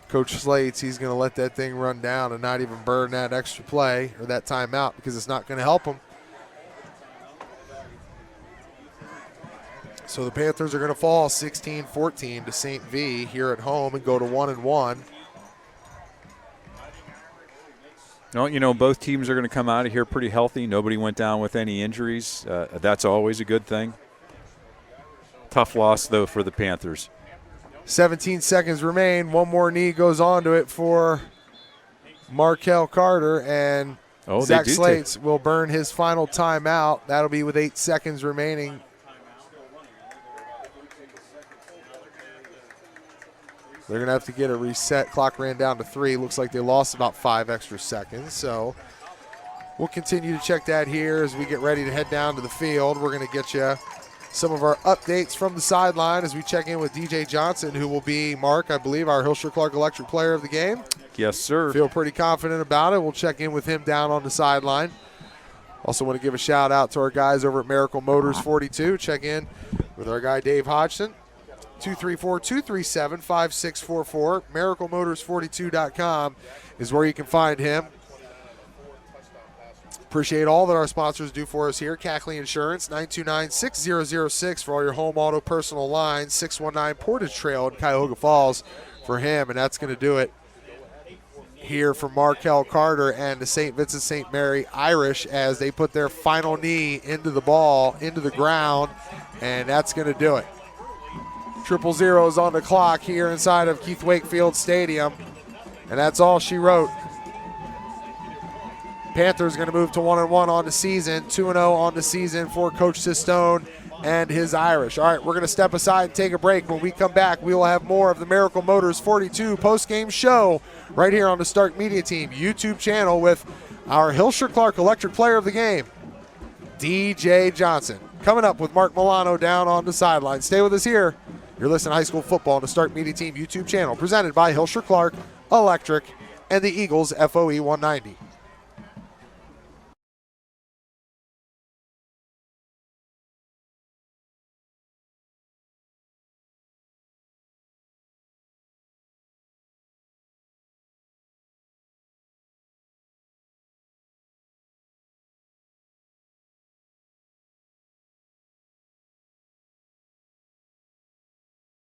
B: Coach Slates, he's going to let that thing run down and not even burn that extra play or that timeout because it's not going to help him. So the Panthers are going to fall 16-14 to St. V here at home and go to 1-1.
A: No, both teams are going to come out of here pretty healthy. Nobody went down with any injuries. That's always a good thing. Tough loss, though, for the Panthers.
B: 17 seconds remain. One more knee goes onto it for Markel Carter, and Zach Slates will burn his final timeout. That'll be with 8 seconds remaining. They're going to have to get a reset. Clock ran down to 3. Looks like they lost about 5 extra seconds. So we'll continue to check that here as we get ready to head down to the field. We're going to get you some of our updates from the sideline as we check in with DJ Johnson, who will be, Mark, I believe, our Hilscher Clark Electric Player of the Game.
A: Yes, sir.
B: Feel pretty confident about it. We'll check in with him down on the sideline. Also want to give a shout out to our guys over at Miracle Motors 42. Check in with our guy Dave Hodgson. 234-237-5644. MiracleMotors42.com is where you can find him. Appreciate all that our sponsors do for us here. Cackley Insurance, 929-6006 for all your home, auto, personal lines. 619 Portage Trail in Cuyahoga Falls for him. And that's going to do it here for Markel Carter and the St. Vincent St. Mary Irish as they put their final knee into the ball, into the ground. And that's going to do it. 000 is on the clock here inside of Keith Wakefield Stadium. And that's all she wrote. Panthers going to move to 1-1 on the season, 2-0 on the season for Coach Sistone and his Irish. All right, we're going to step aside and take a break. When we come back, we will have more of the Miracle Motors 42 post-game show right here on the Stark Media Team YouTube channel with our Hilscher Clark Electric Player of the Game, DJ Johnson. Coming up with Mark Milano down on the sideline. Stay with us here. You're listening to High School Football on the Stark Media Team YouTube channel, presented by Hilscher Clark Electric and the Eagles FOE 190.